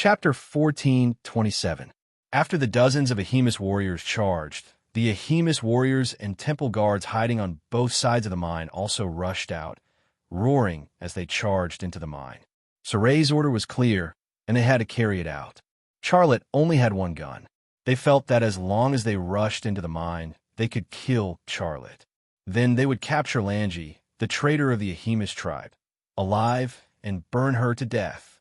Chapter 14:27. After the dozens of Ahemus warriors charged, the Ahemus warriors and temple guards hiding on both sides of the mine also rushed out, roaring as they charged into the mine. Sore's order was clear, and they had to carry it out. Charlotte only had one gun. They felt that as long as they rushed into the mine, they could kill Charlotte. Then they would capture Langi, the traitor of the Ahemus tribe, alive, and burn her to death.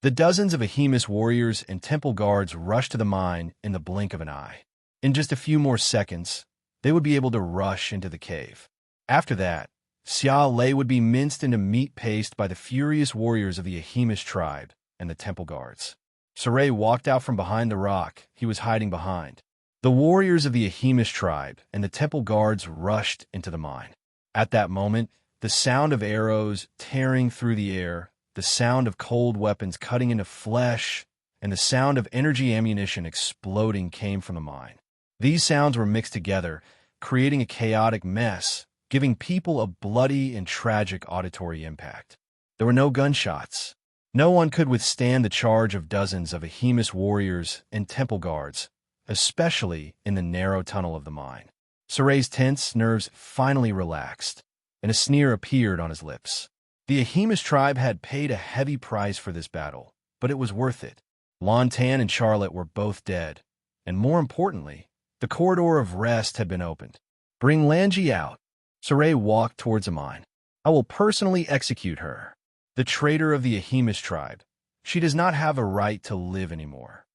The dozens of Ahemus warriors and temple guards rushed to the mine in the blink of an eye. In just a few more seconds, they would be able to rush into the cave. After that, Xia Lei would be minced into meat paste by the furious warriors of the Ahemus tribe and the temple guards. Sore walked out from behind the rock he was hiding behind. The warriors of the Ahemus tribe and the temple guards rushed into the mine. At that moment, the sound of arrows tearing through the air, the sound of cold weapons cutting into flesh, and the sound of energy ammunition exploding came from the mine. These sounds were mixed together, creating a chaotic mess, giving people a bloody and tragic auditory impact. There were no gunshots. No one could withstand the charge of dozens of Ahemus warriors and temple guards, especially in the narrow tunnel of the mine. Sore's tense nerves finally relaxed, and a sneer appeared on his lips. The Ahemus tribe had paid a heavy price for this battle, but it was worth it. Lontan and Charlotte were both dead, and more importantly, the corridor of rest had been opened. Bring Langi out. Sore walked towards the mine. I will personally execute her. The traitor of the Ahemus tribe. She does not have a right to live anymore.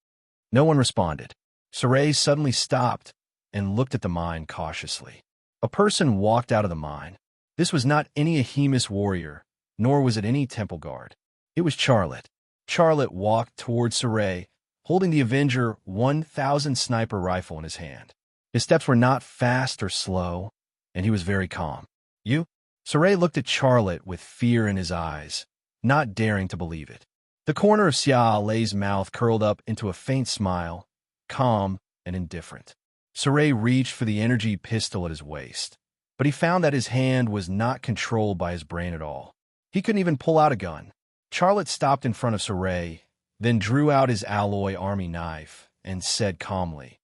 No one responded. Sore suddenly stopped and looked at the mine cautiously. A person walked out of the mine. This was not any Ahemus warrior, nor was it any temple guard. It was Charlotte. Charlotte walked towards Sore, holding the Avenger 1000 sniper rifle in his hand. His steps were not fast or slow, and he was very calm. You? Sore looked at Charlotte with fear in his eyes, not daring to believe it. The corner of Xia Lei's mouth curled up into a faint smile, calm and indifferent. Sore reached for the energy pistol at his waist, but he found that his hand was not controlled by his brain at all. He couldn't even pull out a gun. Charlotte stopped in front of Sore, then drew out his alloy army knife and said calmly,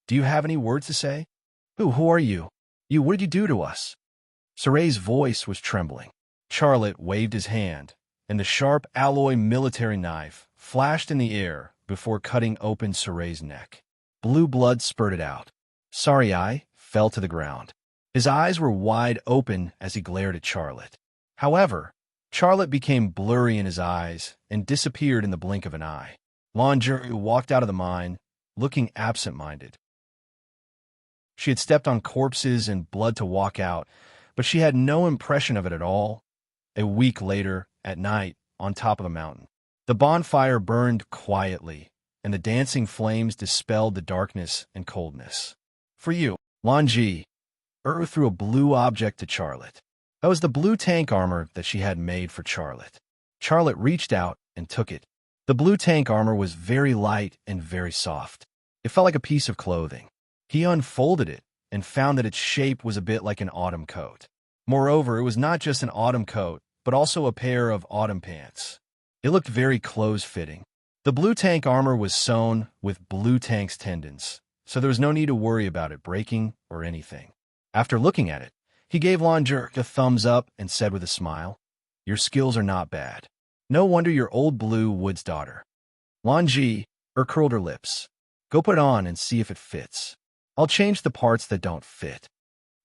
"Do you have any words to say? Who are you? What did you do to us?" Sore's voice was trembling. Charlotte waved his hand, and the sharp alloy military knife flashed in the air before cutting open Sore's neck. Blue blood spurted out. Sorry Eye fell to the ground. His eyes were wide open as he glared at Charlotte. However, Charlotte became blurry in his eyes and disappeared in the blink of an eye. Langi walked out of the mine, looking absent-minded. She had stepped on corpses and blood to walk out, but she had no impression of it at all. A week later, at night, on top of a mountain, the bonfire burned quietly, and the dancing flames dispelled the darkness and coldness. For you, Langi threw a blue object to Charlotte. That was the blue tank armor that she had made for Charlotte. Charlotte reached out and took it. The blue tank armor was very light and very soft. It felt like a piece of clothing. He unfolded it and found that its shape was a bit like an autumn coat. Moreover, it was not just an autumn coat, but also a pair of autumn pants. It looked very close-fitting. The blue tank armor was sewn with blue tank's tendons, so there was no need to worry about it breaking or anything. After looking at it, he gave Langi a thumbs up and said with a smile, "Your skills are not bad. No wonder you're Old Blue Wood's daughter." Langi curled her lips. "Go put it on and see if it fits. I'll change the parts that don't fit."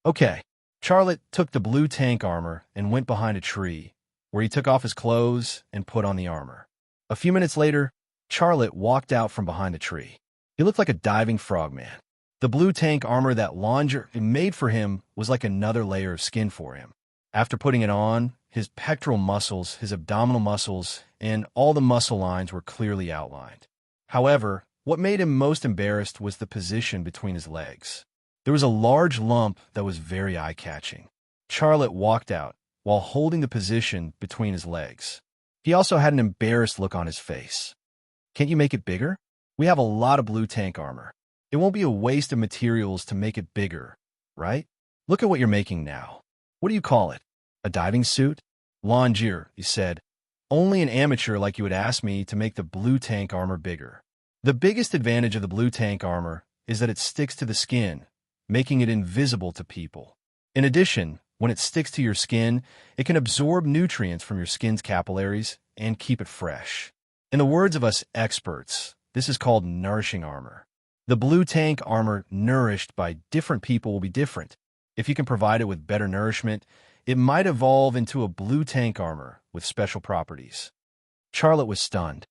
Okay. Charlotte took the blue tank armor and went behind a tree, where he took off his clothes and put on the armor. A few minutes later, Charlotte walked out from behind the tree. He looked like a diving frogman. The blue tank armor that Langi made for him was like another layer of skin for him. After putting it on, his pectoral muscles, his abdominal muscles, and all the muscle lines were clearly outlined. However, what made him most embarrassed was the position between his legs. There was a large lump that was very eye-catching. Charlotte walked out while holding the position between his legs. He also had an embarrassed look on his face. "Can't you make it bigger? We have a lot of blue tank armor. It won't be a waste of materials to make it bigger, right? Look at what you're making now. What do you call it? A diving suit?" "Langi," he said, Only an amateur like you would ask me to make the blue tank armor bigger. The biggest advantage of the blue tank armor is that it sticks to the skin, making it invisible to people. In addition, when it sticks to your skin, it can absorb nutrients from your skin's capillaries and keep it fresh. In the words of us experts, this is called nourishing armor. The blue tank armor nourished by different people will be different. If you can provide it with better nourishment, it might evolve into a blue tank armor with special properties. Charlotte was stunned.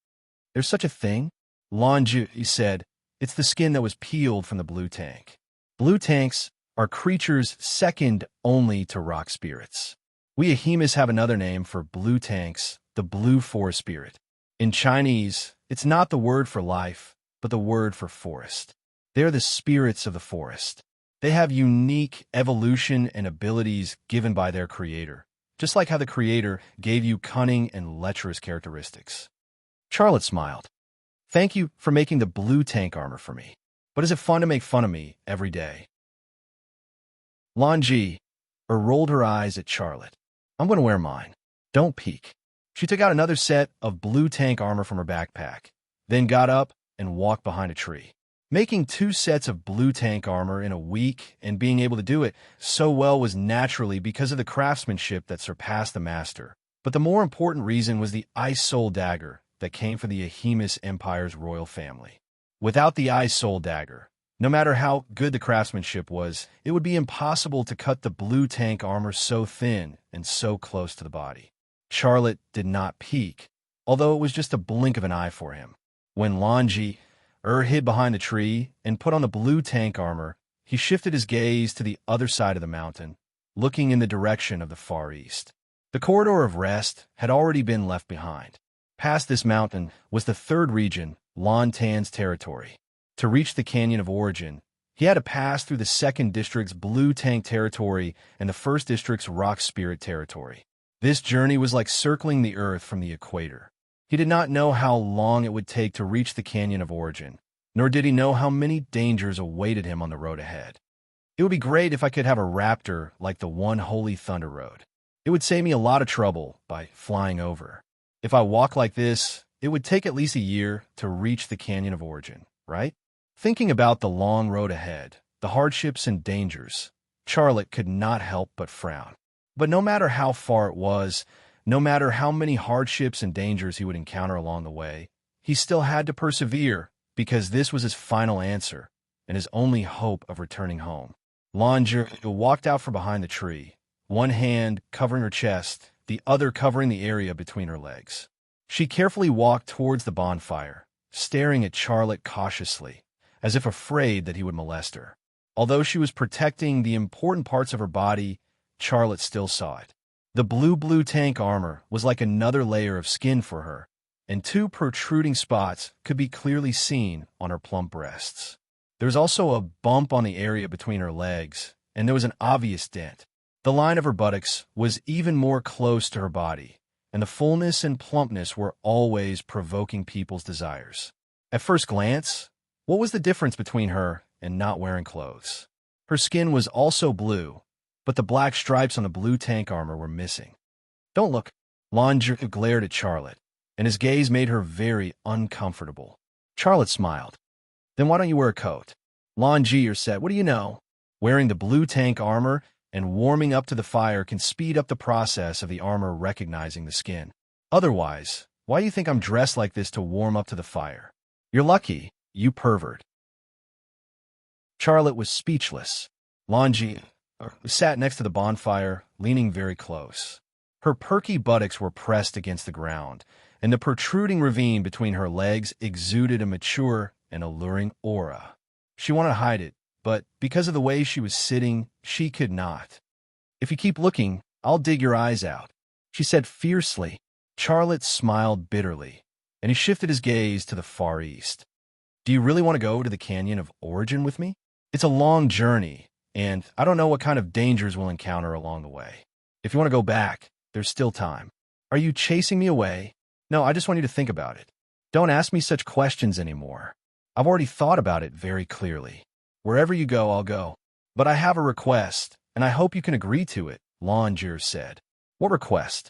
There's such a thing? Lanju said, it's the skin that was peeled from the blue tank. Blue tanks are creatures second only to rock spirits. We Ahimas have another name for blue tanks, the blue forest spirit. In Chinese, it's not the word for life, but the word for forest. They're the spirits of the forest. They have unique evolution and abilities given by their creator, just like how the creator gave you cunning and lecherous characteristics. Charlotte smiled. Thank you for making the blue tank armor for me. But is it fun to make fun of me every day? Lanji rolled her eyes at Charlotte. I'm going to wear mine. Don't peek. She took out another set of blue tank armor from her backpack, then got up and walked behind a tree. Making 2 sets of blue tank armor in a week and being able to do it so well was naturally because of the craftsmanship that surpassed the master. But the more important reason was the Ice Soul Dagger that came from the Ahimas Empire's royal family. Without the Ice Soul Dagger, no matter how good the craftsmanship was, it would be impossible to cut the blue tank armor so thin and so close to the body. Charlotte did not peek, although it was just a blink of an eye for him. When Lanji hid behind the tree and put on the blue tank armor, he shifted his gaze to the other side of the mountain, looking in the direction of the far east. The corridor of rest had already been left behind. Past this mountain was the 3rd region, Lan Tan's territory. To reach the Canyon of Origin, he had to pass through the 2nd District's Blue Tank territory and the 1st District's Rock Spirit territory. This journey was like circling the Earth from the equator. He did not know how long it would take to reach the Canyon of Origin, nor did he know how many dangers awaited him on the road ahead. It would be great if I could have a raptor like the One Holy Thunder Road. It would save me a lot of trouble by flying over. If I walk like this, it would take at least a year to reach the Canyon of Origin, right? Thinking about the long road ahead, the hardships and dangers, Charlotte could not help but frown. But no matter how far it was, no matter how many hardships and dangers he would encounter along the way, he still had to persevere because this was his final answer and his only hope of returning home. Lanji walked out from behind the tree, one hand covering her chest, the other covering the area between her legs. She carefully walked towards the bonfire, staring at Charlotte cautiously, as if afraid that he would molest her. Although she was protecting the important parts of her body, Charlotte still saw it. The blue tank armor was like another layer of skin for her, and 2 protruding spots could be clearly seen on her plump breasts. There was also a bump on the area between her legs, and there was an obvious dent. The line of her buttocks was even more close to her body, and the fullness and plumpness were always provoking people's desires. At first glance, what was the difference between her and not wearing clothes? Her skin was also blue, but the black stripes on the blue tank armor were missing. Don't look. Lanji glared at Charlotte, and his gaze made her very uncomfortable. Charlotte smiled. Then why don't you wear a coat? Lanji said, what do you know? Wearing the blue tank armor and warming up to the fire can speed up the process of the armor recognizing the skin. Otherwise, why do you think I'm dressed like this to warm up to the fire? You're lucky, you pervert. Charlotte was speechless. Lanji sat next to the bonfire, leaning very close. Her perky buttocks were pressed against the ground, and the protruding ravine between her legs exuded a mature and alluring aura. She wanted to hide it, but because of the way she was sitting, she could not. If you keep looking, I'll dig your eyes out, she said fiercely. Charlotte smiled bitterly, and he shifted his gaze to the far east. Do you really want to go to the Canyon of Origin with me? It's a long journey, and I don't know what kind of dangers we'll encounter along the way. If you want to go back, there's still time. Are you chasing me away? No, I just want you to think about it. Don't ask me such questions anymore. I've already thought about it very clearly. Wherever you go, I'll go. But I have a request, and I hope you can agree to it, Lanji said. What request?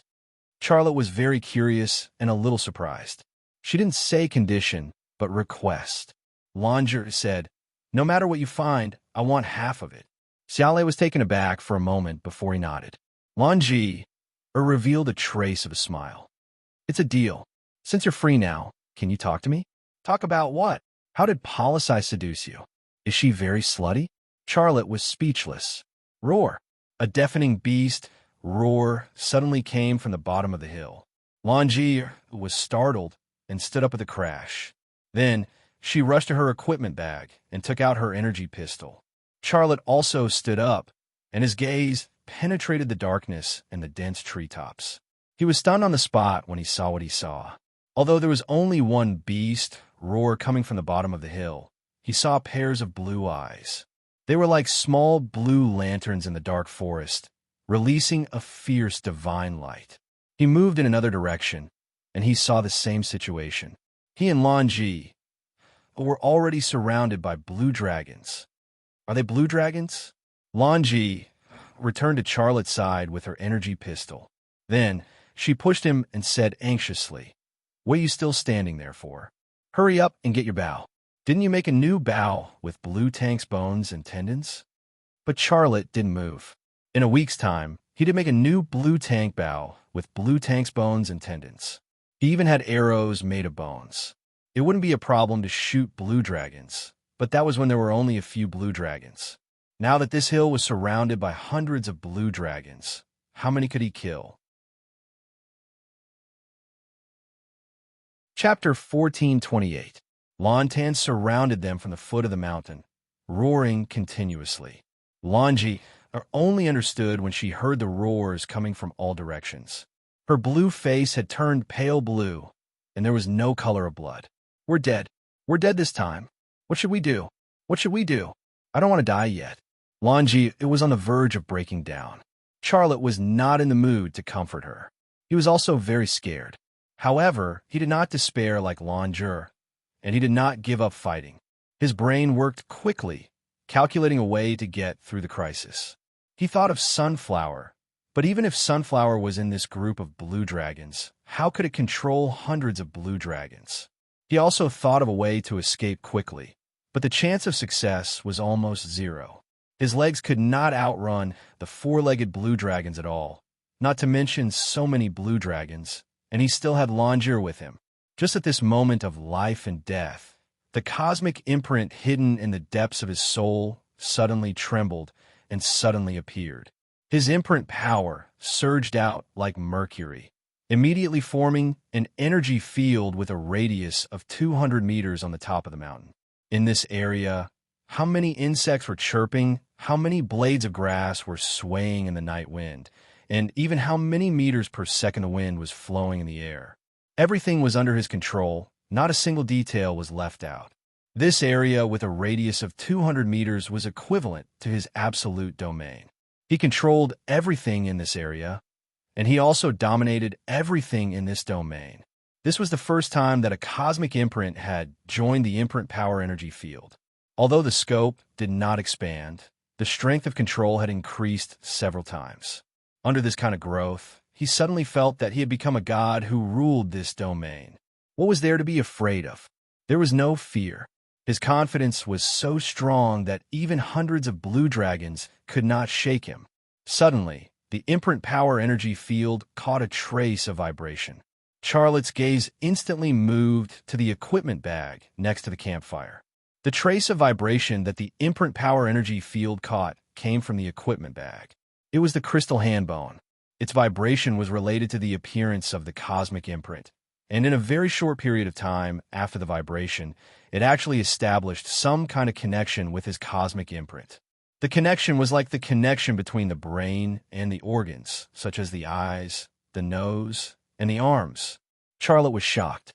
Charlotte was very curious and a little surprised. She didn't say condition, but request. Langer said, "No matter what you find, I want half of it." Xiaolei was taken aback for a moment before he nodded. Lanji revealed a trace of a smile. "It's a deal. Since you're free now, can you talk to me?" "Talk about what? How did Policy seduce you? Is she very slutty?" Charlotte was speechless. Roar. A deafening beast roar suddenly came from the bottom of the hill. Lanji was startled and stood up with a crash. Then she rushed to her equipment bag and took out her energy pistol. Charlotte also stood up, and his gaze penetrated the darkness and the dense treetops. He was stunned on the spot when he saw what he saw. Although there was only one beast roar coming from the bottom of the hill, he saw pairs of blue eyes. They were like small blue lanterns in the dark forest, releasing a fierce divine light. He moved in another direction, and he saw the same situation. He and Lanji were already surrounded by blue dragons. Are they blue dragons? Lanji returned to Charlotte's side with her energy pistol. Then she pushed him and said anxiously, "What are you still standing there for? Hurry up and get your bow. Didn't you make a new bow with blue tank's bones and tendons?" But Charlotte didn't move. In a week's time, he did make a new blue tank bow with blue tank's bones and tendons. He even had arrows made of bones. It wouldn't be a problem to shoot blue dragons, but that was when there were only a few blue dragons. Now that this hill was surrounded by hundreds of blue dragons, how many could he kill? Chapter 1428. Lantan surrounded them from the foot of the mountain, roaring continuously. Lanji only understood when she heard the roars coming from all directions. Her blue face had turned pale blue, and there was no color of blood. "We're dead. We're dead this time. What should we do? What should we do? I don't want to die yet." Lanji was on the verge of breaking down. Charlotte was not in the mood to comfort her. He was also very scared. However, he did not despair like Langer, and he did not give up fighting. His brain worked quickly, calculating a way to get through the crisis. He thought of Sunflower, but even if Sunflower was in this group of blue dragons, how could it control hundreds of blue dragons? He also thought of a way to escape quickly, but the chance of success was almost zero. His legs could not outrun the four-legged blue dragons at all, not to mention so many blue dragons, and he still had Langer with him. Just at this moment of life and death, the cosmic imprint hidden in the depths of his soul suddenly trembled and suddenly appeared. His imprint power surged out like mercury, immediately forming an energy field with a radius of 200 meters on the top of the mountain. In this area, how many insects were chirping, how many blades of grass were swaying in the night wind, and even how many meters per second the wind was flowing in the air. Everything was under his control, not a single detail was left out. This area with a radius of 200 meters was equivalent to his absolute domain. He controlled everything in this area, and he also dominated everything in this domain. This was the first time that a cosmic imprint had joined the imprint power energy field. Although the scope did not expand, the strength of control had increased several times. Under this kind of growth, he suddenly felt that he had become a god who ruled this domain. What was there to be afraid of? There was no fear. His confidence was so strong that even hundreds of blue dragons could not shake him. Suddenly, the imprint power energy field caught a trace of vibration. Charlotte's gaze instantly moved to the equipment bag next to the campfire. The trace of vibration that the imprint power energy field caught came from the equipment bag. It was the crystal hand bone. Its vibration was related to the appearance of the cosmic imprint, and in a very short period of time after the vibration, it actually established some kind of connection with his cosmic imprint. The connection was like the connection between the brain and the organs, such as the eyes, the nose, and the arms. Charlotte was shocked.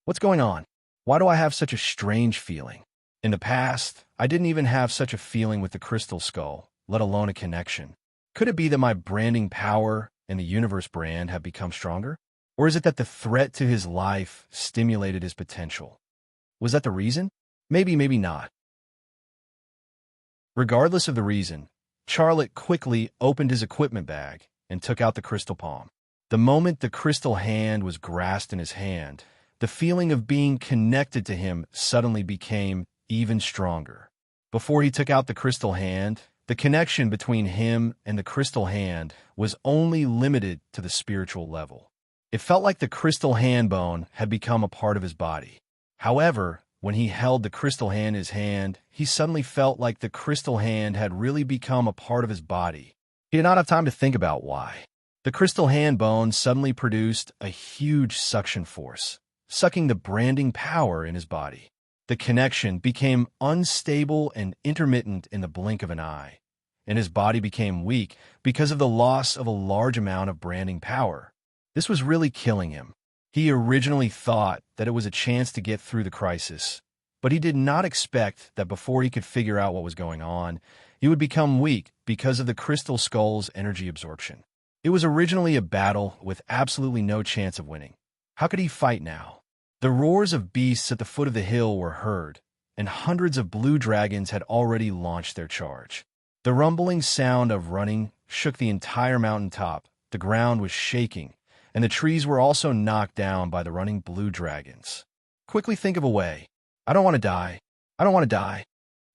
What's going on? Why do I have such a strange feeling? In the past, I didn't even have such a feeling with the crystal skull, let alone a connection. Could it be that my branding power and the universe brand have become stronger? Or is it that the threat to his life stimulated his potential? Was that the reason? Maybe, maybe not. Regardless of the reason, Charlotte quickly opened his equipment bag and took out the crystal palm. The moment the crystal hand was grasped in his hand, the feeling of being connected to him suddenly became even stronger. Before he took out the crystal hand, the connection between him and the crystal hand was only limited to the spiritual level. It felt like the crystal hand bone had become a part of his body. However, when he held the crystal hand in his hand, he suddenly felt like the crystal hand had really become a part of his body. He did not have time to think about why. The crystal hand bone suddenly produced a huge suction force, sucking the branding power in his body. The connection became unstable and intermittent in the blink of an eye, and his body became weak because of the loss of a large amount of branding power. This was really killing him. He originally thought that it was a chance to get through the crisis, but he did not expect that before he could figure out what was going on, he would become weak because of the crystal skull's energy absorption. It was originally a battle with absolutely no chance of winning. How could he fight now? The roars of beasts at the foot of the hill were heard, and hundreds of blue dragons had already launched their charge. The rumbling sound of running shook the entire mountaintop. The ground was shaking, and the trees were also knocked down by the running blue dragons. Quickly think of a way. I don't want to die. I don't want to die.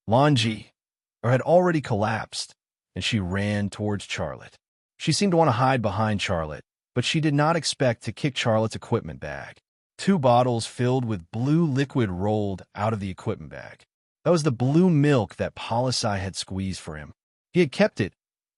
Lanji had already collapsed, and she ran towards Charlotte. She seemed to want to hide behind Charlotte, but she did not expect to kick Charlotte's equipment bag. 2 bottles filled with blue liquid rolled out of the equipment bag. That was the blue milk that Polisai had squeezed for him. He had kept it.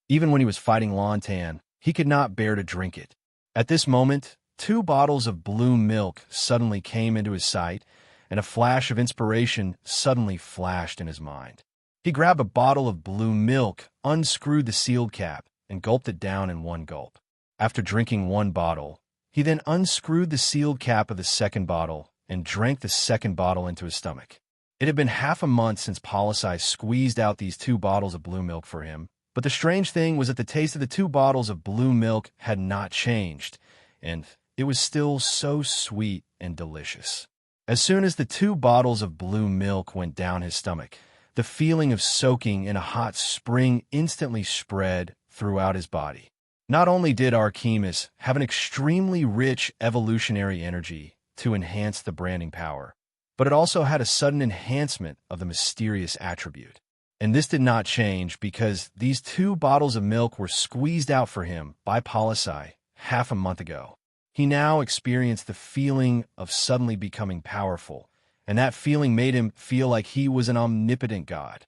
Even when he was fighting Lontan, he could not bear to drink it. At this moment, 2 bottles of blue milk suddenly came into his sight, and a flash of inspiration suddenly flashed in his mind. He grabbed a bottle of blue milk, unscrewed the sealed cap, and gulped it down in one gulp. After drinking 1 bottle, he then unscrewed the sealed cap of the second bottle and drank the second bottle into his stomach. It had been half a month since Polisai squeezed out these 2 bottles of blue milk for him, but the strange thing was that the taste of the 2 bottles of blue milk had not changed, and it was still so sweet and delicious. As soon as the 2 bottles of blue milk went down his stomach, the feeling of soaking in a hot spring instantly spread throughout his body. Not only did Archimedes have an extremely rich evolutionary energy to enhance the branding power, but it also had a sudden enhancement of the mysterious attribute. And this did not change because these 2 bottles of milk were squeezed out for him by Polisai half a month ago. He now experienced the feeling of suddenly becoming powerful, and that feeling made him feel like he was an omnipotent god.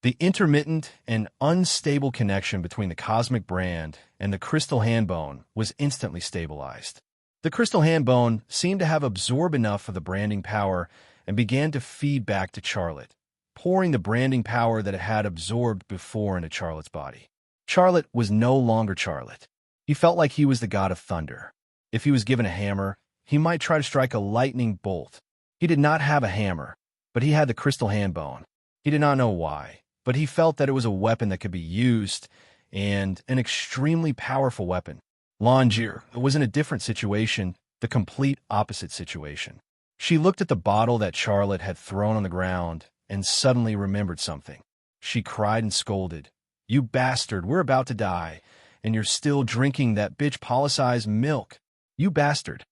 The intermittent and unstable connection between the cosmic brand and the crystal hand bone was instantly stabilized. The crystal hand bone seemed to have absorbed enough of the branding power and began to feed back to Charlotte, pouring the branding power that it had absorbed before into Charlotte's body. Charlotte was no longer Charlotte. He felt like he was the god of thunder. If he was given a hammer, he might try to strike a lightning bolt. He did not have a hammer, but he had the crystal hand bone. He did not know why, but he felt that it was a weapon that could be used, and an extremely powerful weapon. Lanjir was in a different situation, the complete opposite situation. She looked at the bottle that Charlotte had thrown on the ground and suddenly remembered something. She cried and scolded, "You bastard, we're about to die, and you're still drinking that bitch Polisai's milk. You bastard."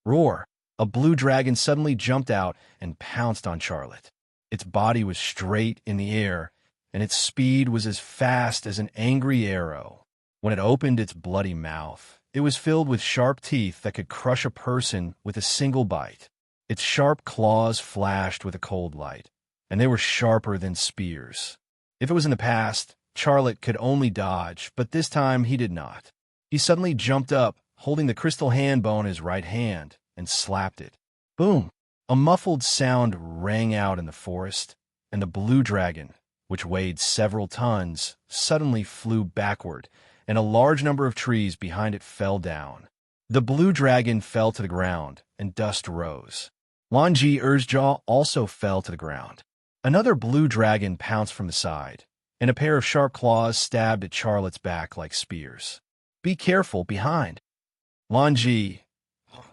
Roar! A blue dragon suddenly jumped out and pounced on Charlotte. Its body was straight in the air, and its speed was as fast as an angry arrow. When it opened its bloody mouth, it was filled with sharp teeth that could crush a person with a single bite. Its sharp claws flashed with a cold light, and they were sharper than spears. If it was in the past, Charlotte could only dodge, but this time he did not. He suddenly jumped up, holding the crystal hand bone in his right hand, and slapped it. Boom! A muffled sound rang out in the forest, and the blue dragon, which weighed several tons, suddenly flew backward, and a large number of trees behind it fell down. The blue dragon fell to the ground, and dust rose. Lanji Erzjaw also fell to the ground. Another blue dragon pounced from the side, and a pair of sharp claws stabbed at Charlotte's back like spears. "Be careful, behind." Lanji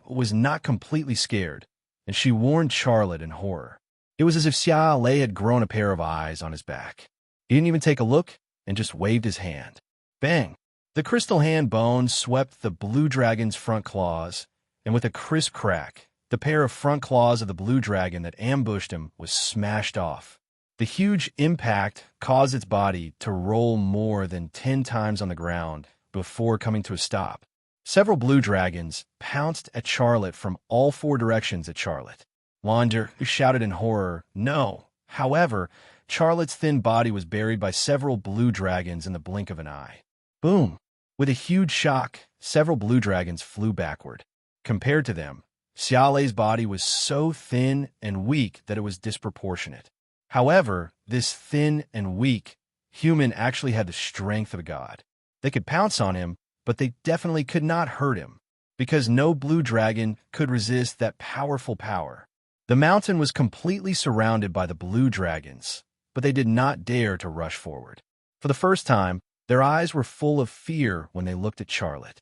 was not completely scared, and she warned Charlotte in horror. It was as if Xia Lei had grown a pair of eyes on his back. He didn't even take a look and just waved his hand. Bang! The crystal hand bone swept the blue dragon's front claws, and with a crisp crack, the pair of front claws of the blue dragon that ambushed him was smashed off. The huge impact caused its body to roll more than 10 times on the ground before coming to a stop. Several blue dragons pounced at Charlotte from all 4 directions at Charlotte. Wander shouted in horror, "No!" However, Charlotte's thin body was buried by several blue dragons in the blink of an eye. Boom! With a huge shock, several blue dragons flew backward. Compared to them, Xiaolei's body was so thin and weak that it was disproportionate. However, this thin and weak human actually had the strength of a god. They could pounce on him, but they definitely could not hurt him, because no blue dragon could resist that powerful power. The mountain was completely surrounded by the blue dragons, but they did not dare to rush forward. For the first time, their eyes were full of fear when they looked at Charlotte.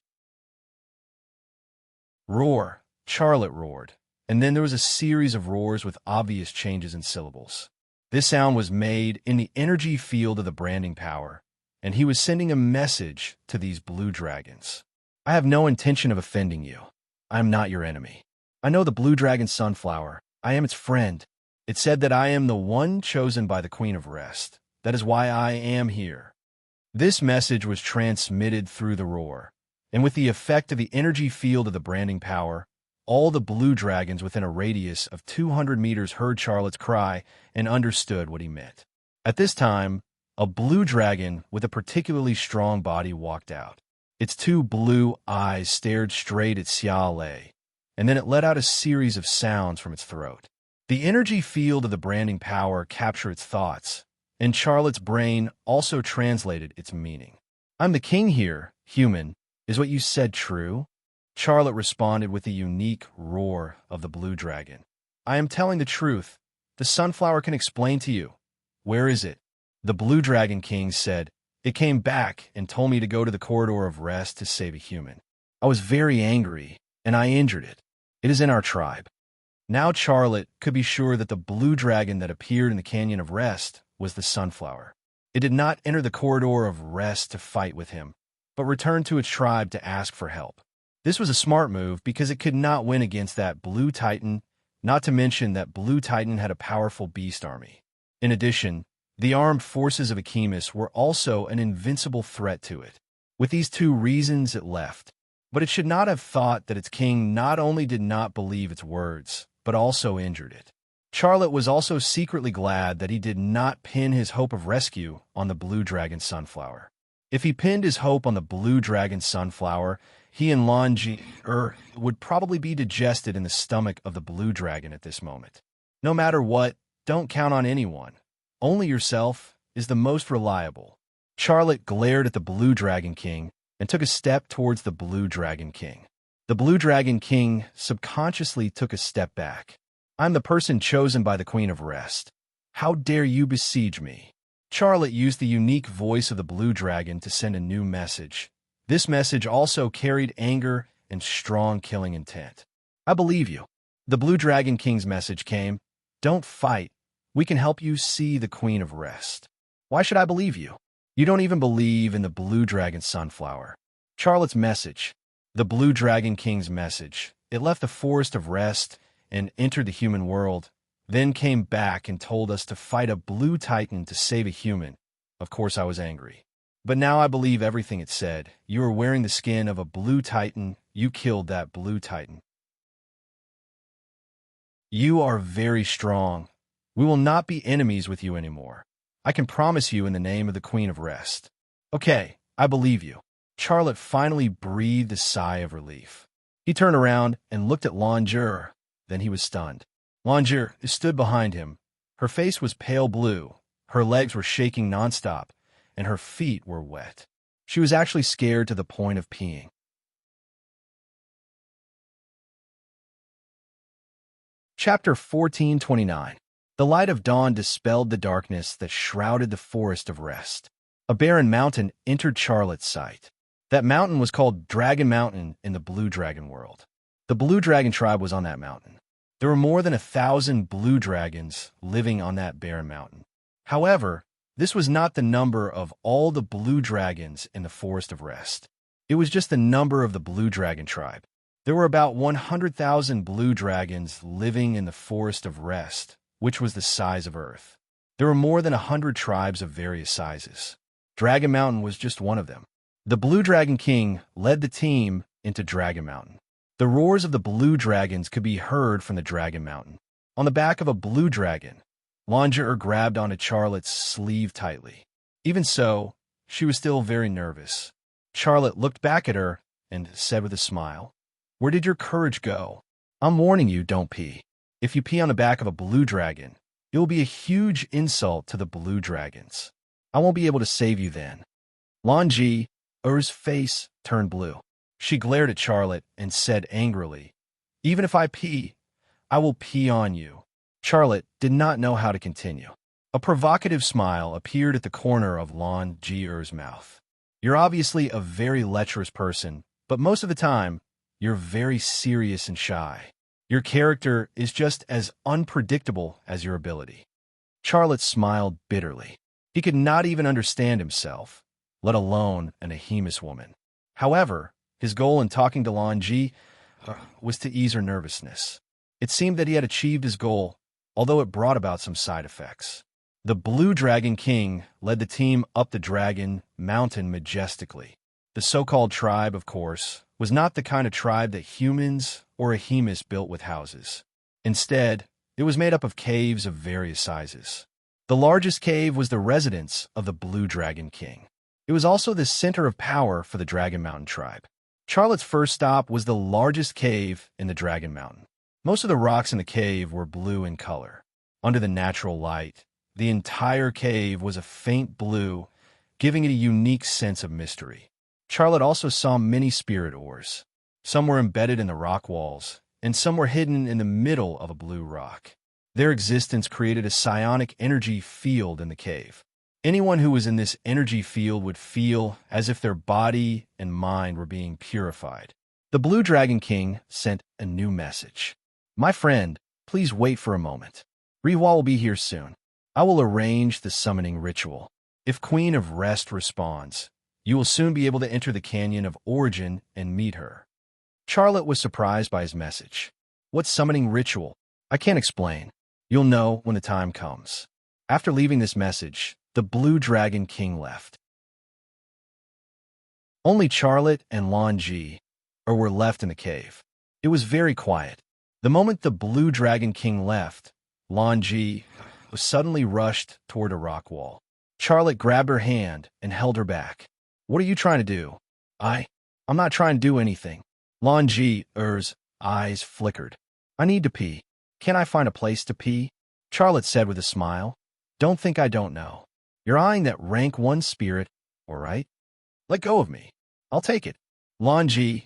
Roar! Charlotte roared, and then there was a series of roars with obvious changes in syllables. This sound was made in the energy field of the branding power, and he was sending a message to these blue dragons. I have no intention of offending you. I am not your enemy. I know the blue dragon sunflower. I am its friend. It said that I am the one chosen by the Queen of Rest. That is why I am here. This message was transmitted through the roar, and with the effect of the energy field of the branding power, all the blue dragons within a radius of 200 meters heard Charlotte's cry and understood what he meant. At this time, a blue dragon with a particularly strong body walked out. Its 2 blue eyes stared straight at Xiaolei, and then it let out a series of sounds from its throat. The energy field of the branding power captured its thoughts, and Charlotte's brain also translated its meaning. I'm the king here, human. Is what you said true? Charlotte responded with a unique roar of the blue dragon. I am telling the truth. The sunflower can explain to you. Where is it? The blue dragon king said, It came back and told me to go to the corridor of rest to save a human. I was very angry, and I injured it. It is in our tribe. Now Charlotte could be sure that the blue dragon that appeared in the Canyon of Rest was the sunflower. It did not enter the corridor of rest to fight with him, but returned to its tribe to ask for help. This was a smart move because it could not win against that blue titan, not to mention that blue titan had a powerful beast army. In addition, the armed forces of Achemus were also an invincible threat to it. With these 2 reasons it left, but it should not have thought that its king not only did not believe its words, but also injured it. Charlotte was also secretly glad that he did not pin his hope of rescue on the blue dragon sunflower. If he pinned his hope on the blue dragon sunflower, he and Lanji would probably be digested in the stomach of the blue dragon at this moment. No matter what, don't count on anyone. Only yourself is the most reliable. Charlotte glared at the blue dragon king and took a step towards the blue dragon king. The blue dragon king subconsciously took a step back. I'm the person chosen by the Queen of Rest. How dare you besiege me? Charlotte used the unique voice of the blue dragon to send a new message. This message also carried anger and strong killing intent. I believe you. The blue dragon king's message came. Don't fight. We can help you see the Queen of Rest. Why should I believe you? You don't even believe in the blue dragon sunflower. Charlotte's message. The blue dragon king's message. It left the forest of rest and entered the human world, then came back and told us to fight a blue titan to save a human. Of course I was angry. But now I believe everything it said. You are wearing the skin of a blue titan. You killed that blue titan. You are very strong. We will not be enemies with you anymore. I can promise you in the name of the Queen of Rest. Okay, I believe you. Charlotte finally breathed a sigh of relief. He turned around and looked at Lanjur. Then he was stunned. Lanjur stood behind him. Her face was pale blue, her legs were shaking nonstop, and her feet were wet. She was actually scared to the point of peeing. Chapter 1429. The light of dawn dispelled the darkness that shrouded the forest of rest. A barren mountain entered Charlotte's sight. That mountain was called Dragon Mountain in the Blue Dragon world. The Blue Dragon tribe was on that mountain. There were more than 1,000 blue dragons living on that barren mountain. However, This was not the number of all the blue dragons in the Forest of Rest. It was just the number of the blue dragon tribe. There were about 100,000 blue dragons living in the Forest of Rest, which was the size of Earth. There were more than 100 tribes of various sizes. Dragon Mountain was just one of them. The Blue Dragon King led the team into Dragon Mountain. The roars of the blue dragons could be heard from the Dragon Mountain. On the back of a blue dragon, Longer grabbed onto Charlotte's sleeve tightly. Even so, she was still very nervous. Charlotte looked back at her and said with a smile, "Where did your courage go? I'm warning you, don't pee. If you pee on the back of a blue dragon, it will be a huge insult to the blue dragons. I won't be able to save you then." Longer's face turned blue. She glared at Charlotte and said angrily, "Even if I pee, I will pee on you." Charlotte did not know how to continue. A provocative smile appeared at the corner of Longer's mouth. "You're obviously a very lecherous person, but most of the time, you're very serious and shy. Your character is just as unpredictable as your ability." Charlotte smiled bitterly. He could not even understand himself, let alone an Ahemus woman. However, his goal in talking to Longer was to ease her nervousness. It seemed that he had achieved his goal, although it brought about some side effects. The Blue Dragon King led the team up the Dragon Mountain majestically. The so-called tribe, of course, was not the kind of tribe that humans or Ahemus built with houses. Instead, it was made up of caves of various sizes. The largest cave was the residence of the Blue Dragon King. It was also the center of power for the Dragon Mountain tribe. Charlotte's first stop was the largest cave in the Dragon Mountain. Most of the rocks in the cave were blue in color. Under the natural light, the entire cave was a faint blue, giving it a unique sense of mystery. Charlotte also saw many spirit ores. Some were embedded in the rock walls, and some were hidden in the middle of a blue rock. Their existence created a psionic energy field in the cave. Anyone who was in this energy field would feel as if their body and mind were being purified. The Blue Dragon King sent a new message. "My friend, please wait for a moment. Rewa will be here soon. I will arrange the summoning ritual. If Queen of Rest responds, you will soon be able to enter the Canyon of Origin and meet her." Charlotte was surprised by his message. "What summoning ritual? I can't explain. You'll know when the time comes." After leaving this message, the Blue Dragon King left. Only Charlotte and Longer were left in the cave. It was very quiet. The moment the Blue Dragon King left, Longer was suddenly rushed toward a rock wall. Charlotte grabbed her hand and held her back. "What are you trying to do?" I'm not trying to do anything." Longer's eyes flickered. "I need to pee. Can I find a place to pee?" Charlotte said with a smile. "Don't think I don't know. You're eyeing that rank 1 spirit, all right? Let go of me. I'll take it." Longer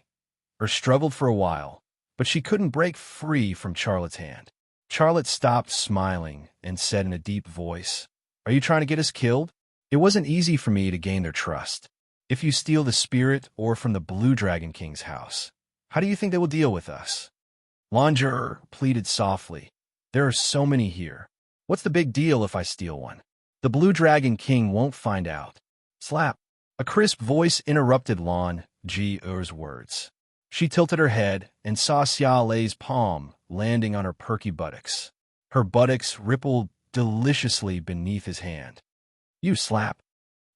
struggled for a while, but she couldn't break free from Charlotte's hand. Charlotte stopped smiling and said in a deep voice, "Are you trying to get us killed? It wasn't easy for me to gain their trust. If you steal the spirit or from the Blue Dragon King's house, how do you think they will deal with us?" Longer pleaded softly. "There are so many here. What's the big deal if I steal one? The Blue Dragon King won't find out." Slap! A crisp voice interrupted Longer's words. She tilted her head and saw Xiaolei's palm landing on her perky buttocks. Her buttocks rippled deliciously beneath his hand. "You slap."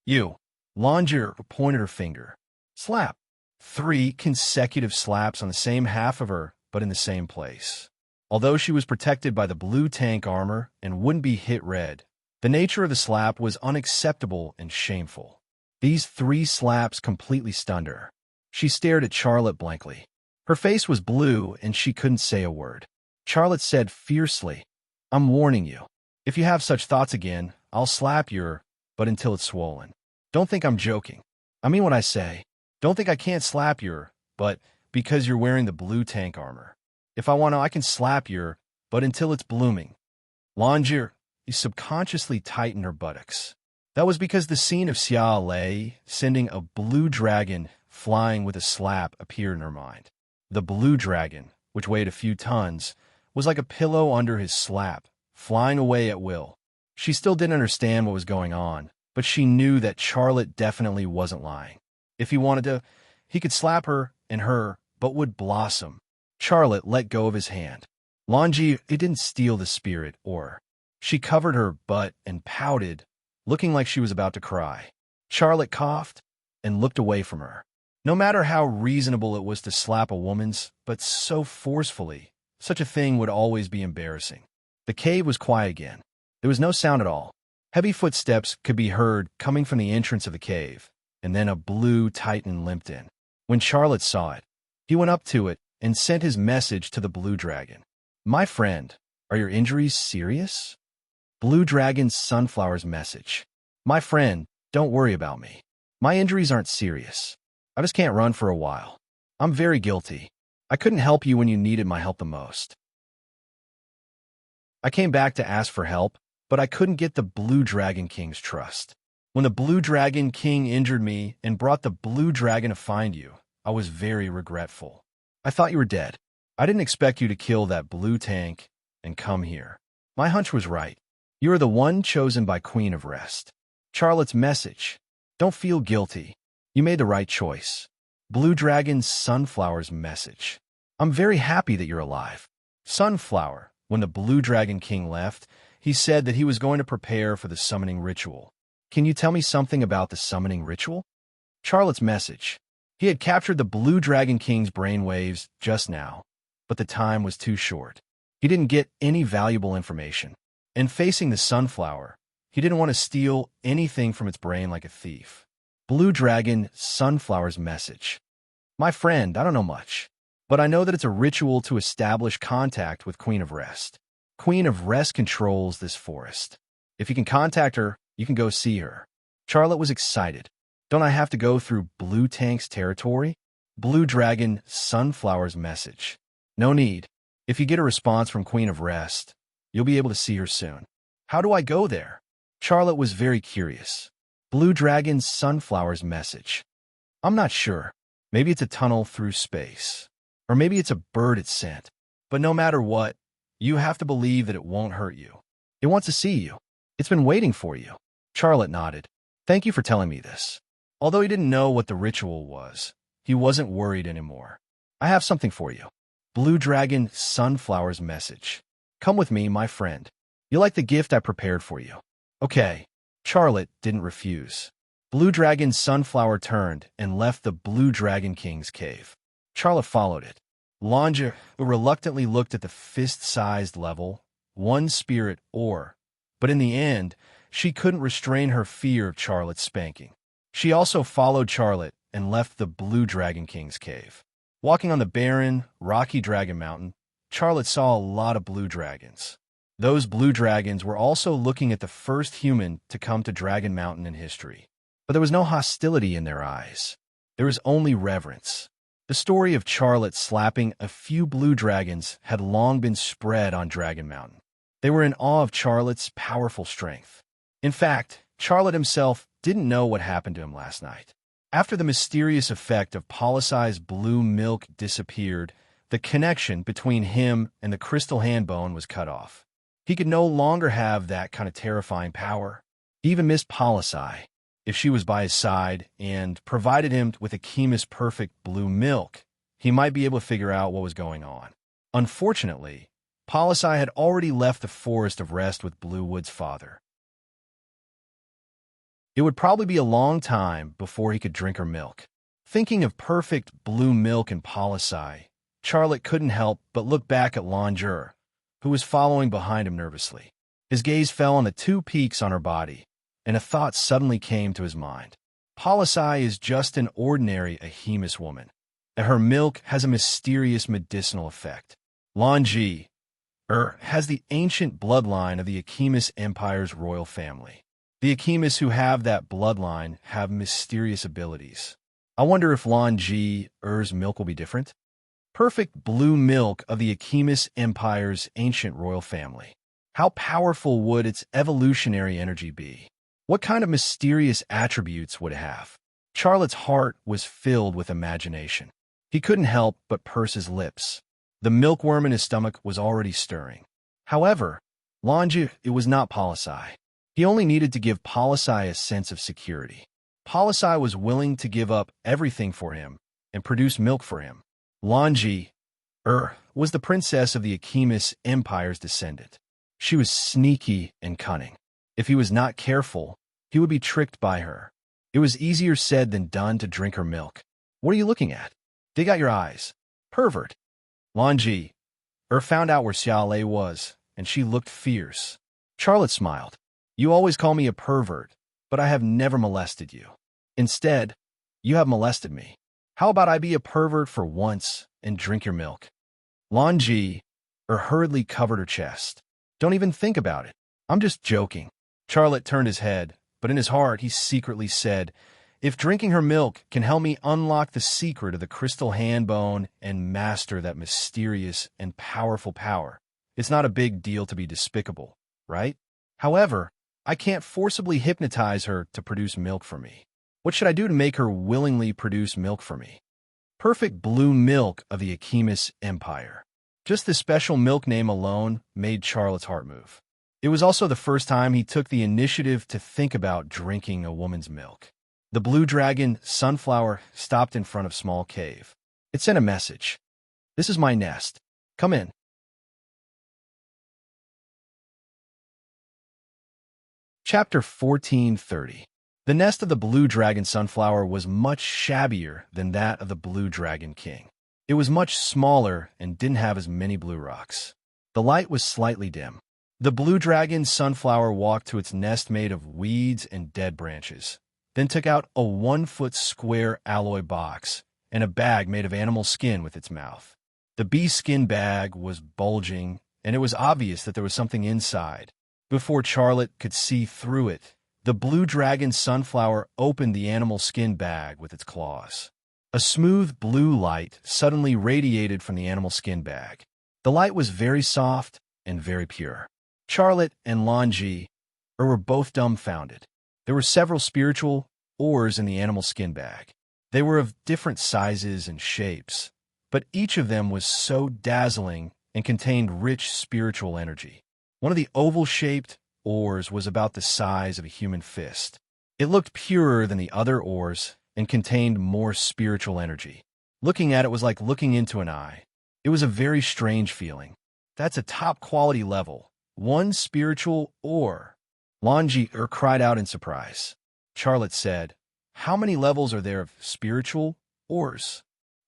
"You." Longer pointed her finger. Slap. 3 consecutive slaps on the same half of her, but in the same place. Although she was protected by the blue tank armor and wouldn't be hit red, the nature of the slap was unacceptable and shameful. These 3 slaps completely stunned her. She stared at Charlotte blankly. Her face was blue and she couldn't say a word. Charlotte said fiercely, "I'm warning you. If you have such thoughts again, I'll slap your butt until it's swollen. Don't think I'm joking. I mean what I say. Don't think I can't slap your butt because you're wearing the blue tank armor. If I want to, I can slap your butt until it's blooming." Longer subconsciously tightened her buttocks. That was because the scene of Xiaolei sending a blue dragon flying with a slap appeared in her mind. The blue dragon, which weighed a few tons, was like a pillow under his slap, flying away at will. She still didn't understand what was going on, but she knew that Charlotte definitely wasn't lying. If he wanted to, he could slap her and her, but would blossom. Charlotte let go of his hand. Longy, it didn't steal the spirit, or... She covered her butt and pouted, looking like she was about to cry. Charlotte coughed and looked away from her. No matter how reasonable it was to slap a woman's, but so forcefully, such a thing would always be embarrassing. The cave was quiet again. There was no sound at all. Heavy footsteps could be heard coming from the entrance of the cave, and then a blue titan limped in. When Charlotte saw it, he went up to it and sent his message to the blue dragon. "My friend, are your injuries serious?" Blue dragon's sunflower's message. "My friend, don't worry about me. My injuries aren't serious. I just can't run for a while. I'm very guilty. I couldn't help you when you needed my help the most. I came back to ask for help, but I couldn't get the Blue Dragon King's trust. When the Blue Dragon King injured me and brought the Blue Dragon to find you, I was very regretful. I thought you were dead. I didn't expect you to kill that blue tank and come here. My hunch was right. You are the one chosen by Queen of Rest." Charlotte's message. "Don't feel guilty. You made the right choice." Blue Dragon's Sunflower's message. "I'm very happy that you're alive." Sunflower. When the Blue Dragon King left, he said that he was going to prepare for the summoning ritual. "Can you tell me something about the summoning ritual?" Charlotte's message. He had captured the Blue Dragon King's brainwaves just now, but the time was too short. He didn't get any valuable information. And facing the sunflower, he didn't want to steal anything from its brain like a thief. Blue Dragon Sunflower's message. "My friend, I don't know much, but I know that it's a ritual to establish contact with Queen of Rest. Queen of Rest controls this forest. If you can contact her, you can go see her." Charlotte was excited. "Don't I have to go through Blue Tank's territory?" Blue Dragon Sunflower's message. "No need. If you get a response from Queen of Rest, you'll be able to see her soon." "How do I go there?" Charlotte was very curious. Blue Dragon Sunflower's message. "I'm not sure. Maybe it's a tunnel through space. Or maybe it's a bird it sent. But no matter what, you have to believe that it won't hurt you. It wants to see you. It's been waiting for you." Charlotte nodded. "Thank you for telling me this." Although he didn't know what the ritual was, he wasn't worried anymore. "I have something for you." Blue Dragon Sunflower's message. "Come with me, my friend. You like the gift I prepared for you." "Okay." Charlotte didn't refuse. Blue Dragon Sunflower turned and left the Blue Dragon King's cave. Charlotte followed it. Lonja reluctantly looked at the fist-sized level, one spirit ore, but in the end, she couldn't restrain her fear of Charlotte's spanking. She also followed Charlotte and left the Blue Dragon King's cave. Walking on the barren, rocky Dragon Mountain, Charlotte saw a lot of blue dragons. Those blue dragons were also looking at the first human to come to Dragon Mountain in history. But there was no hostility in their eyes. There was only reverence. The story of Charlotte slapping a few blue dragons had long been spread on Dragon Mountain. They were in awe of Charlotte's powerful strength. In fact, Charlotte himself didn't know what happened to him last night. After the mysterious effect of Polisai's blue milk disappeared, the connection between him and the crystal hand bone was cut off. He could no longer have that kind of terrifying power. He even missed Polisai. If she was by his side and provided him with Akima's perfect blue milk, he might be able to figure out what was going on. Unfortunately, Polisai had already left the Forest of Rest with Bluewood's father. It would probably be a long time before he could drink her milk. Thinking of perfect blue milk and Polisai, Charlotte couldn't help but look back at Lonjur, who was following behind him nervously. His gaze fell on the two peaks on her body, and a thought suddenly came to his mind. Polisai is just an ordinary Ahimus woman, and her milk has a mysterious medicinal effect. Lonji has the ancient bloodline of the Akimis Empire's royal family. The Akimis who have that bloodline have mysterious abilities. I wonder if Lonji's milk will be different? Perfect blue milk of the Akimis Empire's ancient royal family. How powerful would its evolutionary energy be? What kind of mysterious attributes would it have? Charlotte's heart was filled with imagination. He couldn't help but purse his lips. The milkworm in his stomach was already stirring. However, it was not Polisai. He only needed to give Polisai a sense of security. Polisai was willing to give up everything for him and produce milk for him. Longi was the princess of the Achemis Empire's descendant. She was sneaky and cunning. If he was not careful, he would be tricked by her. It was easier said than done to drink her milk. What are you looking at? Dig out your eyes. Pervert. Longi found out where Xiaolei was, and she looked fierce. Charlotte smiled. You always call me a pervert, but I have never molested you. Instead, you have molested me. How about I be a pervert for once and drink your milk? Longi hurriedly covered her chest. Don't even think about it. I'm just joking. Charlotte turned his head, but in his heart he secretly said, if drinking her milk can help me unlock the secret of the crystal hand bone and master that mysterious and powerful power, it's not a big deal to be despicable, right? However, I can't forcibly hypnotize her to produce milk for me. What should I do to make her willingly produce milk for me? Perfect blue milk of the Achemis Empire. Just this special milk name alone made Charlotte's heart move. It was also the first time he took the initiative to think about drinking a woman's milk. The blue dragon, Sunflower, stopped in front of small cave. It sent a message. This is my nest. Come in. Chapter 1430. The nest of the blue dragon Sunflower was much shabbier than that of the blue dragon king. It was much smaller and didn't have as many blue rocks. The light was slightly dim. The blue dragon Sunflower walked to its nest made of weeds and dead branches, then took out a 1-foot square alloy box and a bag made of animal skin with its mouth. The bee skin bag was bulging, and it was obvious that there was something inside. Before Charlotte could see through it, the blue dragon Sunflower opened the animal skin bag with its claws. A smooth blue light suddenly radiated from the animal skin bag. The light was very soft and very pure. Charlotte and Longi were both dumbfounded. There were several spiritual ores in the animal skin bag. They were of different sizes and shapes, but each of them was so dazzling and contained rich spiritual energy. One of the oval-shaped ores was about the size of a human fist. It looked purer than the other ores and contained more spiritual energy. Looking at it was like looking into an eye. It was a very strange feeling. That's a top-quality level. One spiritual ore. Longi cried out in surprise. Charlotte said, how many levels are there of spiritual ores?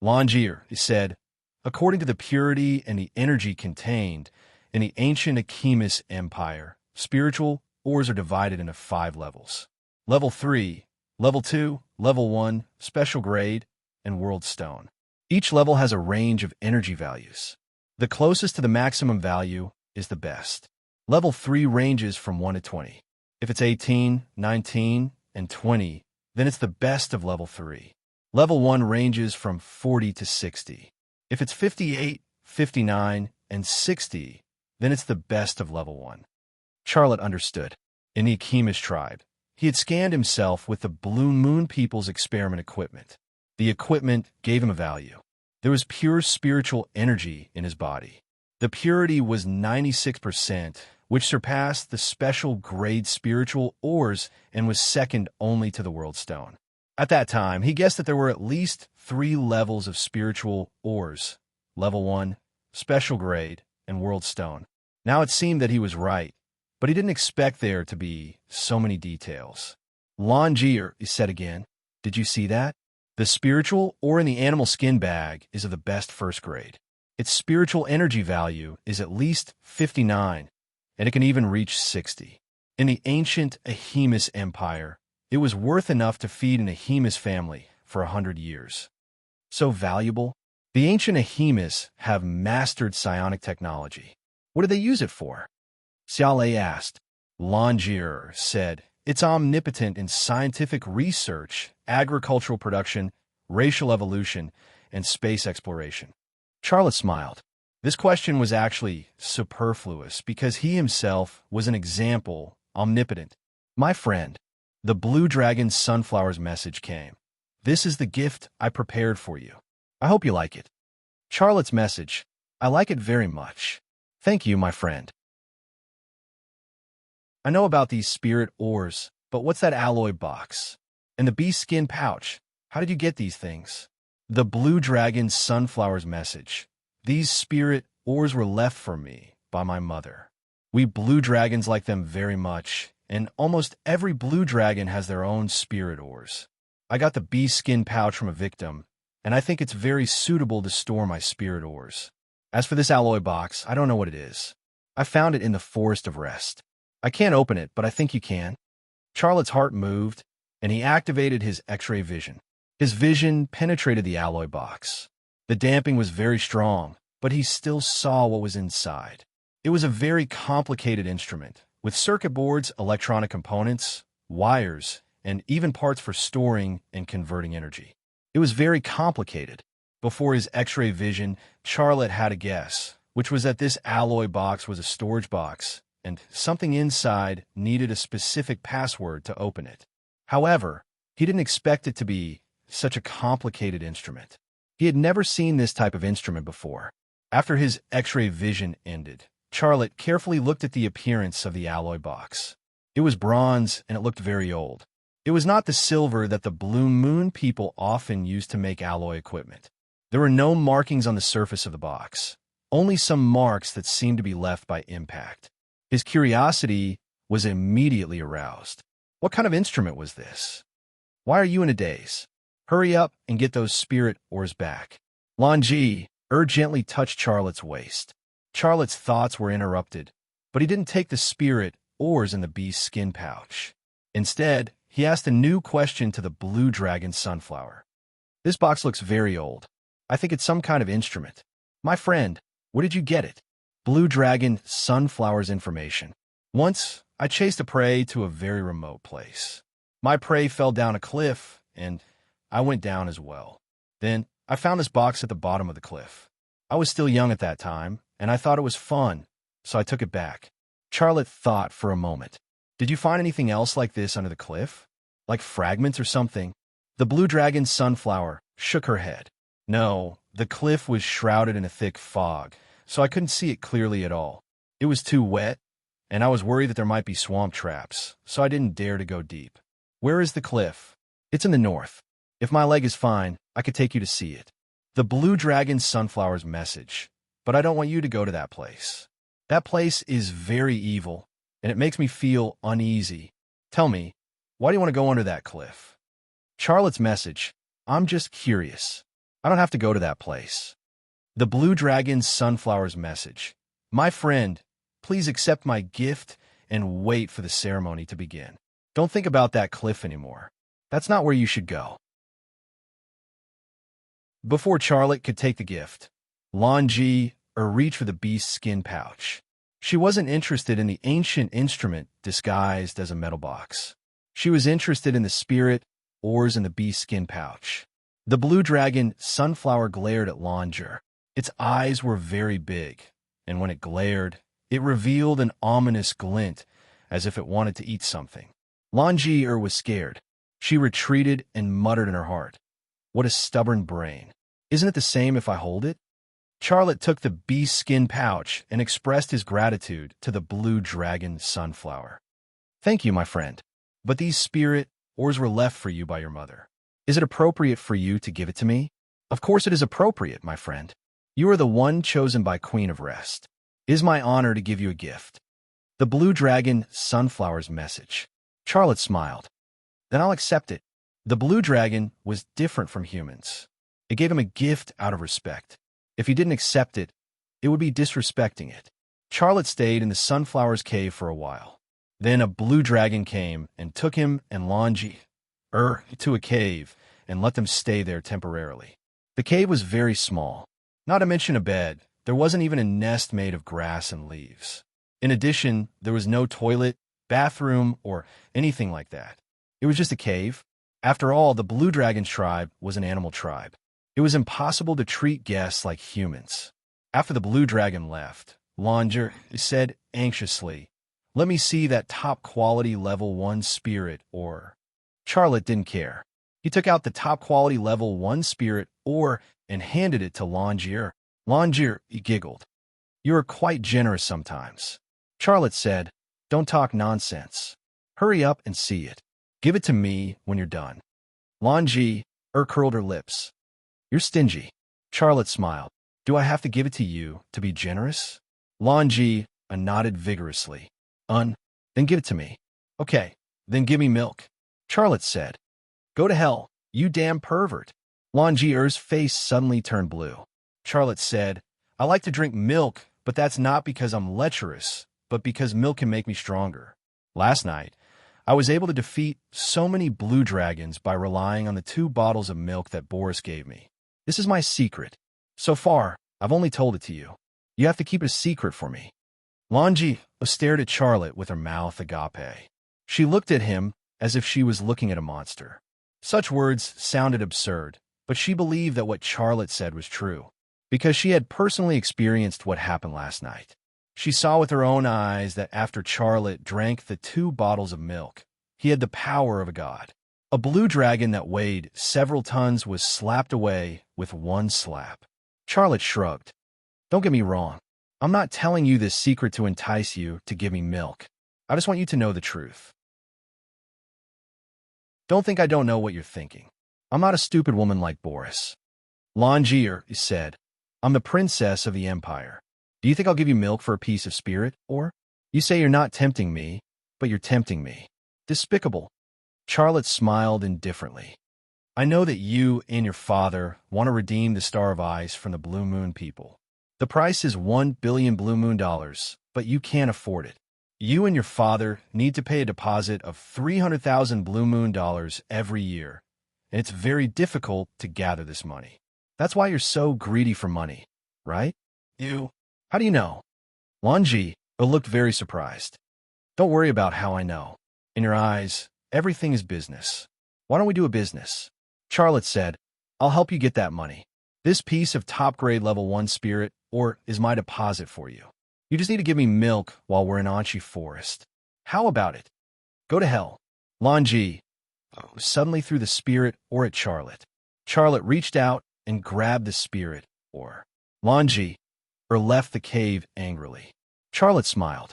Longi said, according to the purity and the energy contained in the ancient Achemis Empire, spiritual ores are divided into 5 levels. Level 3, Level 2, Level 1, Special Grade, and World Stone. Each level has a range of energy values. The closest to the maximum value is the best. Level 3 ranges from 1 to 20. If it's 18, 19, and 20, then it's the best of Level 3. Level 1 ranges from 40 to 60. If it's 58, 59, and 60, then it's the best of Level 1. Charlotte understood. In the Achemis tribe, he had scanned himself with the Blue Moon People's experiment equipment. The equipment gave him a value. There was pure spiritual energy in his body. The purity was 96%, which surpassed the special grade spiritual ores and was second only to the World Stone. At that time, he guessed that there were at least 3 levels of spiritual ores: Level 1, Special Grade, and World Stone. Now it seemed that he was right, but he didn't expect there to be so many details. Longi said again, did you see that? The spiritual ore in the animal skin bag is of the best first grade. Its spiritual energy value is at least 59, and it can even reach 60. In the ancient Achemis Empire, it was worth enough to feed an Achemis family for 100 years. So valuable? The ancient Achemis have mastered psionic technology. What do they use it for? Xiaolei asked. Longi said, it's omnipotent in scientific research, agricultural production, racial evolution, and space exploration. Charlotte smiled. This question was actually superfluous because he himself was an example, omnipotent. My friend, the blue dragon Sunflower's message came. This is the gift I prepared for you. I hope you like it. Charlotte's message. I like it very much. Thank you, my friend. I know about these spirit ores, but what's that alloy box? And the bee skin pouch? How did you get these things? The blue dragon's sunflower's message. These spirit ores were left for me by my mother. We blue dragons like them very much, and almost every blue dragon has their own spirit ores. I got the bee skin pouch from a victim, and I think it's very suitable to store my spirit ores. As for this alloy box, I don't know what it is. I found it in the Forest of Rest. I can't open it, but I think you can. Charlotte's heart moved, and he activated his X-ray vision. His vision penetrated the alloy box. The damping was very strong, but he still saw what was inside. It was a very complicated instrument, with circuit boards, electronic components, wires, and even parts for storing and converting energy. It was very complicated. Before his X-ray vision, Charlotte had a guess, which was that this alloy box was a storage box, and something inside needed a specific password to open it. However, he didn't expect it to be such a complicated instrument. He had never seen this type of instrument before. After his X-ray vision ended, Charlotte carefully looked at the appearance of the alloy box. It was bronze, and it looked very old. It was not the silver that the Blue Moon people often use to make alloy equipment. There were no markings on the surface of the box, only some marks that seemed to be left by impact. His curiosity was immediately aroused. What kind of instrument was this? Why are you in a daze? Hurry up and get those spirit ores back. Lanji urgently touched Charlotte's waist. Charlotte's thoughts were interrupted, but he didn't take the spirit ores in the bee's skin pouch. Instead, he asked a new question to the blue dragon sunflower. This box looks very old. I think it's some kind of instrument. My friend, where did you get it? Blue dragon sunflower's information. Once, I chased a prey to a very remote place. My prey fell down a cliff, and I went down as well. Then, I found this box at the bottom of the cliff. I was still young at that time, and I thought it was fun, so I took it back. Charlotte thought for a moment. Did you find anything else like this under the cliff? Like fragments or something? The blue dragon sunflower shook her head. No, the cliff was shrouded in a thick fog, so I couldn't see it clearly at all. It was too wet, and I was worried that there might be swamp traps, so I didn't dare to go deep. Where is the cliff? It's in the north. If my leg is fine, I could take you to see it. The blue dragon sunflower's message. But I don't want you to go to that place. That place is very evil, and it makes me feel uneasy. Tell me, why do you want to go under that cliff? Charlotte's message. I'm just curious. I don't have to go to that place. The blue dragon sunflower's message. My friend, please accept my gift and wait for the ceremony to begin. Don't think about that cliff anymore. That's not where you should go. Before Charlotte could take the gift, Lanji reached for the beast's skin pouch. She wasn't interested in the ancient instrument disguised as a metal box. She was interested in the spirit ores in the beast's skin pouch. The blue dragon sunflower glared at Langer. Its eyes were very big, and when it glared, it revealed an ominous glint, as if it wanted to eat something. Langier was scared. She retreated and muttered in her heart, "What a stubborn brain. Isn't it the same if I hold it?" Charlotte took the beast skin pouch and expressed his gratitude to the blue dragon sunflower. "Thank you, my friend. But these spirit ores were left for you by your mother. Is it appropriate for you to give it to me?" "Of course it is appropriate, my friend. You are the one chosen by Queen of Rest. It is my honor to give you a gift." The blue dragon sunflower's message. Charlotte smiled. "Then I'll accept it." The blue dragon was different from humans. It gave him a gift out of respect. If he didn't accept it, it would be disrespecting it. Charlotte stayed in the sunflower's cave for a while. Then a blue dragon came and took him and Lanji to a cave and let them stay there temporarily. The cave was very small. Not to mention a bed, there wasn't even a nest made of grass and leaves. In addition, there was no toilet, bathroom, or anything like that. It was just a cave. After all, the Blue Dragon's tribe was an animal tribe. It was impossible to treat guests like humans. After the Blue Dragon left, Langer said anxiously, "Let me see that top-quality level 1 spirit ore." Charlotte didn't care. He took out the top-quality level 1 spirit ore and handed it to Langier. Langier giggled. "You are quite generous sometimes." Charlotte said, Don't talk nonsense. Hurry up and see it. Give it to me when you're done. Lanji curled her lips. You're stingy. Charlotte smiled. Do I have to give it to you to be generous? Lanji nodded vigorously. Then give it to me. Okay, then give me milk. Charlotte said. Go to hell, you damn pervert. Lanjier's face suddenly turned blue. Charlotte said, I like to drink milk, but that's not because I'm lecherous, but because milk can make me stronger. Last night, I was able to defeat so many blue dragons by relying on the 2 bottles of milk that Boris gave me. This is my secret. So far, I've only told it to you. You have to keep it a secret for me. Lanji stared at Charlotte with her mouth agape. She looked at him as if she was looking at a monster. Such words sounded absurd, but she believed that what Charlotte said was true, because she had personally experienced what happened last night. She saw with her own eyes that after Charlotte drank the 2 bottles of milk, he had the power of a god. A blue dragon that weighed several tons was slapped away with one slap. Charlotte shrugged. Don't get me wrong. I'm not telling you this secret to entice you to give me milk. I just want you to know the truth. Don't think I don't know what you're thinking. I'm not a stupid woman like Boris. Langier said, I'm the princess of the empire. Do you think I'll give you milk for a piece of spirit, or? You say you're not tempting me, but you're tempting me. Despicable. Charlotte smiled indifferently. I know that you and your father want to redeem the Star of Ice from the Blue Moon people. The price is 1 billion Blue Moon dollars, but you can't afford it. You and your father need to pay a deposit of 300,000 Blue Moon dollars every year, and it's very difficult to gather this money. That's why you're so greedy for money, right? How do you know? Lanji looked very surprised. Don't worry about how I know. In your eyes, everything is business. Why don't we do a business? Charlotte said, I'll help you get that money. This piece of top-grade level 1 spirit or is my deposit for you. You just need to give me milk while we're in Anchi Forest. How about it? Go to hell. Lanji suddenly threw the spirit ore at Charlotte. Charlotte reached out and grabbed the spirit ore. Lanji left the cave angrily. Charlotte smiled.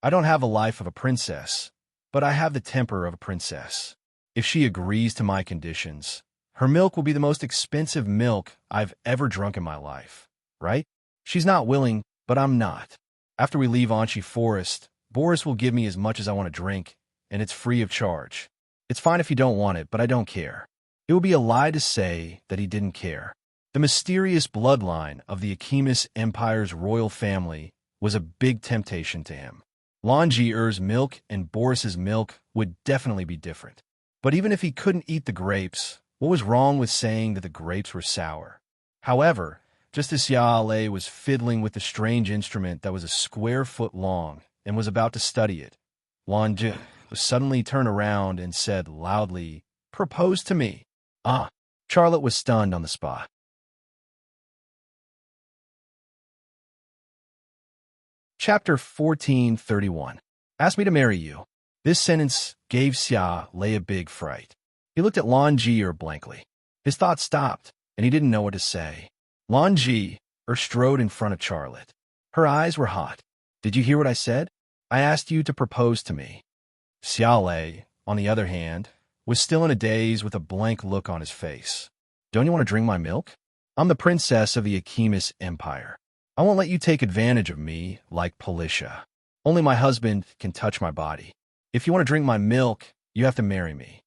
I don't have a life of a princess, but I have the temper of a princess. If she agrees to my conditions, her milk will be the most expensive milk I've ever drunk in my life, right? She's not willing, but I'm not. After we leave Anchi Forest, Boris will give me as much as I want to drink, and it's free of charge. It's fine if you don't want it, but I don't care. It would be a lie to say that he didn't care. The mysterious bloodline of the Akimis Empire's royal family was a big temptation to him. Langier's milk and Boris's milk would definitely be different. But even if he couldn't eat the grapes, what was wrong with saying that the grapes were sour? However, just as Xiaolei was fiddling with the strange instrument that was a square foot long and was about to study it, Lanji suddenly turned around and said loudly, Propose to me. Charlotte was stunned on the spot. Chapter 1431. Ask me to marry you. This sentence gave Xiaolei a big fright. He looked at Lanji blankly. His thoughts stopped, and he didn't know what to say. Lanji strode in front of Charlotte. Her eyes were hot. Did you hear what I said? I asked you to propose to me. Xiaolei, on the other hand, was still in a daze with a blank look on his face. Don't you want to drink my milk? I'm the princess of the Akimis Empire. I won't let you take advantage of me like Policia. Only my husband can touch my body. If you want to drink my milk, you have to marry me.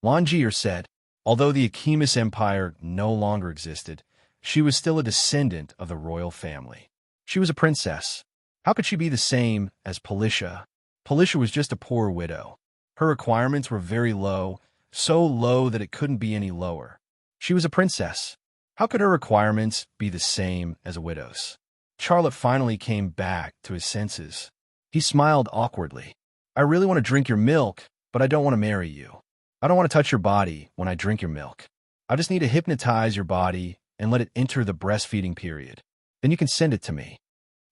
Langier said, although the Akimis Empire no longer existed, she was still a descendant of the royal family. She was a princess. How could she be the same as Policia? Policia was just a poor widow. Her requirements were very low, so low that it couldn't be any lower. She was a princess. How could her requirements be the same as a widow's? Charlotte finally came back to his senses. He smiled awkwardly. I really want to drink your milk, but I don't want to marry you. I don't want to touch your body when I drink your milk. I just need to hypnotize your body and let it enter the breastfeeding period. Then you can send it to me.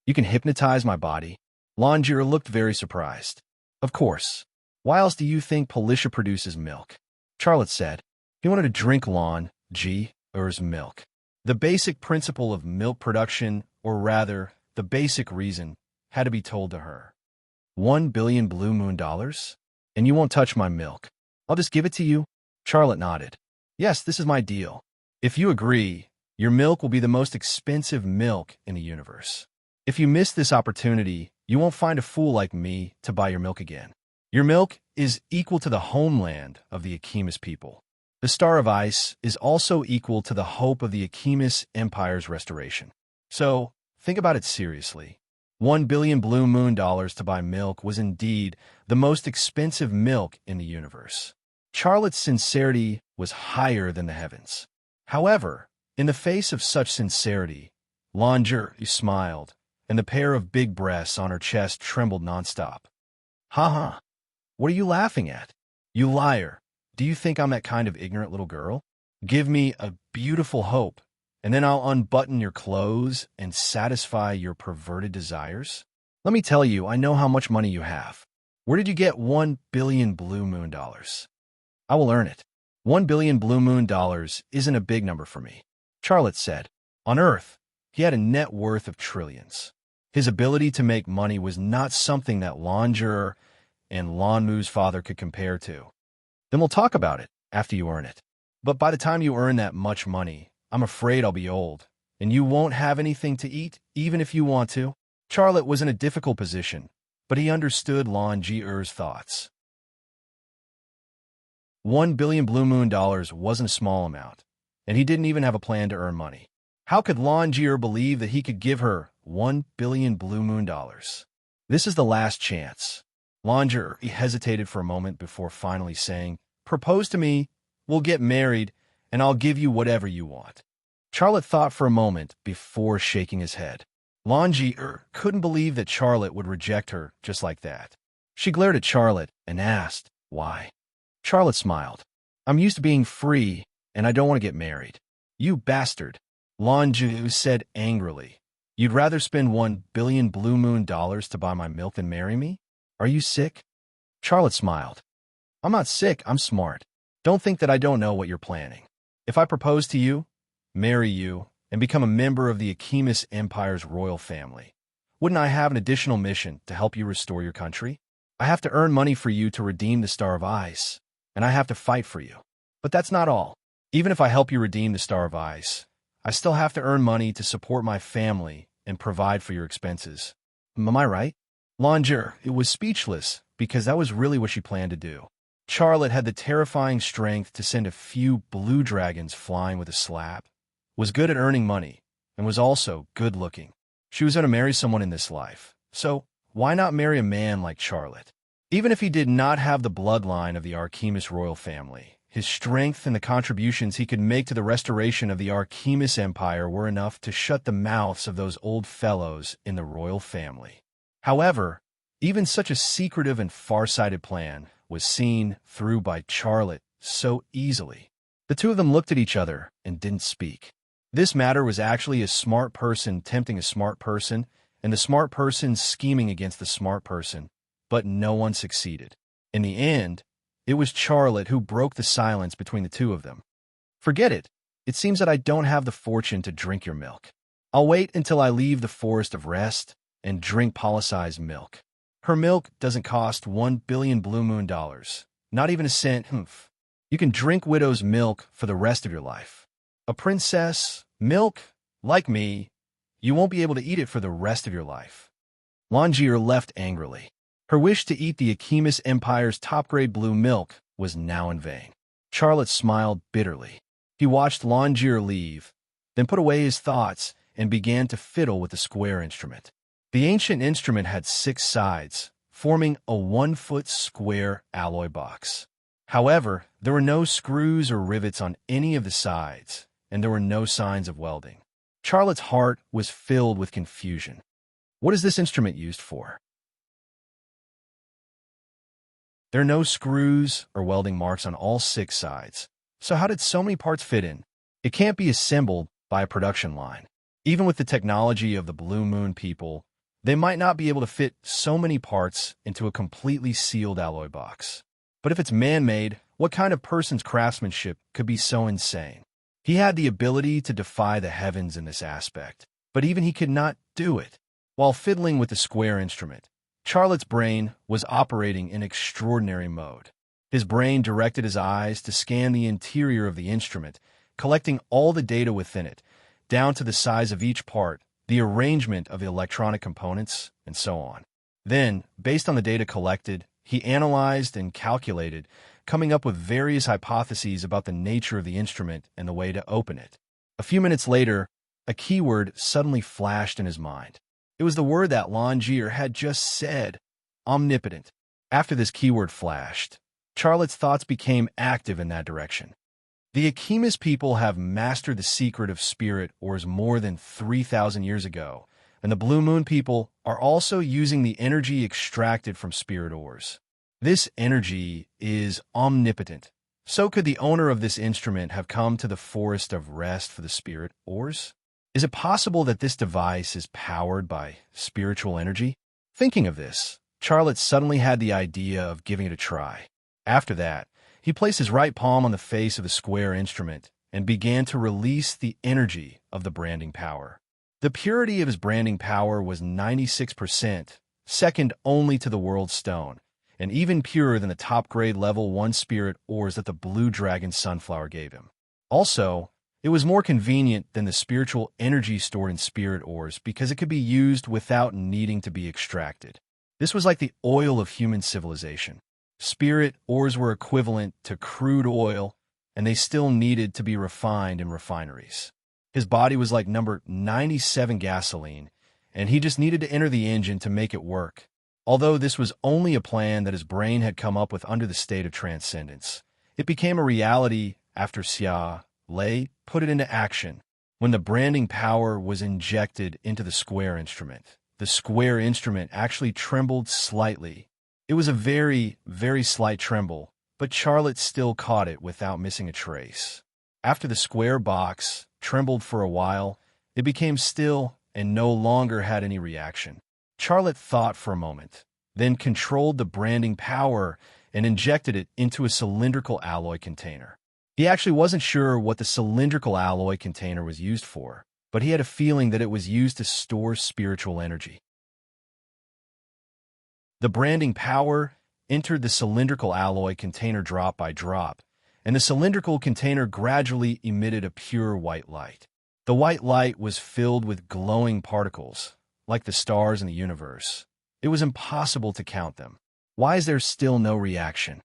You can hypnotize my body? Langier looked very surprised. Of course. Why else do you think Policia produces milk? Charlotte said. He wanted to drink Langier's milk. The basic principle of milk production, or rather, the basic reason, had to be told to her. 1 billion blue moon dollars? And you won't touch my milk. I'll just give it to you? Charlotte nodded. Yes, this is my deal. If you agree, your milk will be the most expensive milk in the universe. If you miss this opportunity, you won't find a fool like me to buy your milk again. Your milk is equal to the homeland of the Achemis people. The Star of Ice is also equal to the hope of the Achemis Empire's restoration. So, think about it seriously. 1 billion blue moon dollars to buy milk was indeed the most expensive milk in the universe. Charlotte's sincerity was higher than the heavens. However, in the face of such sincerity, Lingerie smiled, and the pair of big breasts on her chest trembled nonstop. Ha! What are you laughing at? You liar! Do you think I'm that kind of ignorant little girl? Give me a beautiful hope, and then I'll unbutton your clothes and satisfy your perverted desires? Let me tell you, I know how much money you have. Where did you get 1 billion blue moon dollars? I will earn it. 1 billion blue moon dollars isn't a big number for me, Charlotte said. On Earth, he had a net worth of trillions. His ability to make money was not something that Lingerie and Lanmu's father could compare to. Then we'll talk about it after you earn it. But by the time you earn that much money, I'm afraid I'll be old, and you won't have anything to eat, even if you want to. Charlotte was in a difficult position, but he understood Lingier's thoughts. 1 billion blue moon dollars wasn't a small amount, and he didn't even have a plan to earn money. How could Lingerie believe that he could give her 1 billion blue moon dollars? This is the last chance. Lingerie hesitated for a moment before finally saying, "Propose to me, we'll get married, and I'll give you whatever you want." Charlotte thought for a moment before shaking his head. Lingerie couldn't believe that Charlotte would reject her just like that. She glared at Charlotte and asked, "Why?" Charlotte smiled. "I'm used to being free, and I don't want to get married." "You bastard," Lingerie said angrily. "You'd rather spend 1 billion blue moon dollars to buy my milk than marry me? Are you sick?" Charlotte smiled. "I'm not sick, I'm smart. Don't think that I don't know what you're planning. If I propose to you, marry you, and become a member of the Achemis Empire's royal family, wouldn't I have an additional mission to help you restore your country? I have to earn money for you to redeem the Star of Ice, and I have to fight for you. But that's not all. Even if I help you redeem the Star of Ice, I still have to earn money to support my family and provide for your expenses. Am I right?" Lingerie was speechless because that was really what she planned to do. Charlotte had the terrifying strength to send a few blue dragons flying with a slap, was good at earning money, and was also good-looking. She was going to marry someone in this life, so why not marry a man like Charlotte? Even if he did not have the bloodline of the Achemis royal family, his strength and the contributions he could make to the restoration of the Achemis Empire were enough to shut the mouths of those old fellows in the royal family. However, even such a secretive and far-sighted plan was seen through by Charlotte so easily. The two of them looked at each other and didn't speak. This matter was actually a smart person tempting a smart person, and the smart person scheming against the smart person, but no one succeeded. In the end, it was Charlotte who broke the silence between the two of them. "Forget it. It seems that I don't have the fortune to drink your milk. I'll wait until I leave the Forest of Rest and drink Policye's milk. Her milk doesn't cost 1 billion blue moon dollars, not even a cent. You can drink widow's milk for the rest of your life. A princess, milk, like me, you won't be able to eat it for the rest of your life." Lingerie left angrily. Her wish to eat the Achemis Empire's top-grade blue milk was now in vain. Charlotte smiled bitterly. He watched Lingerie leave, then put away his thoughts and began to fiddle with the square instrument. The ancient instrument had 6 sides, forming a 1-foot square alloy box. However, there were no screws or rivets on any of the sides, and there were no signs of welding. Charlotte's heart was filled with confusion. What is this instrument used for? There are no screws or welding marks on all 6 sides, so how did so many parts fit in? It can't be assembled by a production line. Even with the technology of the Blue Moon people, they might not be able to fit so many parts into a completely sealed alloy box. But if it's man-made, what kind of person's craftsmanship could be so insane? He had the ability to defy the heavens in this aspect, but even he could not do it. While fiddling with the square instrument, Charlotte's brain was operating in extraordinary mode. His brain directed his eyes to scan the interior of the instrument, collecting all the data within it, down to the size of each part, the arrangement of the electronic components, and so on. Then, based on the data collected, he analyzed and calculated, coming up with various hypotheses about the nature of the instrument and the way to open it. A few minutes later, a keyword suddenly flashed in his mind. It was the word that Longier had just said, omnipotent. After this keyword flashed, Charlotte's thoughts became active in that direction. The Akimis people have mastered the secret of spirit ores more than 3,000 years ago, and the Blue Moon people are also using the energy extracted from spirit ores. This energy is omnipotent. So could the owner of this instrument have come to the forest of rest for the spirit ores? Is it possible that this device is powered by spiritual energy? Thinking of this, Charlotte suddenly had the idea of giving it a try. After that, he placed his right palm on the face of the square instrument and began to release the energy of the branding power. The purity of his branding power was 96%, second only to the world stone, and even purer than the top-grade level 1 spirit ores that the Blue Dragon Sunflower gave him. Also, it was more convenient than the spiritual energy stored in spirit ores because it could be used without needing to be extracted. This was like the oil of human civilization. Spirit ores were equivalent to crude oil, and they still needed to be refined in refineries. His body was like number 97 gasoline, and he just needed to enter the engine to make it work. Although this was only a plan that his brain had come up with under the state of transcendence, it became a reality after Xia Lei put it into action. When the branding power was injected into the square instrument, the square instrument actually trembled slightly. It was a very, very slight tremble, but Charlotte still caught it without missing a trace. After the square box trembled for a while, it became still and no longer had any reaction. Charlotte thought for a moment, then controlled the branding power and injected it into a cylindrical alloy container. He actually wasn't sure what the cylindrical alloy container was used for, but he had a feeling that it was used to store spiritual energy. The branding power entered the cylindrical alloy container drop by drop, and the cylindrical container gradually emitted a pure white light. The white light was filled with glowing particles, like the stars in the universe. It was impossible to count them. Why is there still no reaction?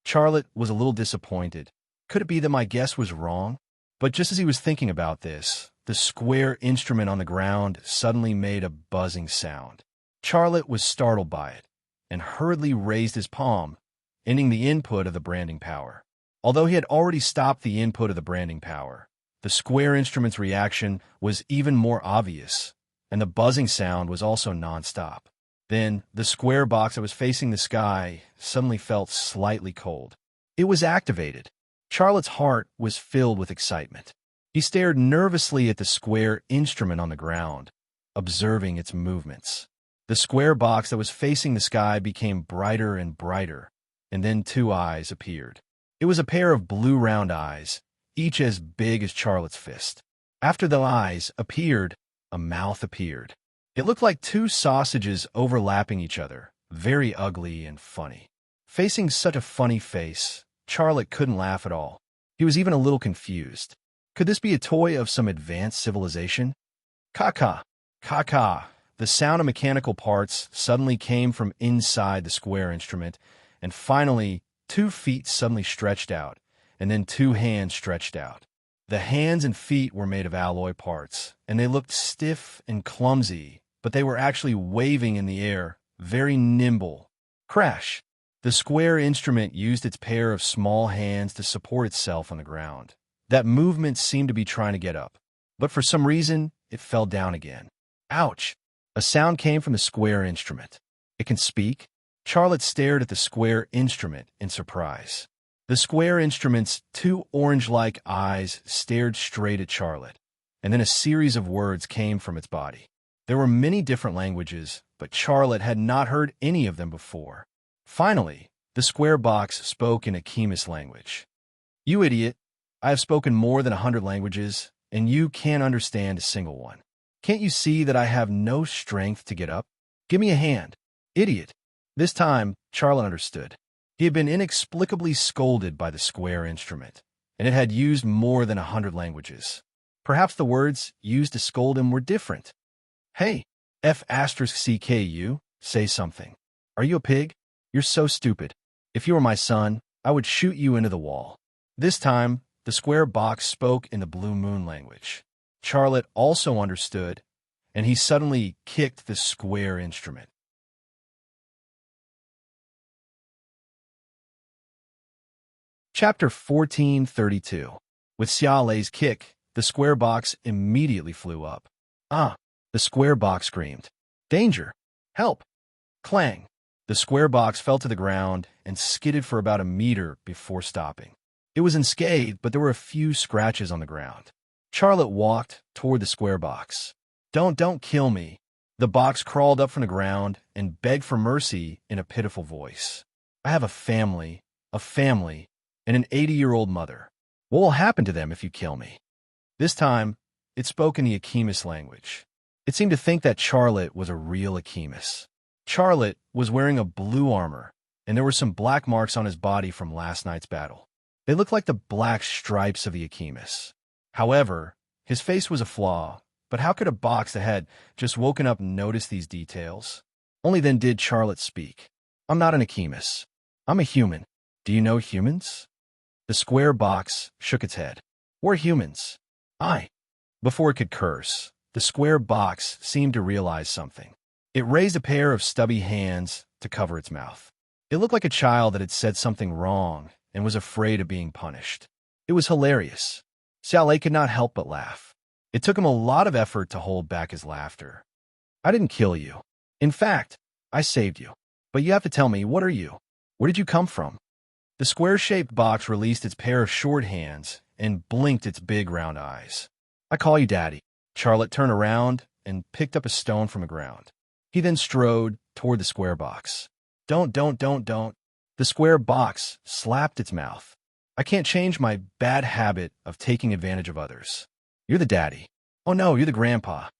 Charlotte was a little disappointed. Could it be that my guess was wrong? But just as he was thinking about this, the square instrument on the ground suddenly made a buzzing sound. Charlotte was startled by it and hurriedly raised his palm, ending the input of the branding power. Although he had already stopped the input of the branding power, the square instrument's reaction was even more obvious, and the buzzing sound was also nonstop. Then, the square box that was facing the sky suddenly felt slightly cold. It was activated. Charlotte's heart was filled with excitement. He stared nervously at the square instrument on the ground, observing its movements. The square box that was facing the sky became brighter and brighter, and then 2 eyes appeared. It was a pair of blue round eyes, each as big as Charlotte's fist. After the eyes appeared, a mouth appeared. It looked like 2 sausages overlapping each other, very ugly and funny. Facing such a funny face, Charlotte couldn't laugh at all. He was even a little confused. Could this be a toy of some advanced civilization? Ka-ka, ka-ka. The sound of mechanical parts suddenly came from inside the square instrument, and finally, 2 feet suddenly stretched out, and then 2 hands stretched out. The hands and feet were made of alloy parts, and they looked stiff and clumsy, but they were actually waving in the air, very nimble. Crash! The square instrument used its pair of small hands to support itself on the ground. That movement seemed to be trying to get up, but for some reason, it fell down again. Ouch! A sound came from the square instrument. It can speak? Charlotte stared at the square instrument in surprise. The square instrument's 2 orange-like eyes stared straight at Charlotte, and then a series of words came from its body. There were many different languages, but Charlotte had not heard any of them before. Finally, the square box spoke in Akimis language. You idiot! I have spoken more than 100 languages, and you can't understand a single one. Can't you see that I have no strength to get up? Give me a hand. Idiot. This time, Charlotte understood. He had been inexplicably scolded by the square instrument, and it had used more than 100 languages. Perhaps the words used to scold him were different. Hey, F*CKU, say something. Are you a pig? You're so stupid. If you were my son, I would shoot you into the wall. This time, the square box spoke in the Blue Moon language. Charlotte also understood, and he suddenly kicked the square instrument. Chapter 1432. With Xiaolei's kick, the square box immediately flew up. Ah! The square box screamed. Danger! Help! Clang! The square box fell to the ground and skidded for about a meter before stopping. It was unscathed, but there were a few scratches on the ground. Charlotte walked toward the square box. Don't kill me. The box crawled up from the ground and begged for mercy in a pitiful voice. I have a family, and an 80-year-old mother. What will happen to them if you kill me? This time, it spoke in the Akimis language. It seemed to think that Charlotte was a real Akimis. Charlotte was wearing a blue armor, and there were some black marks on his body from last night's battle. They looked like the black stripes of the Akimis. However, his face was a flaw, but how could a box that had just woken up notice these details? Only then did Charlotte speak. I'm not an Akimis. I'm a human. Do you know humans? The square box shook its head. We're humans. Before it could curse, the square box seemed to realize something. It raised a pair of stubby hands to cover its mouth. It looked like a child that had said something wrong and was afraid of being punished. It was hilarious. Xiaolei could not help but laugh. It took him a lot of effort to hold back his laughter. I didn't kill you. In fact, I saved you. But you have to tell me, what are you? Where did you come from? The square-shaped box released its pair of short hands and blinked its big round eyes. I call you Daddy. Charlotte turned around and picked up a stone from the ground. He then strode toward the square box. Don't. The square box slapped its mouth. I can't change my bad habit of taking advantage of others. You're the daddy. Oh no, you're the grandpa.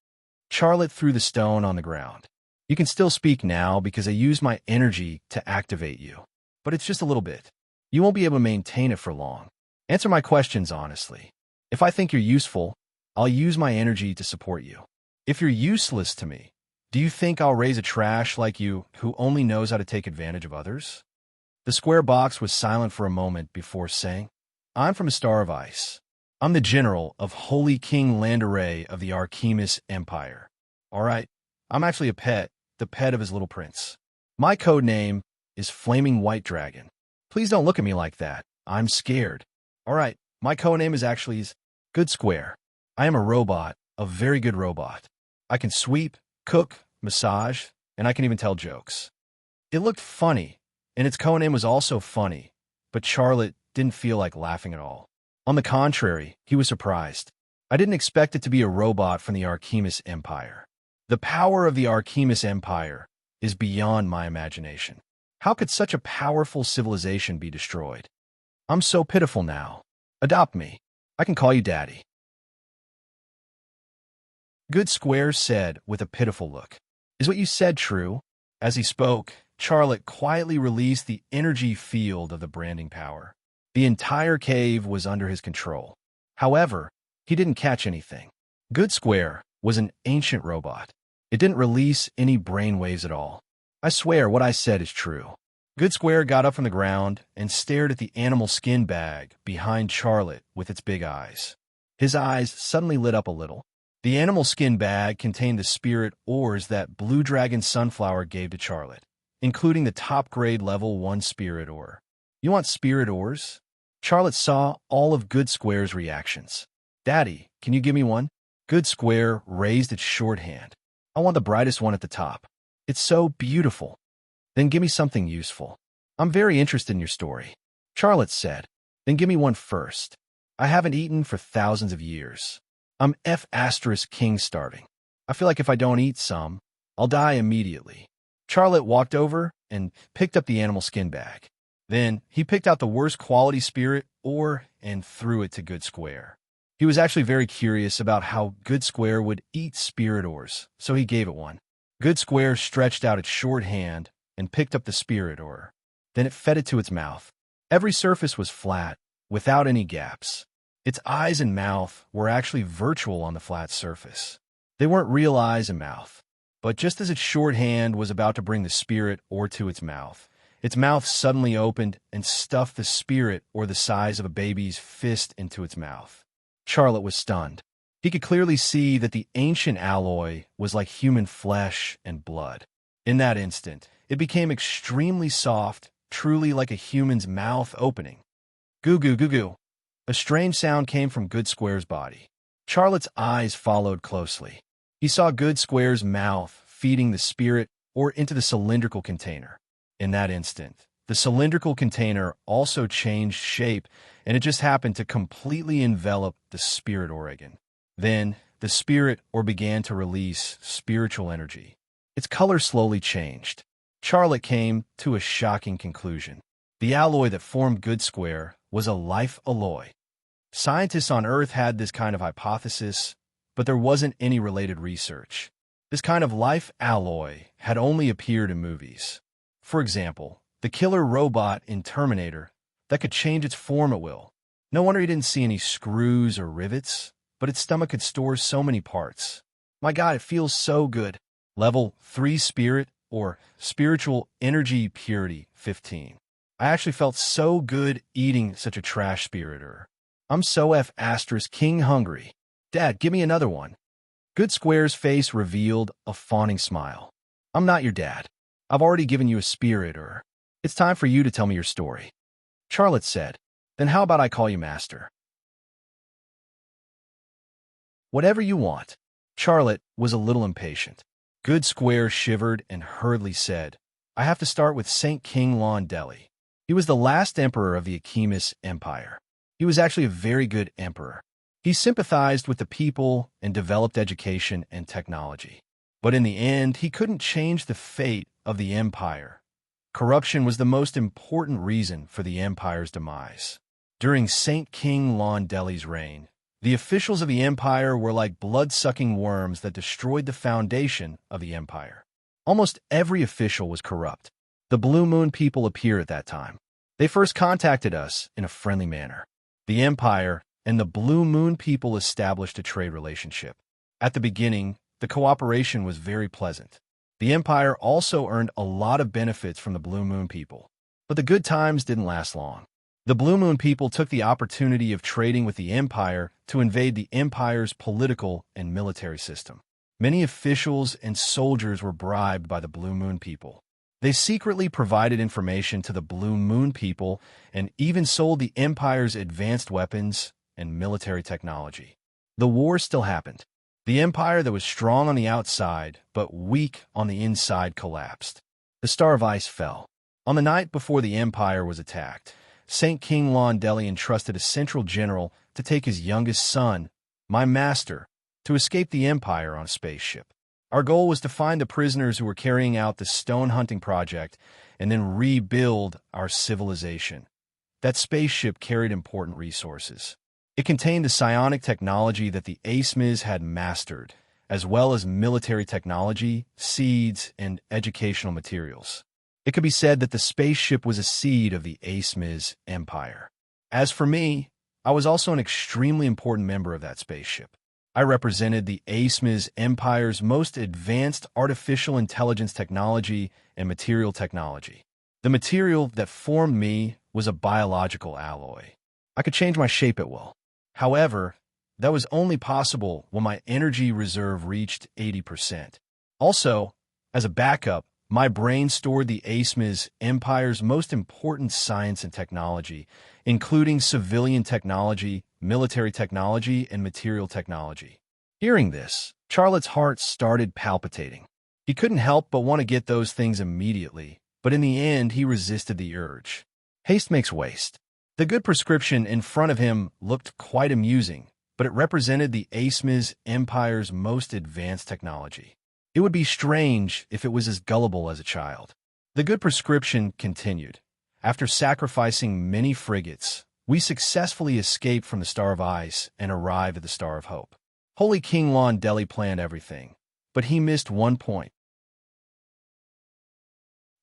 Charlotte threw the stone on the ground. You can still speak now because I used my energy to activate you. But it's just a little bit. You won't be able to maintain it for long. Answer my questions honestly. If I think you're useful, I'll use my energy to support you. If you're useless to me, do you think I'll raise a trash like you who only knows how to take advantage of others? The square box was silent for a moment before saying, I'm from a star of ice. I'm the general of Holy King Landeray of the Archimis Empire. All right, I'm actually a pet, the pet of his little prince. My code name is Flaming White Dragon. Please don't look at me like that. I'm scared. All right, my code name is actually Good Square. I am a robot, a very good robot. I can sweep, cook, massage, and I can even tell jokes. It looked funny, and its code name was also funny, but Charlotte didn't feel like laughing at all. On the contrary, he was surprised. I didn't expect it to be a robot from the Archimis Empire. The power of the Archimis Empire is beyond my imagination. How could such a powerful civilization be destroyed? I'm so pitiful now. Adopt me. I can call you Daddy. Good Square said with a pitiful look. Is what you said true? As he spoke, Charlotte quietly released the energy field of the branding power. The entire cave was under his control. However, he didn't catch anything. Good Square was an ancient robot. It didn't release any brainwaves at all. I swear what I said is true. Good Square got up from the ground and stared at the animal skin bag behind Charlotte with its big eyes. His eyes suddenly lit up a little. The animal skin bag contained the spirit ores that Blue Dragon Sunflower gave to Charlotte, including the top-grade level 1 spirit ore. You want spirit ores? Charlotte saw all of Good Square's reactions. Daddy, can you give me one? Good Square raised its short hand. I want the brightest one at the top. It's so beautiful. Then give me something useful. I'm very interested in your story. Charlotte said. Then give me one first. I haven't eaten for thousands of years. I'm King starving. I feel like if I don't eat some, I'll die immediately. Charlotte walked over and picked up the animal skin bag. Then he picked out the worst quality spirit ore and threw it to Good Square. He was actually very curious about how Good Square would eat spirit ores, so he gave it one. Good Square stretched out its short hand and picked up the spirit ore. Then it fed it to its mouth. Every surface was flat, without any gaps. Its eyes and mouth were actually virtual on the flat surface. They weren't real eyes and mouth. But just as its short hand was about to bring the spirit ore to its mouth suddenly opened and stuffed the spirit ore the size of a baby's fist into its mouth. Charlotte was stunned. He could clearly see that the ancient alloy was like human flesh and blood. In that instant, it became extremely soft, truly like a human's mouth opening. Goo goo goo goo. A strange sound came from Good Square's body. Charlotte's eyes followed closely. He saw Good Square's mouth feeding the spirit ore into the cylindrical container. In that instant, the cylindrical container also changed shape, and it just happened to completely envelop the spirit ore again. Then, the spirit ore began to release spiritual energy. Its color slowly changed. Charlotte came to a shocking conclusion. The alloy that formed Good Square was a life alloy. Scientists on Earth had this kind of hypothesis, but there wasn't any related research. This kind of life alloy had only appeared in movies. For example, the killer robot in Terminator that could change its form at will. No wonder he didn't see any screws or rivets, but its stomach could store so many parts. My God, it feels so good. Level 3 Spirit or Spiritual Energy Purity 15. I actually felt so good eating such a trash spirit ore. I'm so *king hungry. Dad, give me another one. Good Square's face revealed a fawning smile. I'm not your dad. I've already given you a spirit ore. It's time for you to tell me your story. Charlotte said, Then how about I call you Master? Whatever you want. Charlotte was a little impatient. Good Square shivered and hurriedly said, I have to start with Saint King Lon Deli. He was the last emperor of the Achemis Empire. He was actually a very good emperor. He sympathized with the people and developed education and technology. But in the end, he couldn't change the fate of the empire. Corruption was the most important reason for the empire's demise. During Saint King Lon Deli's reign, the officials of the empire were like blood-sucking worms that destroyed the foundation of the empire. Almost every official was corrupt. The Blue Moon people appear at that time. They first contacted us in a friendly manner. The empire and the Blue Moon people established a trade relationship. At the beginning, the cooperation was very pleasant. The empire also earned a lot of benefits from the Blue Moon people. But the good times didn't last long. The Blue Moon people took the opportunity of trading with the empire to invade the empire's political and military system. Many officials and soldiers were bribed by the Blue Moon people. They secretly provided information to the Blue Moon people and even sold the empire's advanced weapons and military technology. The war still happened. The empire that was strong on the outside but weak on the inside collapsed. The Star of Ice fell. On the night before the empire was attacked, Saint King Lon Deli entrusted a central general to take his youngest son, my master, to escape the empire on a spaceship. Our goal was to find the prisoners who were carrying out the stone hunting project and then rebuild our civilization. That spaceship carried important resources. It contained the psionic technology that the Achemis had mastered, as well as military technology, seeds, and educational materials. It could be said that the spaceship was a seed of the Achemis Empire. As for me, I was also an extremely important member of that spaceship. I represented the Achemis Empire's most advanced artificial intelligence technology and material technology. The material that formed me was a biological alloy. I could change my shape at will. However, that was only possible when my energy reserve reached 80%. Also, as a backup, my brain stored the Achemis Empire's most important science and technology, including civilian technology, military technology, and material technology. Hearing this, Charlotte's heart started palpitating. He couldn't help but want to get those things immediately, but in the end, he resisted the urge. Haste makes waste. The good prescription in front of him looked quite amusing, but it represented the Achemis Empire's most advanced technology. It would be strange if it was as gullible as a child. The good prescription continued. After sacrificing many frigates, we successfully escaped from the Star of Ice and arrived at the Star of Hope. Holy King Lon Deli planned everything, but he missed one point.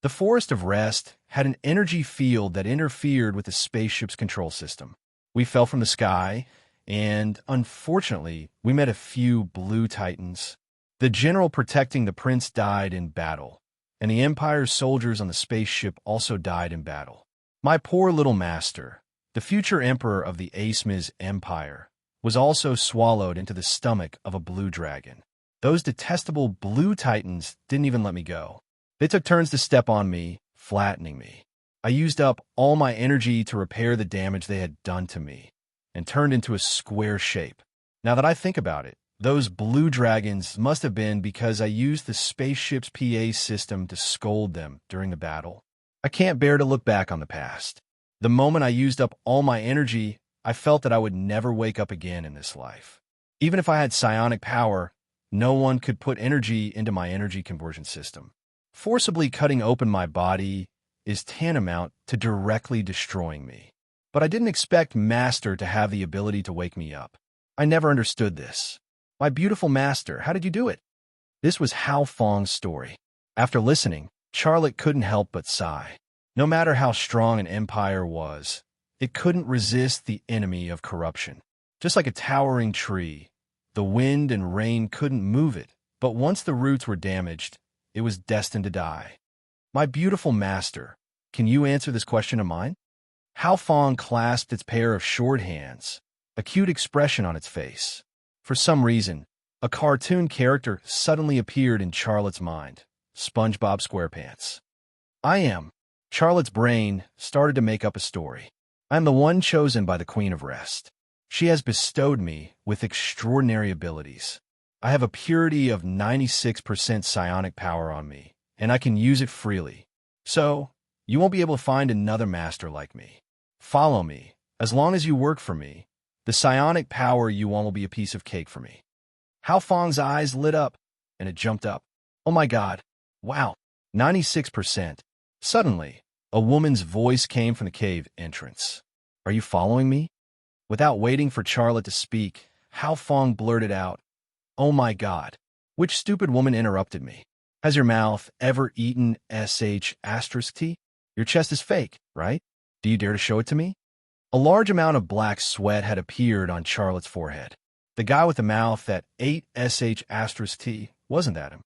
The Forest of Rest had an energy field that interfered with the spaceship's control system. We fell from the sky, and unfortunately, we met a few blue titans. The general protecting the prince died in battle, and the Empire's soldiers on the spaceship also died in battle. My poor little master, the future emperor of the Asmiz Empire, was also swallowed into the stomach of a blue dragon. Those detestable blue titans didn't even let me go. They took turns to step on me, flattening me. I used up all my energy to repair the damage they had done to me, and turned into a square shape. Now that I think about it, those blue dragons must have been because I used the spaceship's PA system to scold them during the battle. I can't bear to look back on the past. The moment I used up all my energy, I felt that I would never wake up again in this life. Even if I had psionic power, no one could put energy into my energy conversion system. Forcibly cutting open my body is tantamount to directly destroying me. But I didn't expect Master to have the ability to wake me up. I never understood this. My beautiful Master, how did you do it? This was Hao Feng's story. After listening, Charlotte couldn't help but sigh. No matter how strong an empire was, it couldn't resist the enemy of corruption. Just like a towering tree, the wind and rain couldn't move it, but once the roots were damaged, it was destined to die. My beautiful master, can you answer this question of mine? Hao Feng clasped its pair of short hands, a cute expression on its face. For some reason, a cartoon character suddenly appeared in Charlotte's mind, SpongeBob SquarePants. I am. Charlotte's brain started to make up a story. I am the one chosen by the Queen of Rest. She has bestowed me with extraordinary abilities. I have a purity of 96% psionic power on me, and I can use it freely. So, you won't be able to find another master like me. Follow me. As long as you work for me, the psionic power you want will be a piece of cake for me. Hao Feng's eyes lit up, and it jumped up. Oh my God. Wow. 96%. Suddenly, a woman's voice came from the cave entrance. Are you following me? Without waiting for Charlotte to speak, Hao Feng blurted out, Oh my God. Which stupid woman interrupted me? Has your mouth ever eaten sh*t? Your chest is fake, right? Do you dare to show it to me? A large amount of black sweat had appeared on Charlotte's forehead. The guy with the mouth that ate sh*t wasn't that him?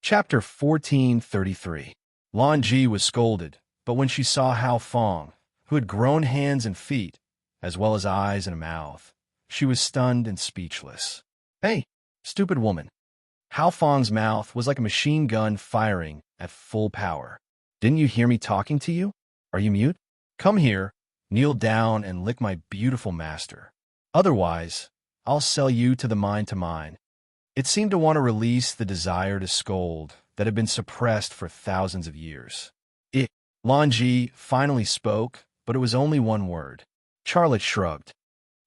Chapter 1433. Lan Ji was scolded, but when she saw Hao Feng, who had grown hands and feet, as well as eyes and a mouth, she was stunned and speechless. Hey, stupid woman. Hao Feng's mouth was like a machine gun firing at full power. Didn't you hear me talking to you? Are you mute? Come here, kneel down and lick my beautiful master. Otherwise, I'll sell you to the mine. It seemed to want to release the desire to scold that had been suppressed for thousands of years. Lan Ji finally spoke, but it was only one word. Charlotte shrugged.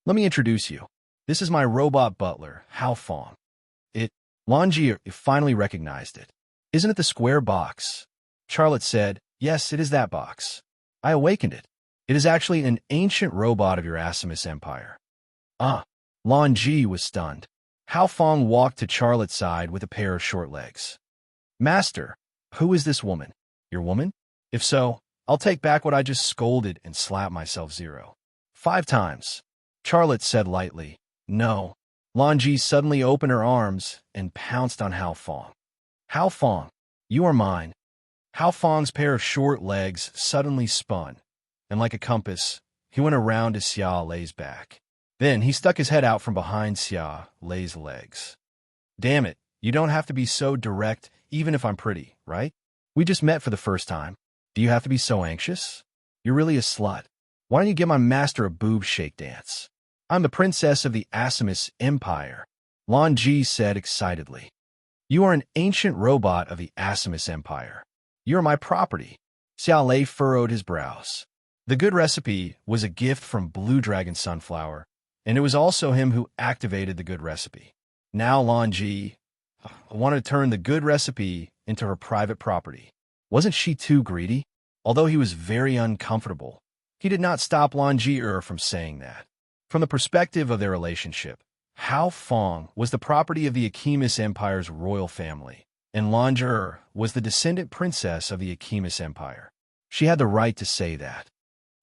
Let me introduce you. This is my robot butler, Hao Feng. Lan Ji finally recognized it. Isn't it the square box? Charlotte said, Yes, it is that box. I awakened it. It is actually an ancient robot of your Asmiz Empire. Lan Ji was stunned. Hao Feng walked to Charlotte's side with a pair of short legs. Master, who is this woman? Your woman? If so, I'll take back what I just scolded and slap myself 5 times. Charlotte said lightly, No. Lan Ji suddenly opened her arms and pounced on Hao Feng. Hao Feng, you are mine. Hao Feng's pair of short legs suddenly spun, and like a compass, he went around to Xia Lei's back. Then he stuck his head out from behind Xia Lei's legs. Damn it, you don't have to be so direct even if I'm pretty, right? We just met for the first time. Do you have to be so anxious? You're really a slut. Why don't you give my master a boob shake dance? I'm the princess of the Asmiz Empire, Lan Ji said excitedly. You are an ancient robot of the Asmiz Empire. You are my property. Xia Lei furrowed his brows. The good recipe was a gift from Blue Dragon Sunflower, and it was also him who activated the good recipe. Now Lan Ji wanted to turn the good recipe into her private property. Wasn't she too greedy? Although he was very uncomfortable, he did not stop Lan Ji from saying that. From the perspective of their relationship, Hao Fong was the property of the Achemis Empire's royal family, and Lan was the descendant princess of the Achemis Empire. She had the right to say that.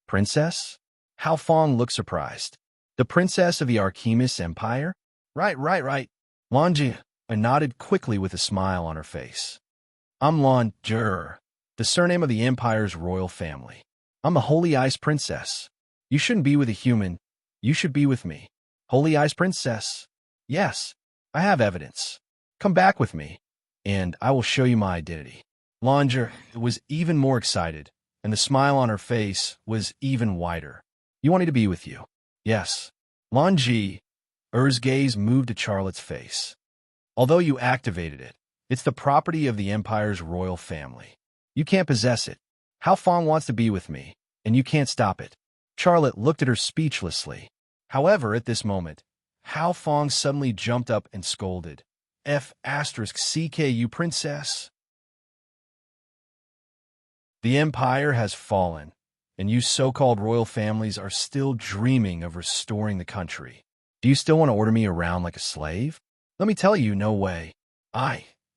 Princess? Hao Fong looked surprised. The princess of the Achemis Empire? Right. Lan nodded quickly with a smile on her face. I'm Lan, the surname of the Empire's royal family. I'm a Holy Ice Princess. You shouldn't be with a human. You should be with me. Holy Ice Princess? Yes, I have evidence. Come back with me, and I will show you my identity. Lan was even more excited, and the smile on her face was even wider. You want me to be with you? Yes. Lan Er's gaze moved to Charlotte's face. Although you activated it, it's the property of the Empire's royal family. You can't possess it. Hao Fong wants to be with me, and you can't stop it. Charlotte looked at her speechlessly. However, at this moment, Hao Fong suddenly jumped up and scolded. F***CKU princess. The Empire has fallen, and you so-called royal families are still dreaming of restoring the country. Do you still want to order me around like a slave? Let me tell you, no way.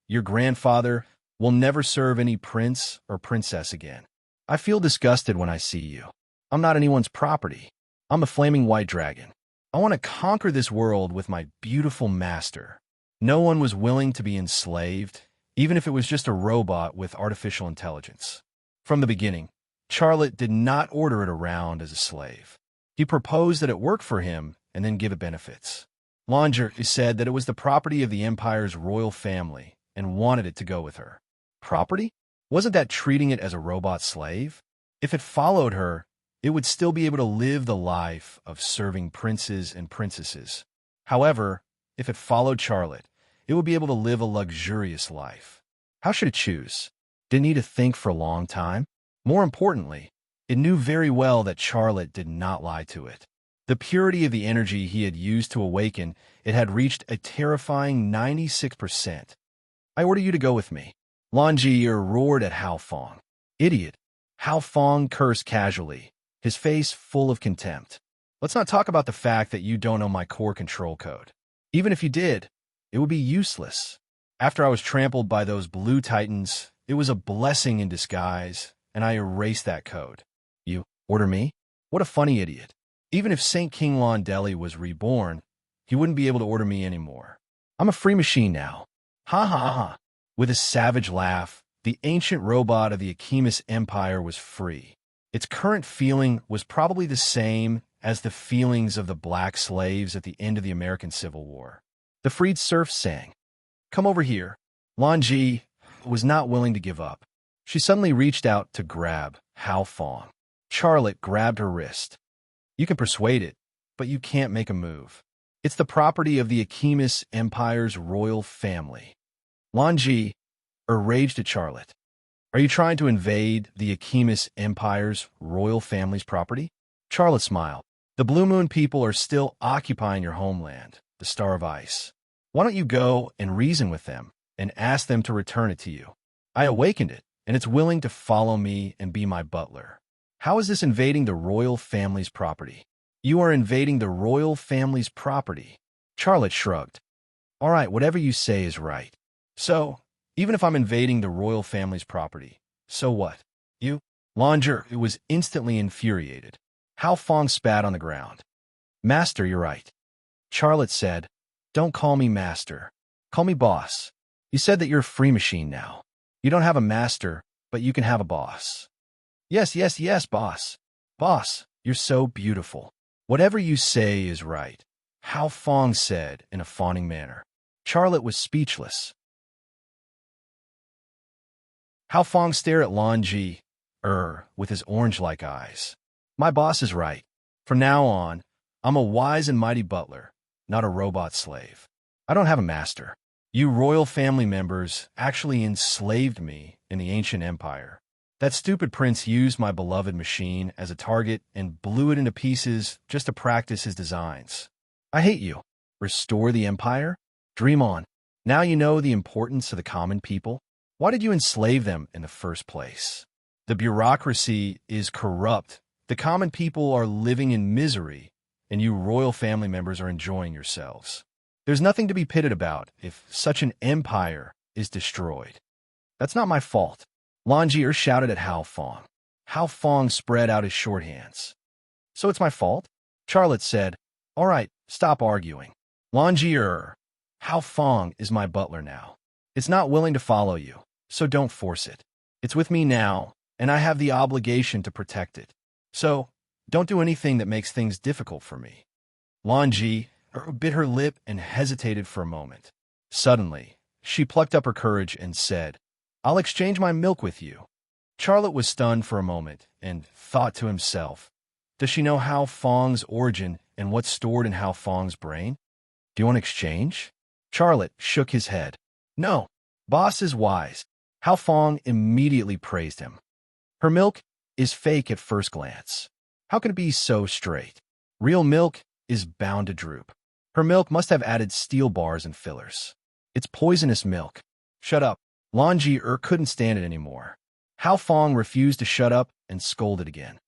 Your grandfather, will never serve any prince or princess again. I feel disgusted when I see you. I'm not anyone's property. I'm a flaming white dragon. I want to conquer this world with my beautiful master. No one was willing to be enslaved, even if it was just a robot with artificial intelligence. From the beginning, Charlotte did not order it around as a slave. He proposed that it work for him and then give it benefits. Langer said that it was the property of the Empire's royal family and wanted it to go with her. Property? Wasn't that treating it as a robot slave? If it followed her, it would still be able to live the life of serving princes and princesses. However, if it followed Charlotte, it would be able to live a luxurious life. How should it choose? Did it need to think for a long time? More importantly, it knew very well that Charlotte did not lie to it. The purity of the energy he had used to awaken it had reached a terrifying 96%. I order you to go with me. Langier roared at Hao Fong. Idiot. Hao Fong cursed casually, his face full of contempt. Let's not talk about the fact that you don't know my core control code. Even if you did, it would be useless. After I was trampled by those blue titans, it was a blessing in disguise, and I erased that code. You order me? What a funny idiot. Even if St. King Lon Deli was reborn, he wouldn't be able to order me anymore. I'm a free machine now. Ha ha ha. With a savage laugh, the ancient robot of the Achemis Empire was free. Its current feeling was probably the same as the feelings of the black slaves at the end of the American Civil War. The freed serfs sang. Come over here. Lanji was not willing to give up. She suddenly reached out to grab Hao Fong. Charlotte grabbed her wrist. You can persuade it, but you can't make a move. It's the property of the Achemis Empire's royal family. Lanji raged at Charlotte. Are you trying to invade the Achemis Empire's royal family's property? Charlotte smiled. The Blue Moon people are still occupying your homeland, the Star of Ice. Why don't you go and reason with them and ask them to return it to you? I awakened it, and it's willing to follow me and be my butler. How is this invading the royal family's property? You are invading the royal family's property. Charlotte shrugged. All right, whatever you say is right. So, even if I'm invading the royal family's property, so what? You? Langer was instantly infuriated. Hao Fong spat on the ground. Master, you're right. Charlotte said, don't call me master. Call me boss. You said that you're a free machine now. You don't have a master, but you can have a boss. Yes, boss. Boss, you're so beautiful. Whatever you say is right, Hao Fong said in a fawning manner. Charlotte was speechless. Hao Fong stared at Lanji, with his orange-like eyes. My boss is right. From now on, I'm a wise and mighty butler, not a robot slave. I don't have a master. You royal family members actually enslaved me in the ancient empire. That stupid prince used my beloved machine as a target and blew it into pieces just to practice his designs. I hate you. Restore the empire? Dream on. Now you know the importance of the common people. Why did you enslave them in the first place? The bureaucracy is corrupt. The common people are living in misery, and you royal family members are enjoying yourselves. There's nothing to be pitted about if such an empire is destroyed. That's not my fault, Longier shouted at Hao Fong. Hao Fong spread out his short hands. So it's my fault? Charlotte said. All right, stop arguing. Longier, Hao Fong is my butler now. It's not willing to follow you, so don't force it. It's with me now, and I have the obligation to protect it. So, don't do anything that makes things difficult for me. Longi bit her lip and hesitated for a moment. Suddenly, she plucked up her courage and said, I'll exchange my milk with you. Charlotte was stunned for a moment and thought to himself, does she know Hao Fong's origin and what's stored in Hao Fong's brain? Do you want to exchange? Charlotte shook his head. No, boss is wise. Hao Fong immediately praised him. Her milk is fake at first glance. How can it be so straight? Real milk is bound to droop. Her milk must have added steel bars and fillers. It's poisonous milk. Shut up. Longi couldn't stand it anymore. Hao Fong refused to shut up and scolded again.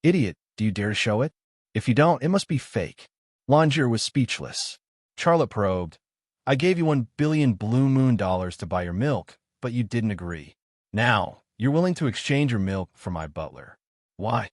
Idiot, do you dare to show it? If you don't, it must be fake. Longi was speechless. Charlotte probed. I gave you $1 billion blue moon dollars to buy your milk, but you didn't agree. Now, you're willing to exchange your milk for my butler. Why?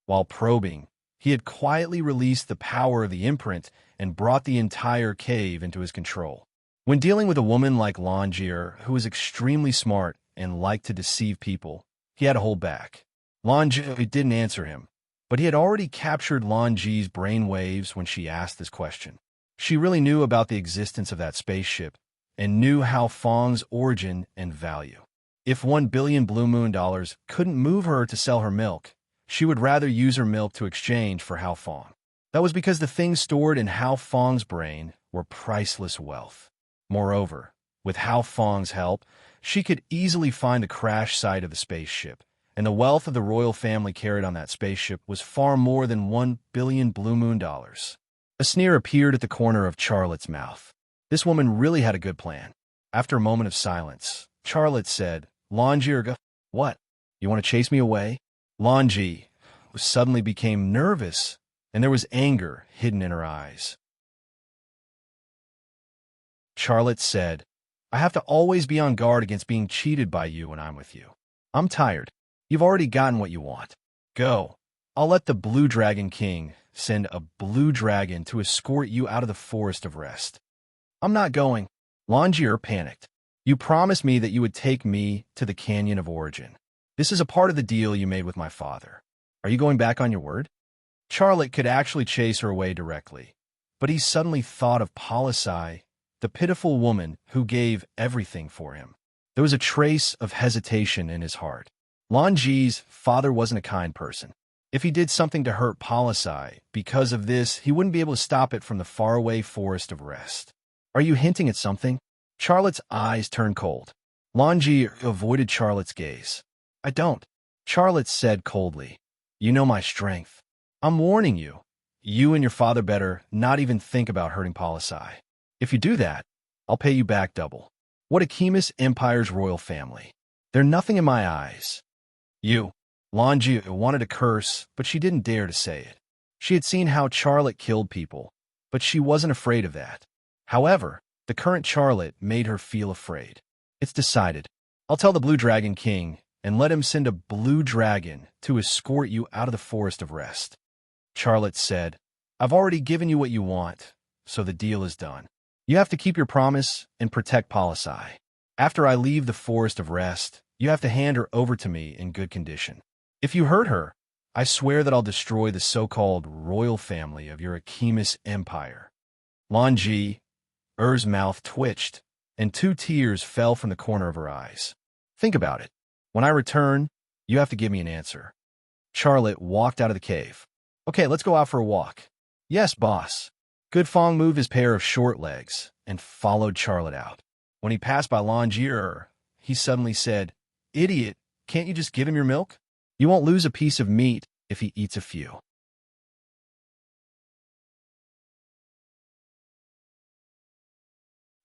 While probing, he had quietly released the power of the imprint and brought the entire cave into his control. When dealing with a woman like Longier, who was extremely smart and liked to deceive people, he had to hold back. Longier didn't answer him, but he had already captured Longie's brain waves when she asked this question. She really knew about the existence of that spaceship and knew Hao Fong's origin and value. If $1 billion blue moon dollars couldn't move her to sell her milk, she would rather use her milk to exchange for Hao Fong. That was because the things stored in Hao Fong's brain were priceless wealth. Moreover, with Hao Fong's help, she could easily find the crash site of the spaceship, and the wealth of the royal family carried on that spaceship was far more than $1 billion blue moon dollars. A sneer appeared at the corner of Charlotte's mouth. This woman really had a good plan. After a moment of silence, Charlotte said, Longi, what? You want to chase me away? Longi suddenly became nervous, and there was anger hidden in her eyes. Charlotte said, I have to always be on guard against being cheated by you when I'm with you. I'm tired. You've already gotten what you want. Go. I'll let the Blue Dragon King send a blue dragon to escort you out of the Forest of Rest. I'm not going. Longier panicked. You promised me that you would take me to the Canyon of Origin. This is a part of the deal you made with my father. Are you going back on your word? Charlotte could actually chase her away directly, but he suddenly thought of Polisai, the pitiful woman who gave everything for him. There was a trace of hesitation in his heart. Longi's father wasn't a kind person. If he did something to hurt Polisai, because of this, he wouldn't be able to stop it from the faraway Forest of Rest. Are you hinting at something? Charlotte's eyes turned cold. Longi avoided Charlotte's gaze. I don't. Charlotte said coldly. You know my strength. I'm warning you. You and your father better not even think about hurting Polisai. If you do that, I'll pay you back double. What a Chemis Empire's royal family. They're nothing in my eyes. You. Longi wanted to curse, but she didn't dare to say it. She had seen how Charlotte killed people, but she wasn't afraid of that. However, the current Charlotte made her feel afraid. It's decided. I'll tell the Blue Dragon King and let him send a blue dragon to escort you out of the Forest of Rest. Charlotte said, I've already given you what you want, so the deal is done. You have to keep your promise and protect Polisai. After I leave the Forest of Rest, you have to hand her over to me in good condition. If you hurt her, I swear that I'll destroy the so-called royal family of your Chemis Empire. Longi's mouth twitched, and 2 tears fell from the corner of her eyes. Think about it. When I return, you have to give me an answer. Charlotte walked out of the cave. Okay, let's go out for a walk. Yes, boss. Good Fong moved his pair of short legs and followed Charlotte out. When he passed by Longier, he suddenly said, Idiot, can't you just give him your milk? You won't lose a piece of meat if he eats a few.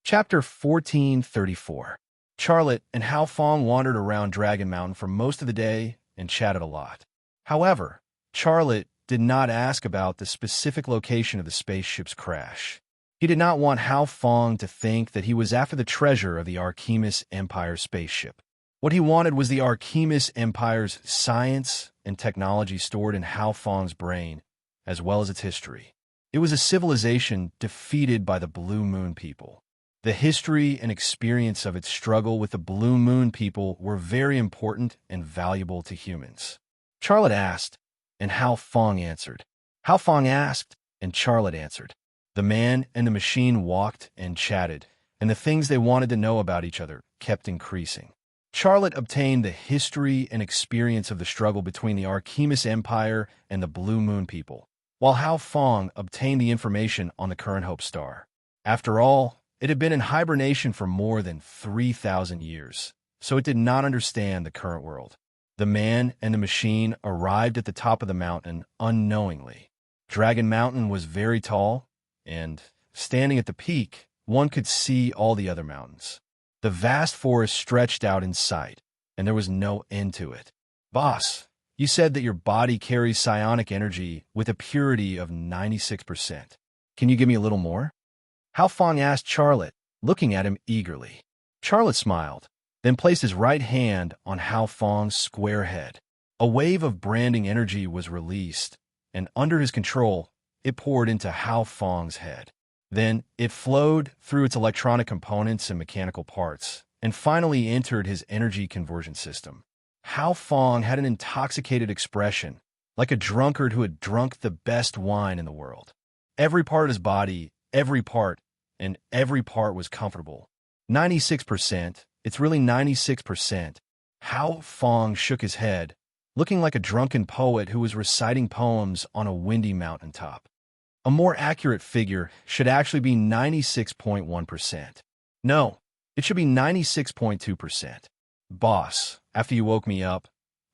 Chapter 1434. Charlotte and Hao Fong wandered around Dragon Mountain for most of the day and chatted a lot. However, Charlotte did not ask about the specific location of the spaceship's crash. He did not want Hao Fong to think that he was after the treasure of the Archimedes Empire spaceship. What he wanted was the Archimedes Empire's science and technology stored in Hao Fong's brain, as well as its history. It was a civilization defeated by the Blue Moon people. The history and experience of its struggle with the Blue Moon people were very important and valuable to humans. Charlotte asked, and Hao Fong answered. Hao Fong asked, and Charlotte answered. The man and the machine walked and chatted, and the things they wanted to know about each other kept increasing. Charlotte obtained the history and experience of the struggle between the Archimedes Empire and the Blue Moon people, while Hao Fong obtained the information on the current Hope Star. After all, it had been in hibernation for more than 3,000 years, so it did not understand the current world. The man and the machine arrived at the top of the mountain unknowingly. Dragon Mountain was very tall, and, standing at the peak, one could see all the other mountains. The vast forest stretched out in sight, and there was no end to it. Boss, you said that your body carries psionic energy with a purity of 96%. Can you give me a little more? Hao Fong asked Charlotte, looking at him eagerly. Charlotte smiled, then placed his right hand on Hao Fong's square head. A wave of branding energy was released, and under his control, it poured into Hao Fong's head. Then it flowed through its electronic components and mechanical parts, and finally entered his energy conversion system. Hao Fong had an intoxicated expression, like a drunkard who had drunk the best wine in the world. Every part of his body, every part was comfortable. 96%, it's really 96%. Hao Fong shook his head, looking like a drunken poet who was reciting poems on a windy mountaintop. A more accurate figure should actually be 96.1%. No, it should be 96.2%. Boss, after you woke me up,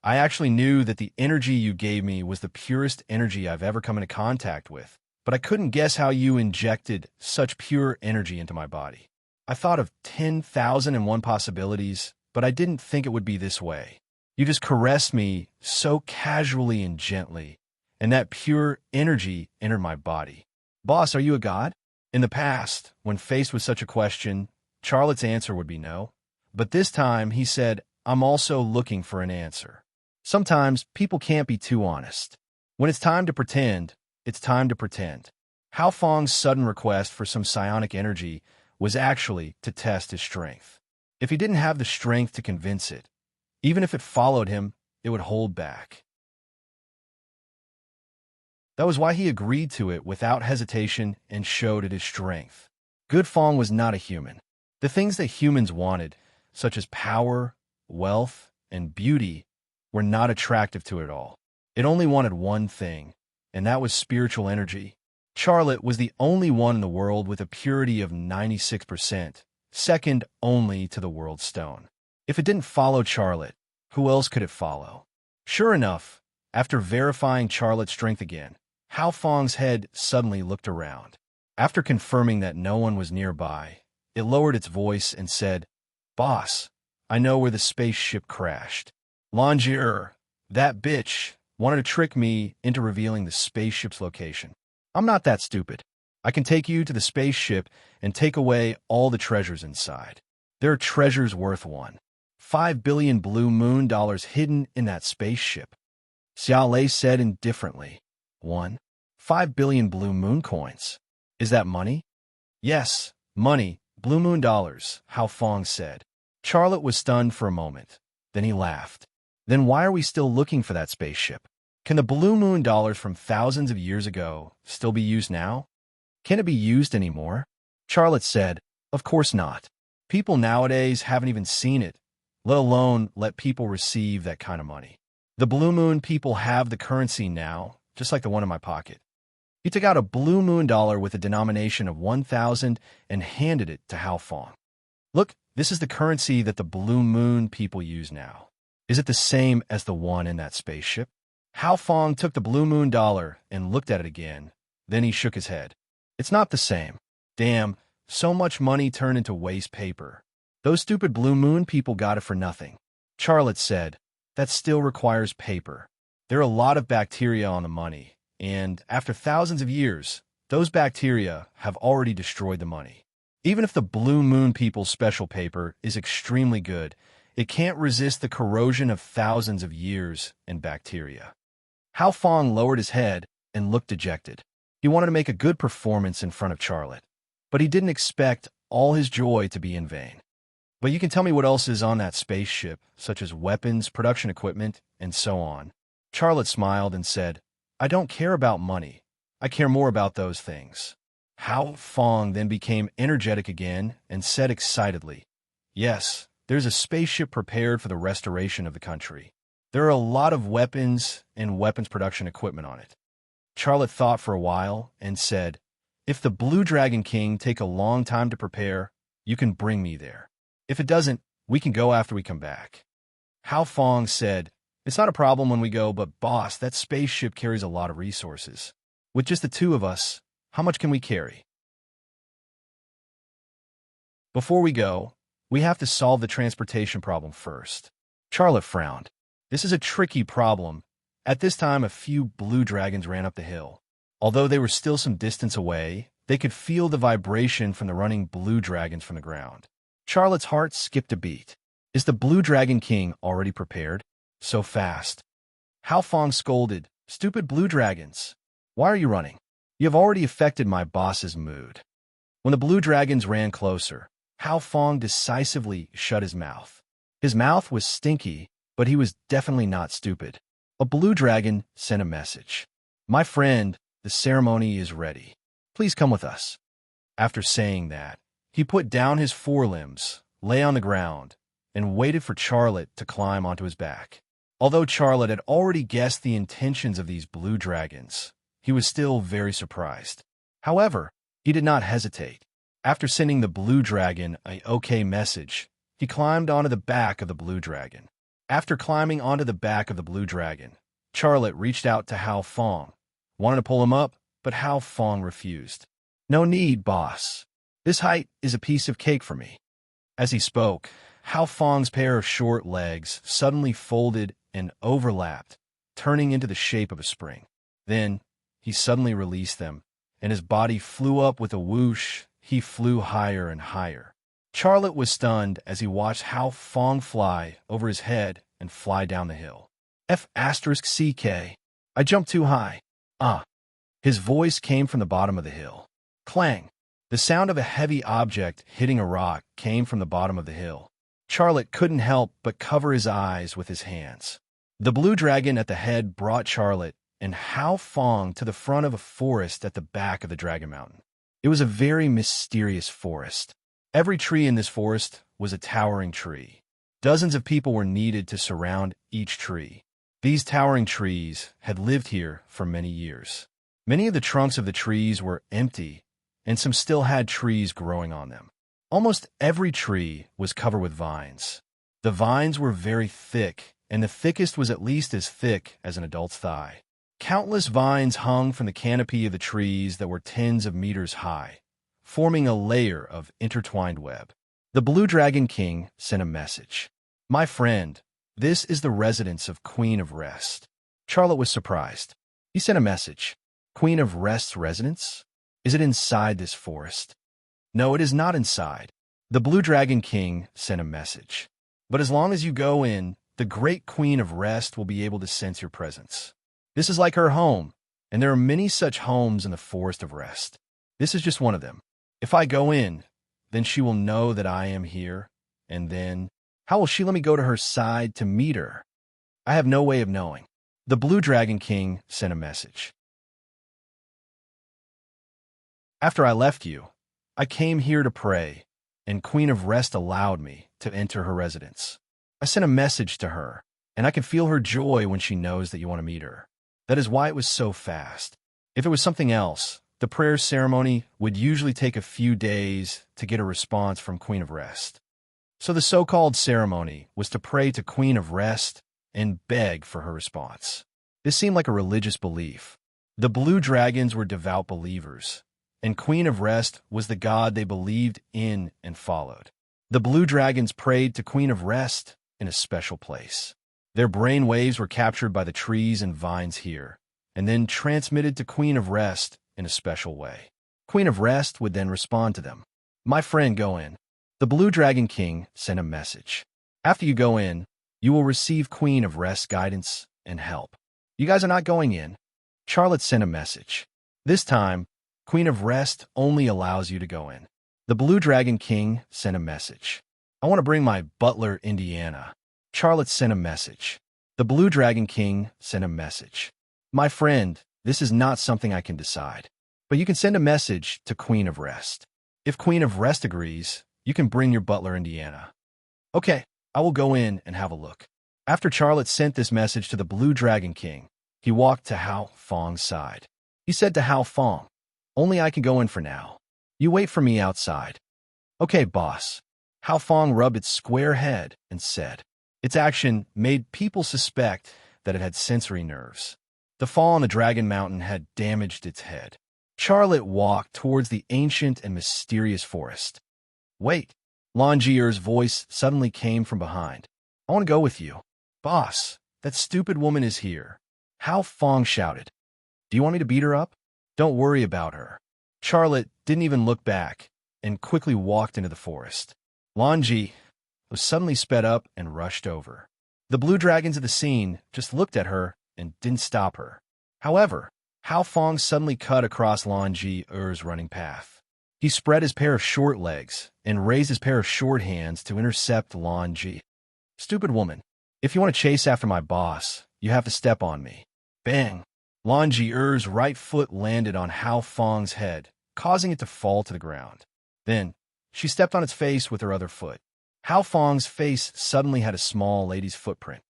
I actually knew that the energy you gave me was the purest energy I've ever come into contact with, but I couldn't guess how you injected such pure energy into my body. I thought of 10,001 possibilities, but I didn't think it would be this way. You just caressed me so casually and gently, and that pure energy entered my body. Boss, are you a god? In the past, when faced with such a question, Charlotte's answer would be no. But this time, he said, I'm also looking for an answer. Sometimes people can't be too honest. When it's time to pretend, it's time to pretend. Hao Fong's sudden request for some psionic energy was actually to test his strength. If he didn't have the strength to convince it, even if it followed him, it would hold back. That was why he agreed to it without hesitation and showed it his strength. Good Fong was not a human. The things that humans wanted, such as power, wealth, and beauty, were not attractive to it at all. It only wanted one thing, and that was spiritual energy. Charlotte was the only one in the world with a purity of 96%, second only to the World Stone. If it didn't follow Charlotte, who else could it follow? Sure enough, after verifying Charlotte's strength again, Hao Fong's head suddenly looked around. After confirming that no one was nearby, it lowered its voice and said, Boss, I know where the spaceship crashed. Longier, that bitch, wanted to trick me into revealing the spaceship's location. I'm not that stupid. I can take you to the spaceship and take away all the treasures inside. There are treasures worth $5 billion Blue Moon dollars hidden in that spaceship. Xiao Lei said indifferently. 5 billion Blue Moon coins. Is that money? Yes, money, Blue Moon dollars, Hao Fong said. Charlotte was stunned for a moment. Then he laughed. Then why are we still looking for that spaceship? Can the Blue Moon dollars from thousands of years ago still be used now? Can it be used anymore? Charlotte said, Of course not. People nowadays haven't even seen it, let alone let people receive that kind of money. The Blue Moon people have the currency now, just like the one in my pocket. He took out a Blue Moon dollar with a denomination of 1,000 and handed it to Hao Fong. Look, this is the currency that the Blue Moon people use now. Is it the same as the one in that spaceship? Hao Fong took the Blue Moon dollar and looked at it again. Then he shook his head. It's not the same. Damn, so much money turned into waste paper. Those stupid Blue Moon people got it for nothing. Charlotte said, That still requires paper. There are a lot of bacteria on the money, and after thousands of years, those bacteria have already destroyed the money. Even if the Blue Moon People's special paper is extremely good, it can't resist the corrosion of thousands of years and bacteria. Hao Fong lowered his head and looked dejected. He wanted to make a good performance in front of Charlotte, but he didn't expect all his joy to be in vain. But you can tell me what else is on that spaceship, such as weapons, production equipment, and so on. Charlotte smiled and said, I don't care about money. I care more about those things. Hao Fong then became energetic again and said excitedly, Yes, there's a spaceship prepared for the restoration of the country. There are a lot of weapons and weapons production equipment on it. Charlotte thought for a while and said, If the Blue Dragon King take a long time to prepare, you can bring me there. If it doesn't, we can go after we come back. Hao Fong said, It's not a problem when we go, but boss, that spaceship carries a lot of resources. With just the two of us, how much can we carry? Before we go, we have to solve the transportation problem first. Charlotte frowned. This is a tricky problem. At this time, a few blue dragons ran up the hill. Although they were still some distance away, they could feel the vibration from the running blue dragons from the ground. Charlotte's heart skipped a beat. Is the Blue Dragon King already prepared? So fast. Hao Fong scolded, Stupid blue dragons. Why are you running? You have already affected my boss's mood. When the blue dragons ran closer, Hao Fong decisively shut his mouth. His mouth was stinky, but he was definitely not stupid. A blue dragon sent a message. My friend, the ceremony is ready. Please come with us. After saying that, he put down his forelimbs, lay on the ground, and waited for Charlotte to climb onto his back. Although Charlotte had already guessed the intentions of these blue dragons, he was still very surprised. However, he did not hesitate. After sending the blue dragon an okay message, he climbed onto the back of the blue dragon. After climbing onto the back of the blue dragon, Charlotte reached out to Hao Fong, wanted to pull him up, but Hao Fong refused. No need, boss. This height is a piece of cake for me. As he spoke, Hao Fong's pair of short legs suddenly folded and overlapped, turning into the shape of a spring. Then, he suddenly released them, and his body flew up with a whoosh. He flew higher and higher. Charlotte was stunned as he watched Hao Fong fly over his head and fly down the hill. F***CK. I jumped too high. His voice came from the bottom of the hill. Clang. The sound of a heavy object hitting a rock came from the bottom of the hill. Charlotte couldn't help but cover his eyes with his hands. The blue dragon at the head brought Charlotte and Hao Fong to the front of a forest at the back of the Dragon Mountain. It was a very mysterious forest. Every tree in this forest was a towering tree. Dozens of people were needed to surround each tree. These towering trees had lived here for many years. Many of the trunks of the trees were empty, and some still had trees growing on them. Almost every tree was covered with vines. The vines were very thick, and the thickest was at least as thick as an adult's thigh. Countless vines hung from the canopy of the trees that were tens of meters high, forming a layer of intertwined web. The Blue Dragon King sent a message. My friend, this is the residence of Queen of Rest. Charlotte was surprised. He sent a message. Queen of Rest's residence? Is it inside this forest? No, it is not inside. The Blue Dragon King sent a message. But as long as you go in, the great Queen of Rest will be able to sense your presence. This is like her home, and there are many such homes in the Forest of Rest. This is just one of them. If I go in, then she will know that I am here, and then, how will she let me go to her side to meet her? I have no way of knowing. The Blue Dragon King sent a message. After I left you, I came here to pray, and Queen of Rest allowed me to enter her residence. I sent a message to her, and I can feel her joy when she knows that you want to meet her. That is why it was so fast. If it was something else, the prayer ceremony would usually take a few days to get a response from Queen of Rest. So the so-called ceremony was to pray to Queen of Rest and beg for her response. This seemed like a religious belief. The blue dragons were devout believers, and Queen of Rest was the god they believed in and followed. The blue dragons prayed to Queen of Rest in a special place. Their brain waves were captured by the trees and vines here, and then transmitted to Queen of Rest in a special way. Queen of Rest would then respond to them. My friend, go in. The Blue Dragon King sent a message. After you go in, you will receive Queen of Rest guidance and help. You guys are not going in. Charlotte sent a message. This time, Queen of Rest only allows you to go in. The Blue Dragon King sent a message. I want to bring my butler, Indiana. Charlotte sent a message. The Blue Dragon King sent a message. My friend, this is not something I can decide, but you can send a message to Queen of Rest. If Queen of Rest agrees, you can bring your butler, Indiana. Okay, I will go in and have a look. After Charlotte sent this message to the Blue Dragon King, he walked to Hao Fong's side. He said to Hao Fong, only I can go in for now. You wait for me outside. Okay, boss. Hao Fong rubbed its square head and said. Its action made people suspect that it had sensory nerves. The fall on the Dragon Mountain had damaged its head. Charlotte walked towards the ancient and mysterious forest. Wait. Lan Jier's voice suddenly came from behind. I want to go with you. Boss, that stupid woman is here. Hao Fong shouted. Do you want me to beat her up? Don't worry about her. Charlotte didn't even look back and quickly walked into the forest. Lan Ji was suddenly sped up and rushed over. The blue dragons of the scene just looked at her and didn't stop her. However, Hao Fong suddenly cut across Lan Ji's running path. He spread his pair of short legs and raised his pair of short hands to intercept Lan Ji. Stupid woman, if you want to chase after my boss, you have to step on me. Bang! Lan Ji's right foot landed on Hao Fong's head, causing it to fall to the ground. Then, she stepped on its face with her other foot. Hao Fong's face suddenly had a small lady's footprint.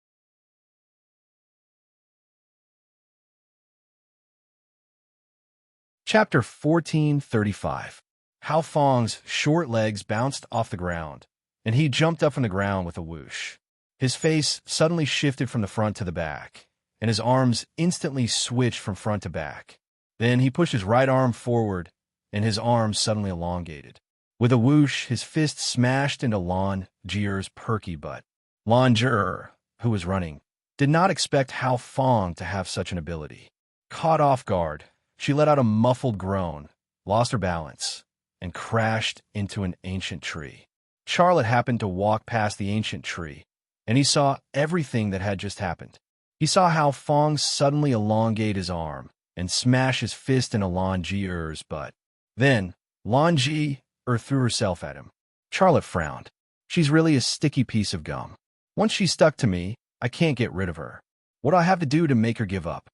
Chapter 1435. Hao Fong's short legs bounced off the ground, and he jumped up from the ground with a whoosh. His face suddenly shifted from the front to the back, and his arms instantly switched from front to back. Then he pushed his right arm forward, and his arms suddenly elongated. With a whoosh, his fist smashed into Lan Jier's perky butt. Lan Jier, who was running, did not expect Hao Fong to have such an ability. Caught off guard, she let out a muffled groan, lost her balance, and crashed into an ancient tree. Charlotte happened to walk past the ancient tree, and he saw everything that had just happened. He saw Hao Fong suddenly elongate his arm and smash his fist into Lan Jier's butt. Then, Lan Jier threw herself at him. Charlotte frowned. She's really a sticky piece of gum. Once she's stuck to me, I can't get rid of her. What do I have to do to make her give up?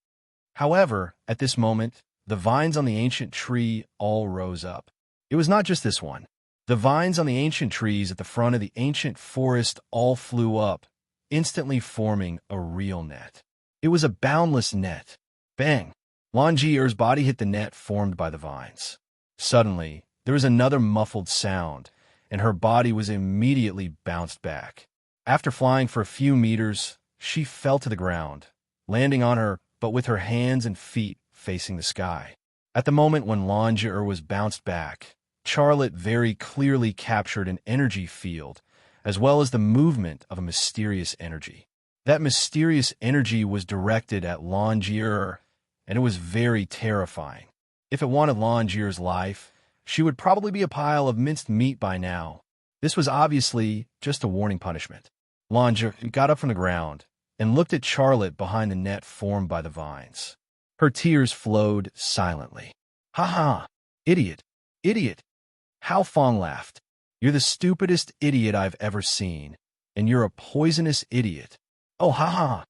However, at this moment, the vines on the ancient tree all rose up. It was not just this one. The vines on the ancient trees at the front of the ancient forest all flew up, instantly forming a real net. It was a boundless net. Bang! Lan Jier's body hit the net formed by the vines. Suddenly, there was another muffled sound, and her body was immediately bounced back. After flying for a few meters, she fell to the ground, landing on her, but with her hands and feet facing the sky. At the moment when Lan Jier was bounced back, Charlotte very clearly captured an energy field, as well as the movement of a mysterious energy. That mysterious energy was directed at Lan Jier, and it was very terrifying. If it wanted Lan Jier's life, she would probably be a pile of minced meat by now. This was obviously just a warning punishment. Lan Jier got up from the ground and looked at Charlotte behind the net formed by the vines. Her tears flowed silently. Ha ha! Idiot! Idiot! Hao Fong laughed. You're the stupidest idiot I've ever seen, and you're a poisonous idiot. Oh, ha ha!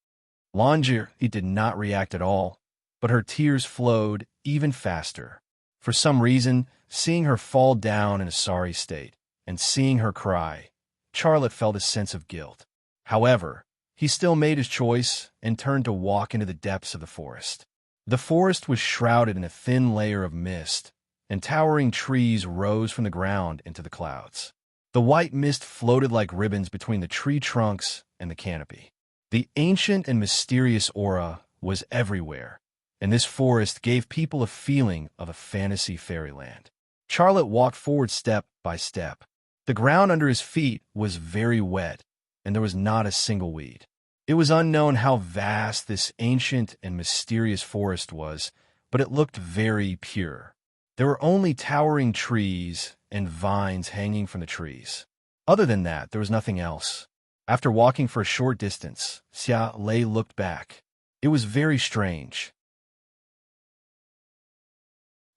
Lan Jier did not react at all, but her tears flowed even faster. For some reason, seeing her fall down in a sorry state, and seeing her cry, Charlotte felt a sense of guilt. However, he still made his choice and turned to walk into the depths of the forest. The forest was shrouded in a thin layer of mist, and towering trees rose from the ground into the clouds. The white mist floated like ribbons between the tree trunks and the canopy. The ancient and mysterious aura was everywhere, and this forest gave people a feeling of a fantasy fairyland. Charlotte walked forward step by step. The ground under his feet was very wet, and there was not a single weed. It was unknown how vast this ancient and mysterious forest was, but but it looked very pure. There were only towering trees and vines hanging from the trees. Other than that, there was nothing else. After walking for a short distance, Xia Lei looked back. It was very strange.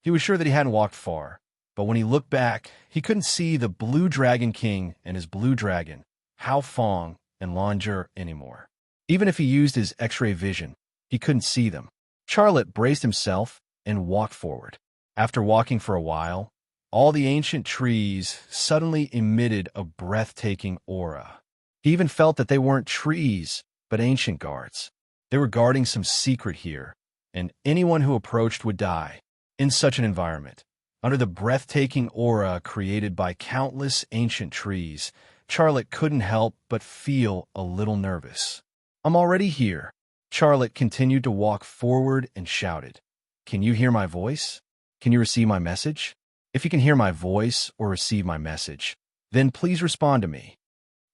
He was sure that he hadn't walked far, but when he looked back, he couldn't see the Blue Dragon King and his blue dragon, Hao Fong and Lanzhe, anymore. Even if he used his X-ray vision, he couldn't see them. Charlotte braced himself and walked forward. After walking for a while, all the ancient trees suddenly emitted a breathtaking aura. He even felt that they weren't trees, but ancient guards. They were guarding some secret here, and anyone who approached would die. In such an environment, under the breathtaking aura created by countless ancient trees, Charlotte couldn't help but feel a little nervous. "I'm already here." Charlotte continued to walk forward and shouted, "Can you hear my voice? Can you receive my message? If you can hear my voice or receive my message, then please respond to me."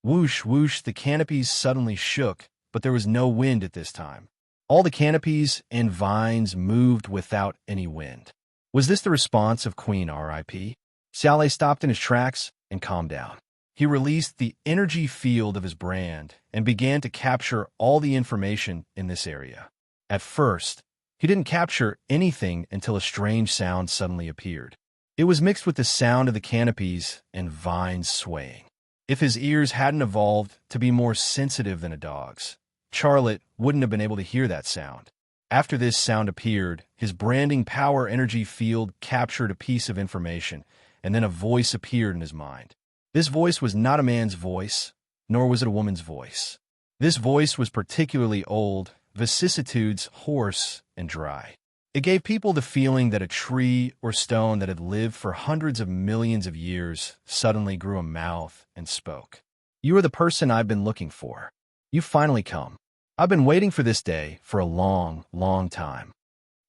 Whoosh, whoosh, the canopies suddenly shook, but there was no wind at this time. All the canopies and vines moved without any wind. Was this the response of Queen R.I.P.? Xia Lei stopped in his tracks and calmed down. He released the energy field of his brand and began to capture all the information in this area. At first, he didn't capture anything until a strange sound suddenly appeared. It was mixed with the sound of the canopies and vines swaying. If his ears hadn't evolved to be more sensitive than a dog's, Charlotte wouldn't have been able to hear that sound. After this sound appeared, his branding power energy field captured a piece of information, and then a voice appeared in his mind. This voice was not a man's voice, nor was it a woman's voice. This voice was particularly old, vicissitudes, hoarse, and dry. It gave people the feeling that a tree or stone that had lived for hundreds of millions of years suddenly grew a mouth and spoke. "You are the person I've been looking for. You've finally come. I've been waiting for this day for a long, long time.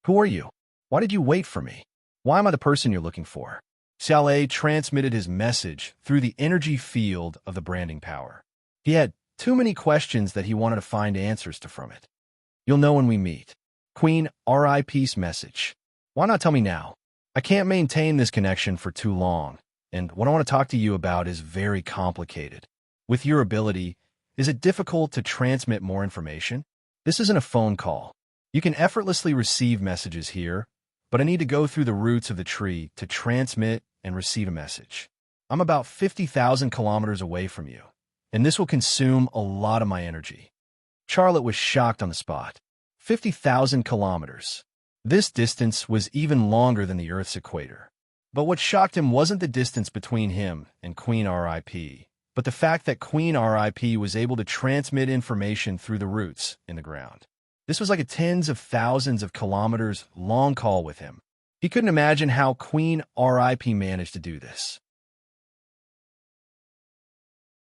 Who are you? Why did you wait for me? Why am I the person you're looking for?" Xia Lei transmitted his message through the energy field of the branding power. He had too many questions that he wanted to find answers to from it. "You'll know when we meet. Queen R.I.P.'s message. Why not tell me now? I can't maintain this connection for too long, and what I want to talk to you about is very complicated. With your ability, is it difficult to transmit more information? This isn't a phone call. You can effortlessly receive messages here, but I need to go through the roots of the tree to transmit and receive a message. I'm about 50,000 kilometers away from you, and this will consume a lot of my energy." Charlotte was shocked on the spot. 50,000 kilometers. This distance was even longer than the Earth's equator. But what shocked him wasn't the distance between him and Queen R.I.P., but the fact that Queen R.I.P. was able to transmit information through the roots in the ground. This was like a tens of thousands of kilometers long call with him. He couldn't imagine how Queen R.I.P. managed to do this.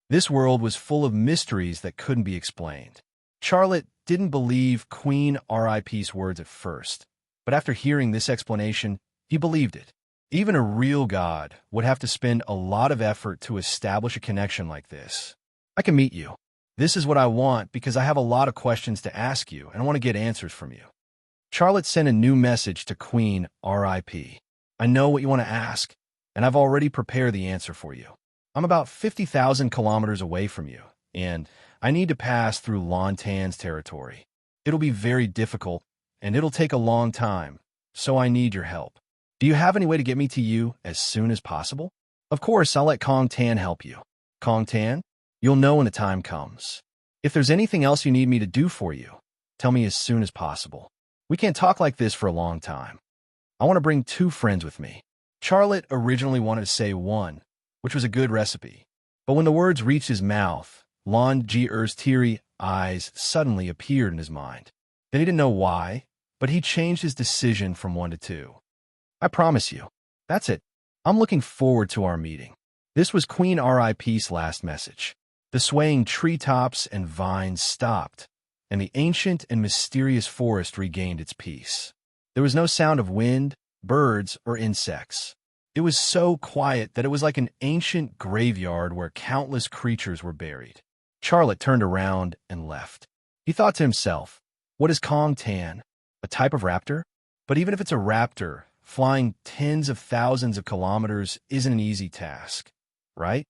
This world was full of mysteries that couldn't be explained. Charlotte didn't believe Queen R.I.P.'s words at first, but after hearing this explanation, he believed it. Even a real god would have to spend a lot of effort to establish a connection like this. "I can meet you. This is what I want because I have a lot of questions to ask you and I want to get answers from you." Charlotte sent a new message to Queen R.I.P. "I know what you want to ask, and I've already prepared the answer for you. I'm about 50,000 kilometers away from you, and I need to pass through Lantan's territory. It'll be very difficult, and it'll take a long time, so I need your help. Do you have any way to get me to you as soon as possible?" "Of course, I'll let Kong Tan help you." "Kong Tan? You'll know when the time comes. If there's anything else you need me to do for you, tell me as soon as possible. We can't talk like this for a long time. I want to bring 2 friends with me." Charlotte originally wanted to say 1, which was a good recipe. But when the words reached his mouth, Lan Ji's teary eyes suddenly appeared in his mind. Then he didn't know why, but he changed his decision from 1 to 2. "I promise you. That's it. I'm looking forward to our meeting." This was Queen R.I.P.'s last message. The swaying treetops and vines stopped, and the ancient and mysterious forest regained its peace. There was no sound of wind, birds, or insects. It was so quiet that it was like an ancient graveyard where countless creatures were buried. Charlotte turned around and left. He thought to himself, what is Kong Tan? A type of raptor? But even if it's a raptor, flying tens of thousands of kilometers isn't an easy task, right?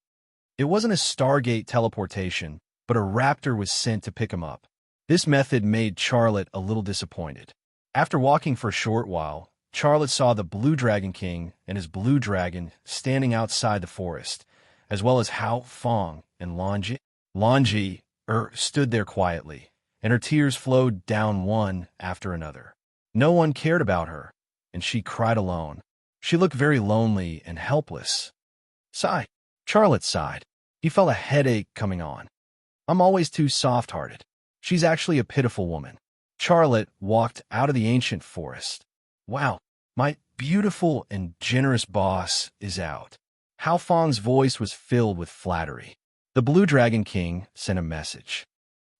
It wasn't a Stargate teleportation, but a raptor was sent to pick him up. This method made Charlotte a little disappointed. After walking for a short while, Charlotte saw the Blue Dragon King and his blue dragon standing outside the forest, as well as Hao Fong and Lanji. Lanji stood there quietly, and her tears flowed down one after another. No one cared about her, and she cried alone. She looked very lonely and helpless. Sigh. Charlotte sighed. He felt a headache coming on. I'm always too soft-hearted. She's actually a pitiful woman. Charlotte walked out of the ancient forest. Wow, my beautiful and generous boss is out. Hao Fong's voice was filled with flattery. The Blue Dragon King sent a message.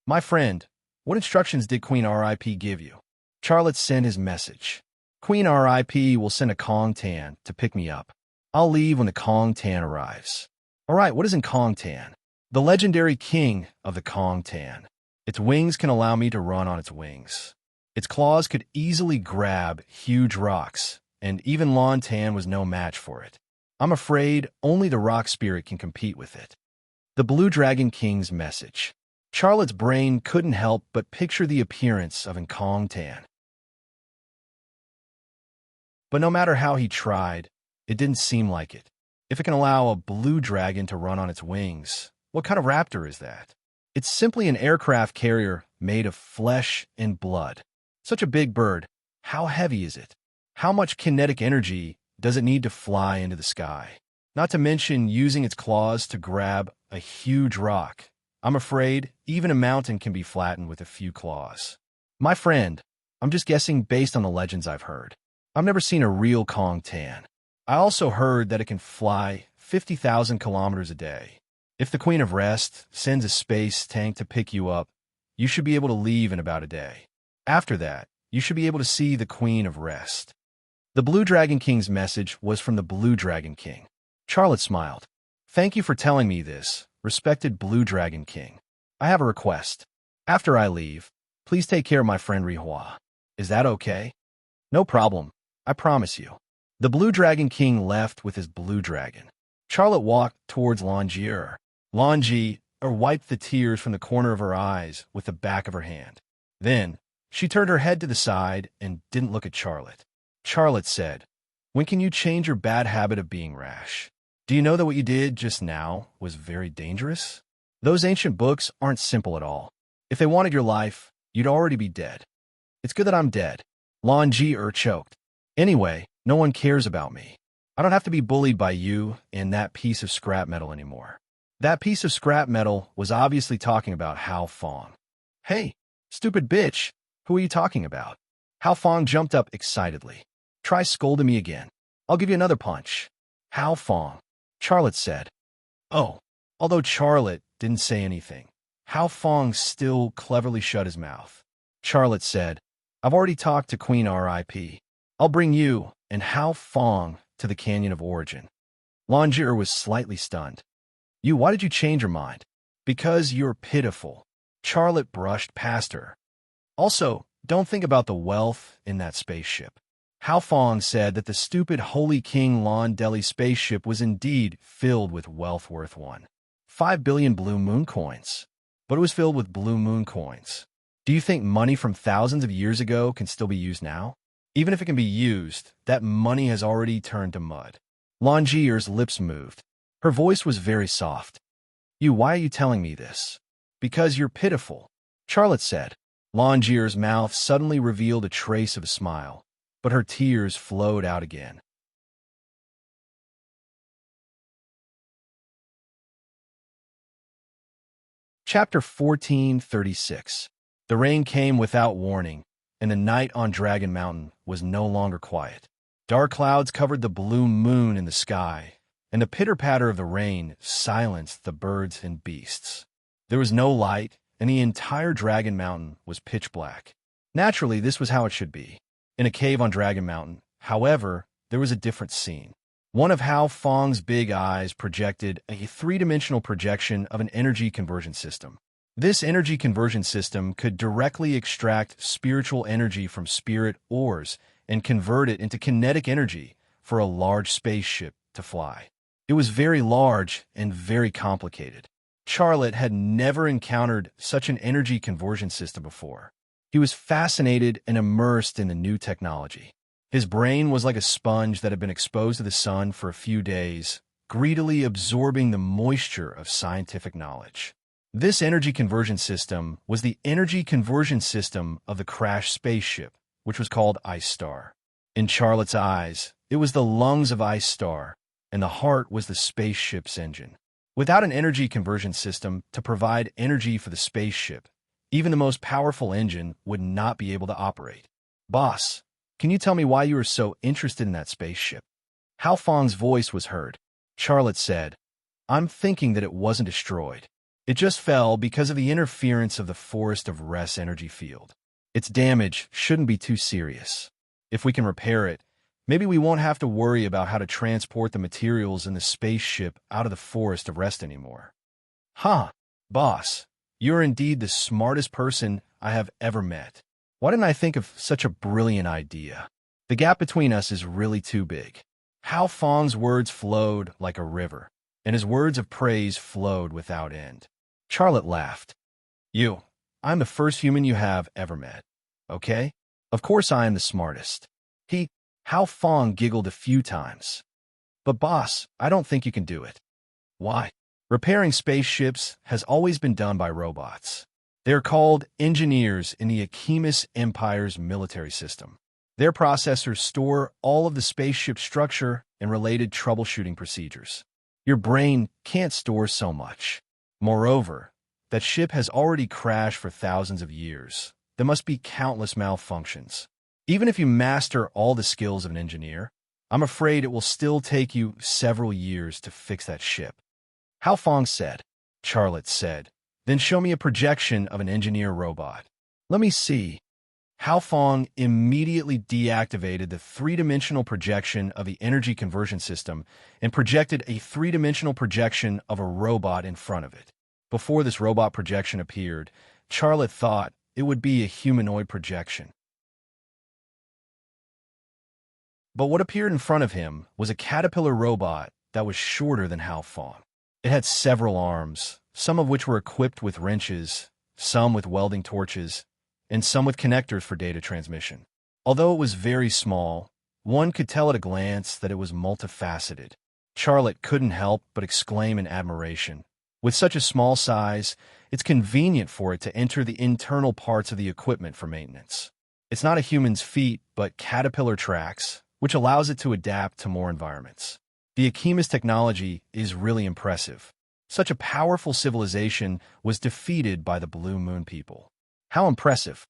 My friend, what instructions did Queen R.I.P. give you? Charlotte sent his message. Queen R.I.P. will send a Kong Tan to pick me up. I'll leave when the Kong Tan arrives. All right, what is in Kong Tan? The legendary king of the Kong Tan. Its wings can allow me to run on its wings. Its claws could easily grab huge rocks, and even Lon Tan was no match for it. I'm afraid only the rock spirit can compete with it. The Blue Dragon King's message. Charlotte's brain couldn't help but picture the appearance of Kong Tan. But no matter how he tried, it didn't seem like it. If it can allow a blue dragon to run on its wings, what kind of raptor is that? It's simply an aircraft carrier made of flesh and blood. Such a big bird. How heavy is it? How much kinetic energy does it need to fly into the sky? Not to mention using its claws to grab a huge rock. I'm afraid even a mountain can be flattened with a few claws. My friend, I'm just guessing based on the legends I've heard. I've never seen a real Kong Tan. I also heard that it can fly 50,000 kilometers a day. If the Queen of Rest sends a space tank to pick you up, you should be able to leave in about a day. After that, you should be able to see the Queen of Rest. The Blue Dragon King's message was from the Blue Dragon King. Charlotte smiled. Thank you for telling me this, respected Blue Dragon King. I have a request. After I leave, please take care of my friend Rihua. Is that okay? No problem, I promise you. The Blue Dragon King left with his blue dragon. Charlotte walked towards Lanji. Lanji wiped the tears from the corner of her eyes with the back of her hand. Then, she turned her head to the side and didn't look at Charlotte. Charlotte said, when can you change your bad habit of being rash? Do you know that what you did just now was very dangerous? Those ancient books aren't simple at all. If they wanted your life, you'd already be dead. It's good that I'm dead. Lanji choked. Anyway, no one cares about me. I don't have to be bullied by you and that piece of scrap metal anymore. That piece of scrap metal was obviously talking about Hao Fong. Hey, stupid bitch, who are you talking about? Hao Fong jumped up excitedly. Try scolding me again. I'll give you another punch. Hao Fong, Charlotte said. Oh, although Charlotte didn't say anything, Hao Fong still cleverly shut his mouth. Charlotte said, I've already talked to Queen R.I.P. I'll bring you and Hao Fong to the Canyon of Origin. Lanji was slightly stunned. Why did you change your mind? Because you're pitiful. Charlotte brushed past her. Also, don't think about the wealth in that spaceship. Hao Fong said that the stupid Holy King Lon Deli spaceship was indeed filled with wealth worth 5 billion blue moon coins. But it was filled with blue moon coins. Do you think money from thousands of years ago can still be used now? Even if it can be used, that money has already turned to mud. Lanji's lips moved. Her voice was very soft. Why are you telling me this? Because you're pitiful, Charlotte said. Lanji's mouth suddenly revealed a trace of a smile, but her tears flowed out again. Chapter 1436. The rain came without warning, and the night on Dragon Mountain was no longer quiet. Dark clouds covered the blue moon in the sky, and the pitter-patter of the rain silenced the birds and beasts. There was no light, and the entire Dragon Mountain was pitch black. Naturally, this was how it should be. In a cave on Dragon Mountain, however, there was a different scene. One of Hao Fong's big eyes projected a three-dimensional projection of an energy conversion system. This energy conversion system could directly extract spiritual energy from spirit ores and convert it into kinetic energy for a large spaceship to fly. It was very large and very complicated. Charlotte had never encountered such an energy conversion system before. He was fascinated and immersed in the new technology. His brain was like a sponge that had been exposed to the sun for a few days, greedily absorbing the moisture of scientific knowledge. This energy conversion system was the energy conversion system of the crashed spaceship, which was called Ice Star. In Charlotte's eyes, it was the lungs of Ice Star, and the heart was the spaceship's engine. Without an energy conversion system to provide energy for the spaceship, even the most powerful engine would not be able to operate. "Boss, can you tell me why you are so interested in that spaceship?" Hao Feng's voice was heard. Charlotte said, "I'm thinking that it wasn't destroyed. It just fell because of the interference of the Forest of Rest energy field. Its damage shouldn't be too serious. If we can repair it, maybe we won't have to worry about how to transport the materials in the spaceship out of the Forest of Rest anymore." "Huh, boss, you're indeed the smartest person I have ever met. Why didn't I think of such a brilliant idea? The gap between us is really too big." Hao Feng's words flowed like a river, and his words of praise flowed without end. Charlotte laughed. I'm the first human you have ever met. Okay? Of course I am the smartest." Hao Feng giggled a few times. "But boss, I don't think you can do it." "Why?" "Repairing spaceships has always been done by robots. They're called engineers in the Achemis Empire's military system. Their processors store all of the spaceship structure and related troubleshooting procedures. Your brain can't store so much. Moreover, that ship has already crashed for thousands of years. There must be countless malfunctions. Even if you master all the skills of an engineer, I'm afraid it will still take you several years to fix that ship." Hao Feng said. Charlotte said, "Then show me a projection of an engineer robot." "Let me see." Hao Feng immediately deactivated the three-dimensional projection of the energy conversion system and projected a three-dimensional projection of a robot in front of it. Before this robot projection appeared, Charlotte thought it would be a humanoid projection. But what appeared in front of him was a caterpillar robot that was shorter than Hao Feng. It had several arms, some of which were equipped with wrenches, some with welding torches, and some with connectors for data transmission. Although it was very small, one could tell at a glance that it was multifaceted. Charlotte couldn't help but exclaim in admiration. With such a small size, it's convenient for it to enter the internal parts of the equipment for maintenance. It's not a human's feet, but caterpillar tracks, which allows it to adapt to more environments. The Achemis technology is really impressive. Such a powerful civilization was defeated by the Blue Moon people. How impressive!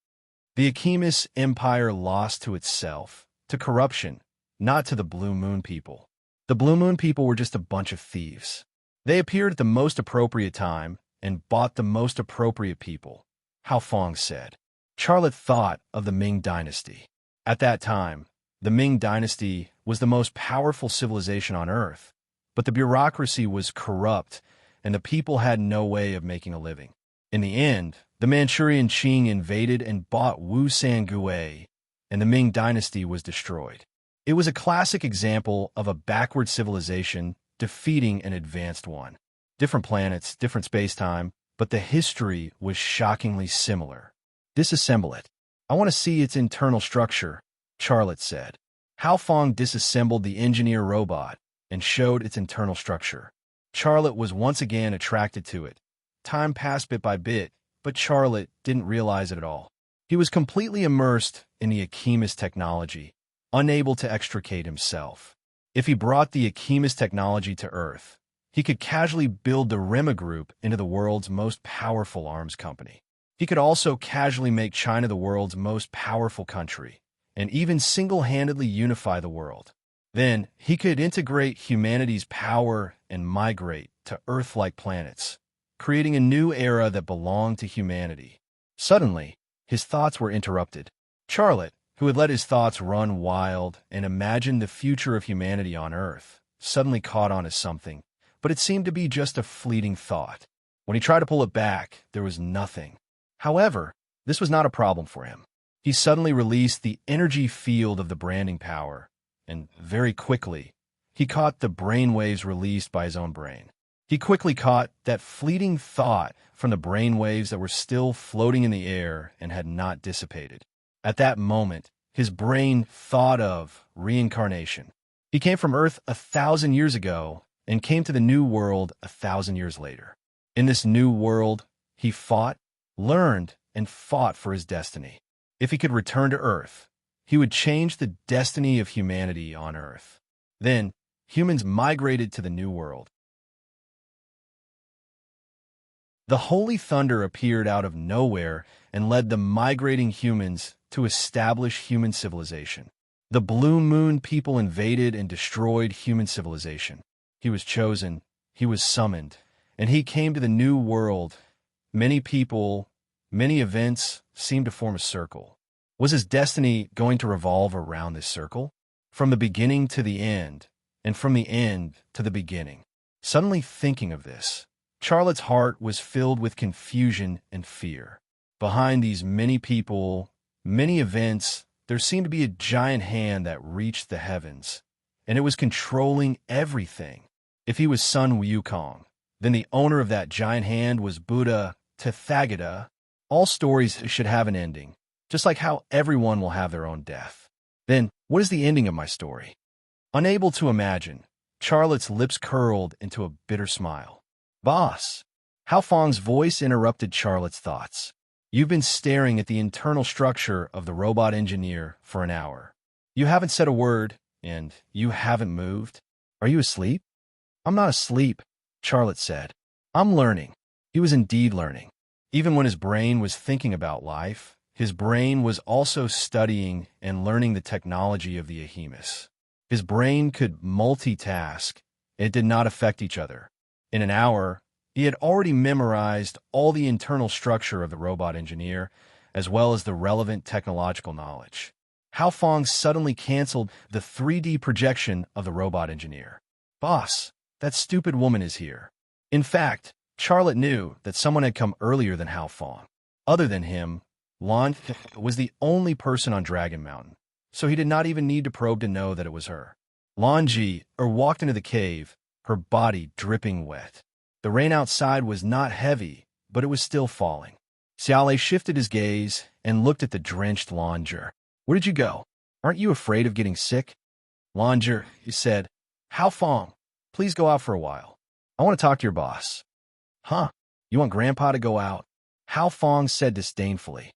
The Achemis Empire lost to itself, to corruption, not to the Blue Moon people. The Blue Moon people were just a bunch of thieves. They appeared at the most appropriate time and bought the most appropriate people, Hao Feng said. Charlotte thought of the Ming Dynasty. At that time, the Ming Dynasty was the most powerful civilization on Earth, but the bureaucracy was corrupt and the people had no way of making a living. In the end, the Manchurian Qing invaded and bought Wu Sangui, and the Ming Dynasty was destroyed. It was a classic example of a backward civilization defeating an advanced one. Different planets, different space-time, but the history was shockingly similar. "Disassemble it. I want to see its internal structure," Charlotte said. Hao Feng disassembled the engineer robot and showed its internal structure. Charlotte was once again attracted to it. Time passed bit by bit, but Charlotte didn't realize it at all. He was completely immersed in the Achemis technology, unable to extricate himself. If he brought the Achemis technology to Earth, he could casually build the Rema Group into the world's most powerful arms company. He could also casually make China the world's most powerful country, and even single-handedly unify the world. Then, he could integrate humanity's power and migrate to Earth-like planets, creating a new era that belonged to humanity. Suddenly, his thoughts were interrupted. Charlotte, who had let his thoughts run wild and imagined the future of humanity on Earth, suddenly caught on to something, but it seemed to be just a fleeting thought. When he tried to pull it back, there was nothing. However, this was not a problem for him. He suddenly released the energy field of the branding power, and very quickly, he caught the brainwaves released by his own brain. He quickly caught that fleeting thought from the brainwaves that were still floating in the air and had not dissipated. At that moment, his brain thought of reincarnation. He came from Earth 1,000 years ago and came to the new world 1,000 years later. In this new world, he fought, learned, and fought for his destiny. If he could return to Earth, he would change the destiny of humanity on Earth. Then, humans migrated to the new world. The holy thunder appeared out of nowhere and led the migrating humans to establish human civilization. The Blue Moon people invaded and destroyed human civilization. He was chosen, he was summoned, and he came to the new world. Many people, many events seemed to form a circle. Was his destiny going to revolve around this circle? From the beginning to the end, and from the end to the beginning. Suddenly thinking of this, Charlotte's heart was filled with confusion and fear. Behind these many people, many events, there seemed to be a giant hand that reached the heavens, and it was controlling everything. If he was Sun Wukong, then the owner of that giant hand was Buddha Tathagata. All stories should have an ending, just like how everyone will have their own death. Then, what is the ending of my story? Unable to imagine, Charlotte's lips curled into a bitter smile. Boss! Hao Feng's voice interrupted Charlotte's thoughts. You've been staring at the internal structure of the robot engineer for an hour. You haven't said a word, and you haven't moved. Are you asleep? I'm not asleep, Charlotte said. I'm learning. He was indeed learning. Even when his brain was thinking about life, his brain was also studying and learning the technology of the Ahemus. His brain could multitask. It did not affect each other. In an hour, he had already memorized all the internal structure of the robot engineer, as well as the relevant technological knowledge. Hao Feng suddenly canceled the 3D projection of the robot engineer. Boss, that stupid woman is here. In fact, Charlotte knew that someone had come earlier than Hao Feng. Other than him, Lan was the only person on Dragon Mountain, so he did not even need to probe to know that it was her. Lan Ji walked into the cave, her body dripping wet. The rain outside was not heavy, but it was still falling. Xiaolei shifted his gaze and looked at the drenched Langer. Where did you go? Aren't you afraid of getting sick? Langer, he said. Hao Feng, please go out for a while. I want to talk to your boss. Huh? You want Grandpa to go out? Hao Feng said disdainfully.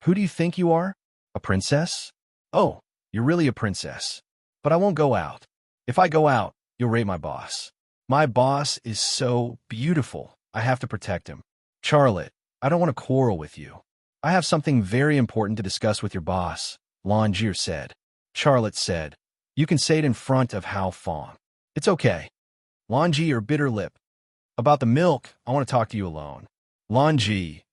Who do you think you are? A princess? Oh, you're really a princess. But I won't go out. If I go out, you'll rate my boss. My boss is so beautiful, I have to protect him. Charlotte, I don't want to quarrel with you. I have something very important to discuss with your boss, Langier said. Charlotte said, you can say it in front of Hao Feng. It's okay. Langier bit her lip. About the milk, I want to talk to you alone. Lanji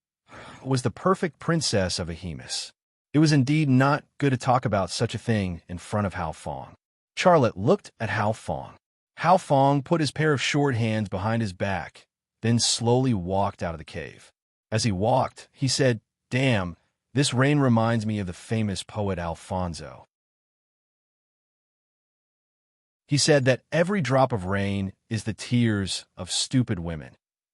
was the perfect princess of Ahemus. It was indeed not good to talk about such a thing in front of Hao Feng. Charlotte looked at Hao Feng. Hao Feng put his pair of short hands behind his back, then slowly walked out of the cave. As he walked, he said, Damn, this rain reminds me of the famous poet Alfonso. He said that every drop of rain is the tears of stupid women,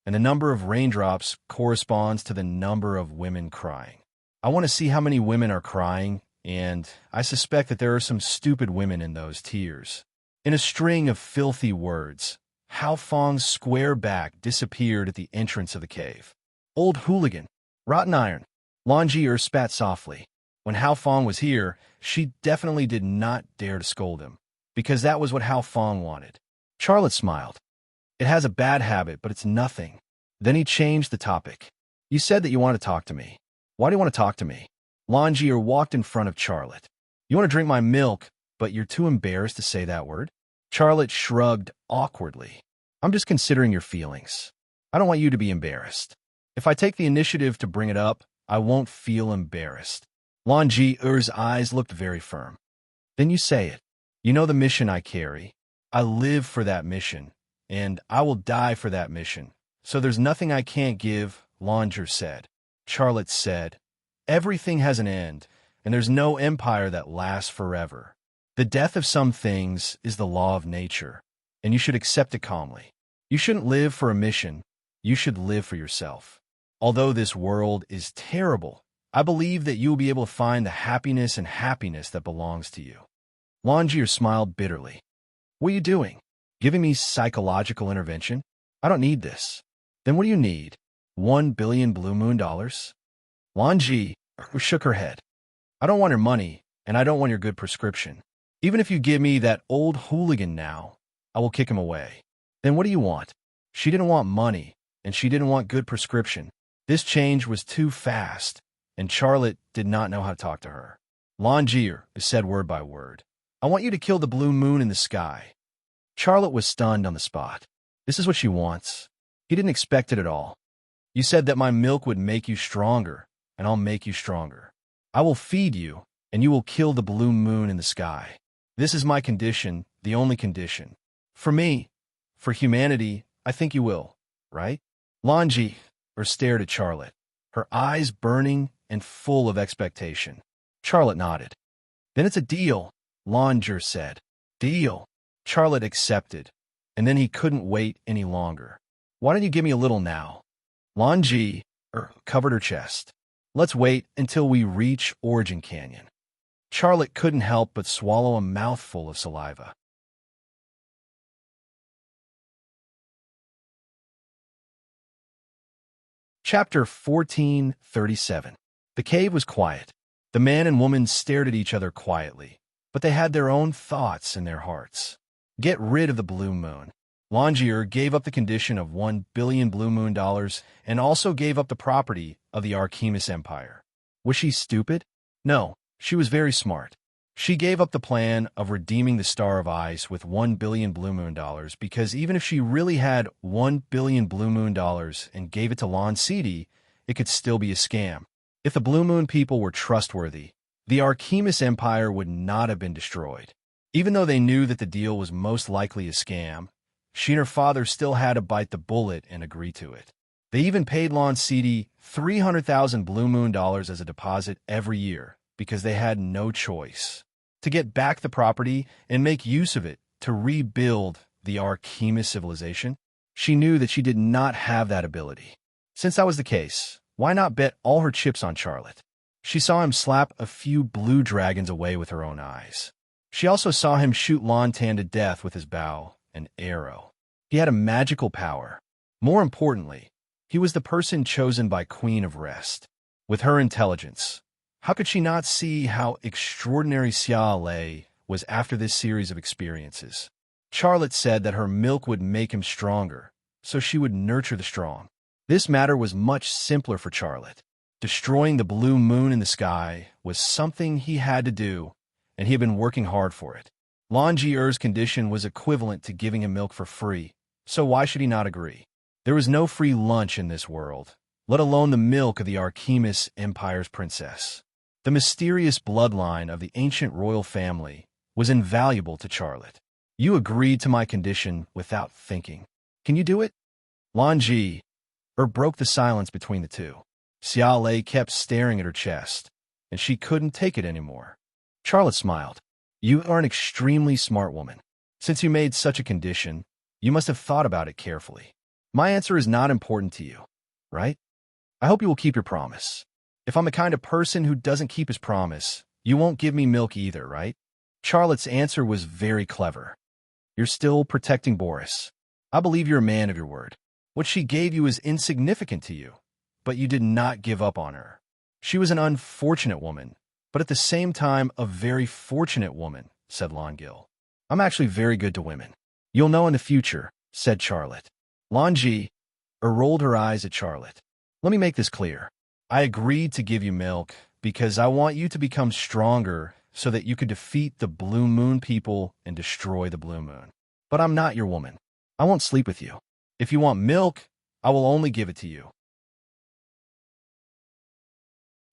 and the number of raindrops corresponds to the number of women crying. I want to see how many women are crying, and I suspect that there are some stupid women in those tears. In a string of filthy words, Hao Feng's square back disappeared at the entrance of the cave. Old hooligan, rotten iron. Langier spat softly. When Hao Feng was here, she definitely did not dare to scold him, because that was what Hao Feng wanted. Charlotte smiled. It has a bad habit, but it's nothing. Then he changed the topic. You said that you want to talk to me. Why do you want to talk to me? Langier walked in front of Charlotte. You want to drink my milk, but you're too embarrassed to say that word? Charlotte shrugged awkwardly. I'm just considering your feelings. I don't want you to be embarrassed. If I take the initiative to bring it up, I won't feel embarrassed. Langier's eyes looked very firm. Then you say it. You know the mission I carry. I live for that mission, and I will die for that mission. So there's nothing I can't give, Langier said. Charlotte said, everything has an end, and there's no empire that lasts forever. The death of some things is the law of nature, and you should accept it calmly. You shouldn't live for a mission, you should live for yourself. Although this world is terrible, I believe that you will be able to find the happiness that belongs to you. Longier smiled bitterly. What are you doing? Giving me psychological intervention? I don't need this. Then what do you need? 1 billion blue moon dollars? Longi shook her head. I don't want your money, and I don't want your good prescription. Even if you give me that old hooligan now, I will kick him away. Then what do you want? She didn't want money, and she didn't want good prescription. This change was too fast, and Charlotte did not know how to talk to her. Longier said word by word. I want you to kill the blue moon in the sky. Charlotte was stunned on the spot. This is what she wants. He didn't expect it at all. You said that my milk would make you stronger, and I'll make you stronger. I will feed you, and you will kill the blue moon in the sky. This is my condition, the only condition. For me, for humanity, I think you will, right? Longi stared at Charlotte, her eyes burning and full of expectation. Charlotte nodded. Then it's a deal, Longier said. Deal. Charlotte accepted, and then he couldn't wait any longer. Why don't you give me a little now? Longi covered her chest. Let's wait until we reach Origin Canyon. Charlotte couldn't help but swallow a mouthful of saliva. Chapter 1437. The cave was quiet. The man and woman stared at each other quietly, but they had their own thoughts in their hearts. Get rid of the blue moon. Longier gave up the condition of 1 billion blue moon dollars and also gave up the property of the Archimedes Empire. Was she stupid? No, she was very smart. She gave up the plan of redeeming the Star of Ice with 1 billion blue moon dollars because even if she really had 1 billion blue moon dollars and gave it to Lon City, it could still be a scam. If the blue moon people were trustworthy, the Archimedes Empire would not have been destroyed. Even though they knew that the deal was most likely a scam, she and her father still had to bite the bullet and agree to it. They even paid Lon City 300,000 blue moon dollars as a deposit every year because they had no choice. To get back the property and make use of it to rebuild the Archimedes civilization, she knew that she did not have that ability. Since that was the case, why not bet all her chips on Charlotte? She saw him slap a few blue dragons away with her own eyes. She also saw him shoot Lontan to death with his bow and arrow. He had a magical power. More importantly, he was the person chosen by Queen of Rest. With her intelligence, how could she not see how extraordinary Xia Lei was after this series of experiences? Charlotte said that her milk would make him stronger, so she would nurture the strong. This matter was much simpler for Charlotte. Destroying the blue moon in the sky was something he had to do, and he had been working hard for it. Longier's condition was equivalent to giving him milk for free, so why should he not agree? There was no free lunch in this world, let alone the milk of the Archimedes Empire's princess. The mysterious bloodline of the ancient royal family was invaluable to Charlotte. You agreed to my condition without thinking. Can you do it? Longi broke the silence between the two. Xia Lei kept staring at her chest, and she couldn't take it anymore. Charlotte smiled. You are an extremely smart woman. Since you made such a condition, you must have thought about it carefully. My answer is not important to you, right? I hope you will keep your promise. If I'm the kind of person who doesn't keep his promise, you won't give me milk either, right? Charlotte's answer was very clever. You're still protecting Boris. I believe you're a man of your word. What she gave you is insignificant to you, but you did not give up on her. She was an unfortunate woman, but at the same time a very fortunate woman, said Longil. I'm actually very good to women. You'll know in the future, said Charlotte. Longi rolled her eyes at Charlotte. Let me make this clear. I agreed to give you milk because I want you to become stronger so that you could defeat the Blue Moon people and destroy the Blue Moon. But I'm not your woman. I won't sleep with you. If you want milk, I will only give it to you.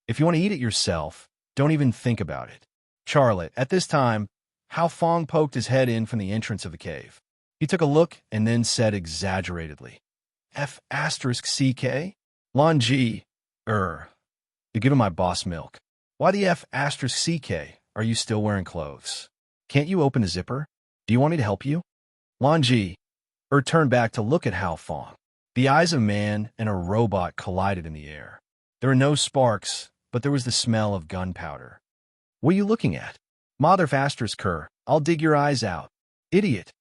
If you want to eat it yourself, don't even think about it. Charlotte, at this time, Hao Fong poked his head in from the entrance of the cave. He took a look and then said exaggeratedly, F***CK? Longi, you give him my boss milk. Why the F asterisk CK are you still wearing clothes? Can't you open the zipper? Do you want me to help you? Lan Ji turned back to look at Hao Fong. The eyes of a man and a robot collided in the air. There were no sparks, but there was the smell of gunpowder. What are you looking at? Mother asterisk Kerr, I'll dig your eyes out. Idiot.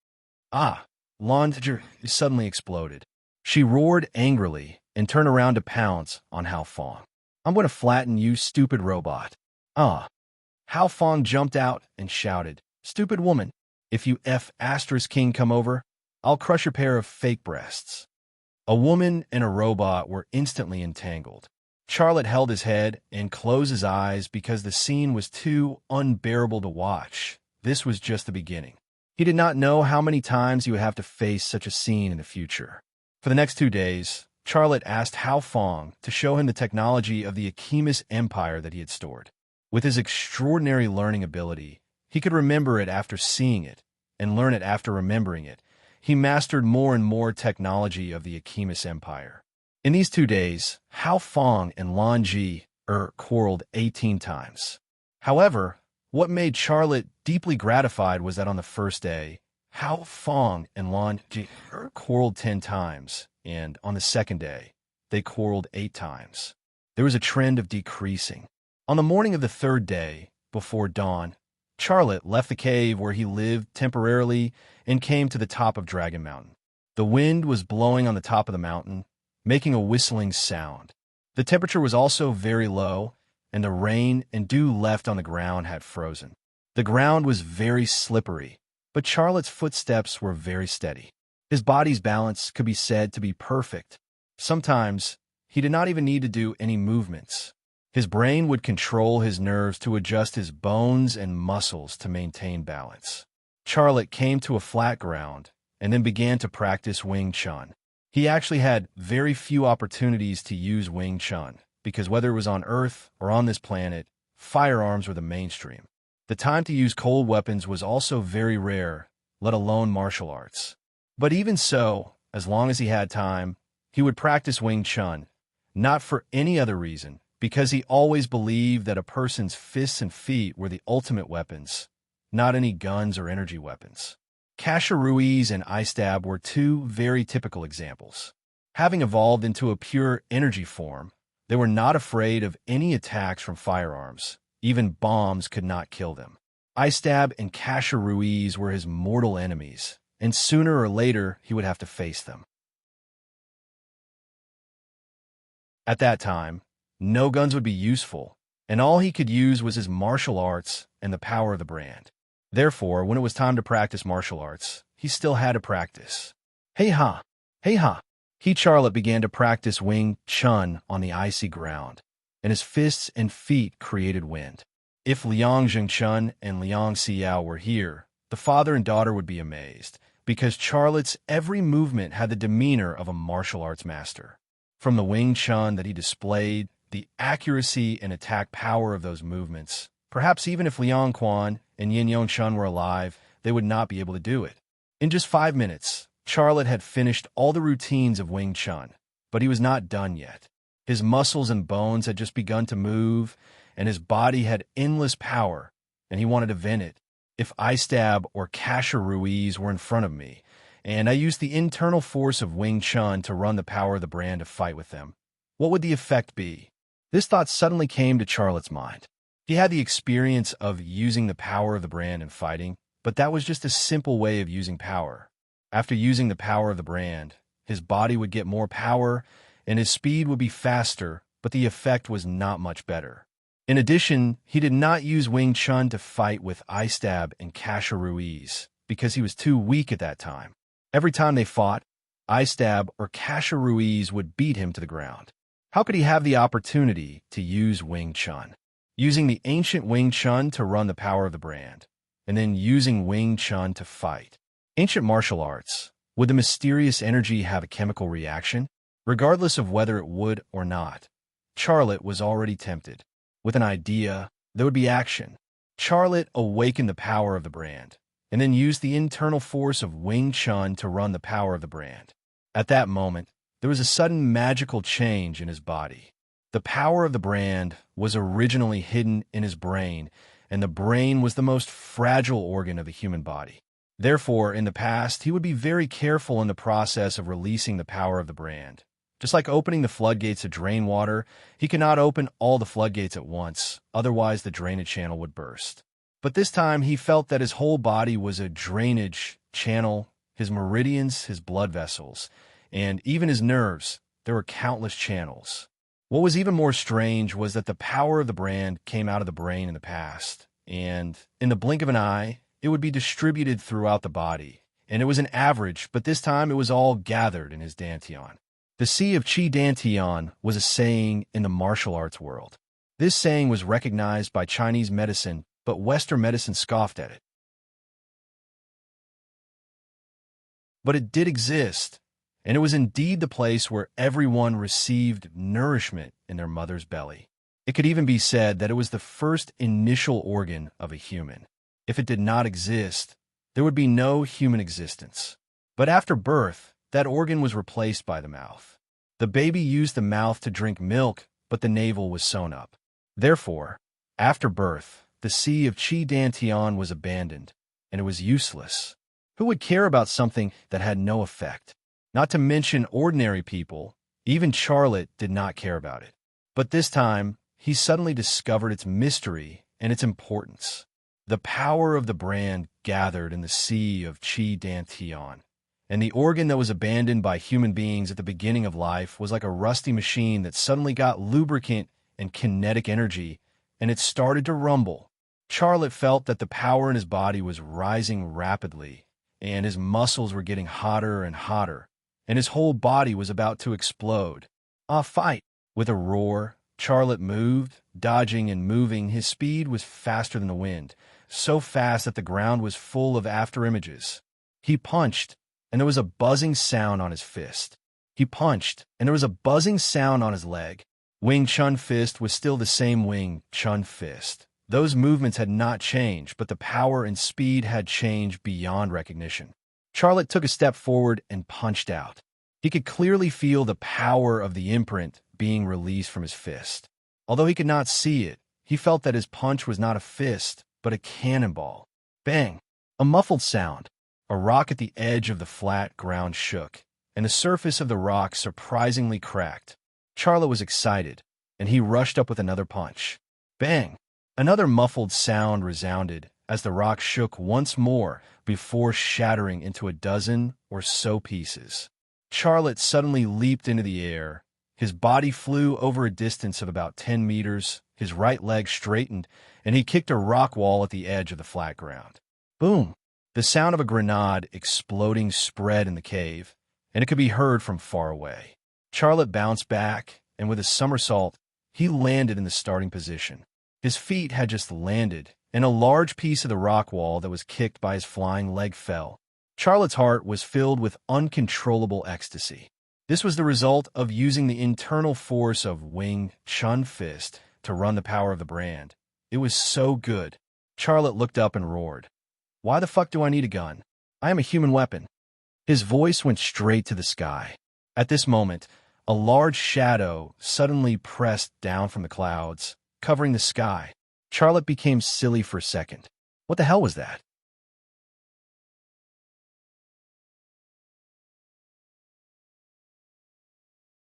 Ah, Lan Ji suddenly exploded. She roared angrily and turned around to pounce on Hao Fong. I'm going to flatten you, stupid robot. Ah. Hao Fong jumped out and shouted, Stupid woman, if you F asterisk king come over, I'll crush your pair of fake breasts. A woman and a robot were instantly entangled. Charlotte held his head and closed his eyes because the scene was too unbearable to watch. This was just the beginning. He did not know how many times he would have to face such a scene in the future. For the next 2 days, Charlotte asked Hao Fong to show him the technology of the Akimis Empire that he had stored. With his extraordinary learning ability, he could remember it after seeing it and learn it after remembering it. He mastered more and more technology of the Akimis Empire. In these 2 days, Hao Fong and Lan Ji quarreled 18 times. However, what made Charlotte deeply gratified was that on the first day, Hao Fong and Lan Ji quarreled 10 times, and on the second day, they quarreled 8 times. There was a trend of decreasing. On the morning of the 3rd day, before dawn, Charlotte left the cave where he lived temporarily and came to the top of Dragon Mountain. The wind was blowing on the top of the mountain, making a whistling sound. The temperature was also very low, and the rain and dew left on the ground had frozen. The ground was very slippery, but Charlotte's footsteps were very steady. His body's balance could be said to be perfect. Sometimes, he did not even need to do any movements. His brain would control his nerves to adjust his bones and muscles to maintain balance. Charlotte came to a flat ground and then began to practice Wing Chun. He actually had very few opportunities to use Wing Chun because whether it was on Earth or on this planet, firearms were the mainstream. The time to use cold weapons was also very rare, let alone martial arts. But even so, as long as he had time, he would practice Wing Chun, not for any other reason, because he always believed that a person's fists and feet were the ultimate weapons, not any guns or energy weapons. Kasha Ruiz and Ice Stab were 2 very typical examples. Having evolved into a pure energy form, they were not afraid of any attacks from firearms. Even bombs could not kill them. Ice Stab and Kasha Ruiz were his mortal enemies, and sooner or later he would have to face them. At that time, no guns would be useful, and all he could use was his martial arts and the power of the brand. Therefore, when it was time to practice martial arts, he still had to practice. Hey ha! Hey ha! Charlotte began to practice Wing Chun on the icy ground, and his fists and feet created wind. If Liang Zhengchun and Liang Xiao were here, the father and daughter would be amazed, because Charlotte's every movement had the demeanor of a martial arts master. From the Wing Chun that he displayed, the accuracy and attack power of those movements, perhaps even if Liang Quan and Yin Yongchun were alive, they would not be able to do it. In just 5 minutes, Charlotte had finished all the routines of Wing Chun, but he was not done yet. His muscles and bones had just begun to move, and his body had endless power, and he wanted to vent it. If Ice Stab or Kasha Ruiz were in front of me, and I used the internal force of Wing Chun to run the power of the brand to fight with them, what would the effect be? This thought suddenly came to Charlotte's mind. He had the experience of using the power of the brand in fighting, but that was just a simple way of using power. After using the power of the brand, his body would get more power, and his speed would be faster, but the effect was not much better. In addition, he did not use Wing Chun to fight with Ice Stab and Kasha Ruiz, because he was too weak at that time. Every time they fought, Ice Stab or Kasha Ruiz would beat him to the ground. How could he have the opportunity to use Wing Chun? Using the ancient Wing Chun to run the power of the brand, and then using Wing Chun to fight. Ancient martial arts. Would the mysterious energy have a chemical reaction? Regardless of whether it would or not, Charlotte was already tempted. With an idea, there would be action. Charlotte awakened the power of the brand, and then used the internal force of Wing Chun to run the power of the brand. At that moment, there was a sudden magical change in his body. The power of the brand was originally hidden in his brain, and the brain was the most fragile organ of the human body. Therefore, in the past, he would be very careful in the process of releasing the power of the brand. Just like opening the floodgates to drain water, he cannot open all the floodgates at once, otherwise the drainage channel would burst. But this time, he felt that his whole body was a drainage channel, his meridians, his blood vessels, and even his nerves. There were countless channels. What was even more strange was that the power of the brand came out of the brain in the past, and in the blink of an eye, it would be distributed throughout the body. And it was an average, but this time it was all gathered in his dantian. The Sea of Qi Dantian was a saying in the martial arts world. This saying was recognized by Chinese medicine, but Western medicine scoffed at it. But it did exist, and it was indeed the place where everyone received nourishment in their mother's belly. It could even be said that it was the first initial organ of a human. If it did not exist, there would be no human existence. But after birth, that organ was replaced by the mouth. The baby used the mouth to drink milk, but the navel was sewn up. Therefore, after birth, the Sea of Qi Dantian was abandoned, and it was useless. Who would care about something that had no effect? Not to mention ordinary people, even Charlotte did not care about it. But this time, he suddenly discovered its mystery and its importance. The power of the brand gathered in the Sea of Qi Dantian, and the organ that was abandoned by human beings at the beginning of life was like a rusty machine that suddenly got lubricant and kinetic energy, and it started to rumble. Charlotte felt that the power in his body was rising rapidly, and his muscles were getting hotter and hotter, and his whole body was about to explode. Fight! With a roar, Charlotte moved, dodging and moving. His speed was faster than the wind, so fast that the ground was full of afterimages. He punched, and there was a buzzing sound on his fist. He punched, and there was a buzzing sound on his leg. Wing Chun fist was still the same Wing Chun fist. Those movements had not changed, but the power and speed had changed beyond recognition. Charlotte took a step forward and punched out. He could clearly feel the power of the imprint being released from his fist. Although he could not see it, he felt that his punch was not a fist, but a cannonball. Bang! A muffled sound. A rock at the edge of the flat ground shook, and the surface of the rock surprisingly cracked. Charlotte was excited, and he rushed up with another punch. Bang! Another muffled sound resounded as the rock shook once more before shattering into a dozen or so pieces. Charlotte suddenly leaped into the air. His body flew over a distance of about 10 meters, his right leg straightened, and he kicked a rock wall at the edge of the flat ground. Boom! The sound of a grenade exploding spread in the cave, and it could be heard from far away. Charlotte bounced back, and with a somersault, he landed in the starting position. His feet had just landed, and a large piece of the rock wall that was kicked by his flying leg fell. Charlotte's heart was filled with uncontrollable ecstasy. This was the result of using the internal force of Wing Chun fist to run the power of the brand. It was so good. Charlotte looked up and roared, "Why the fuck do I need a gun? I am a human weapon." His voice went straight to the sky. At this moment, a large shadow suddenly pressed down from the clouds, covering the sky. Charlotte became silly for a second. What the hell was that?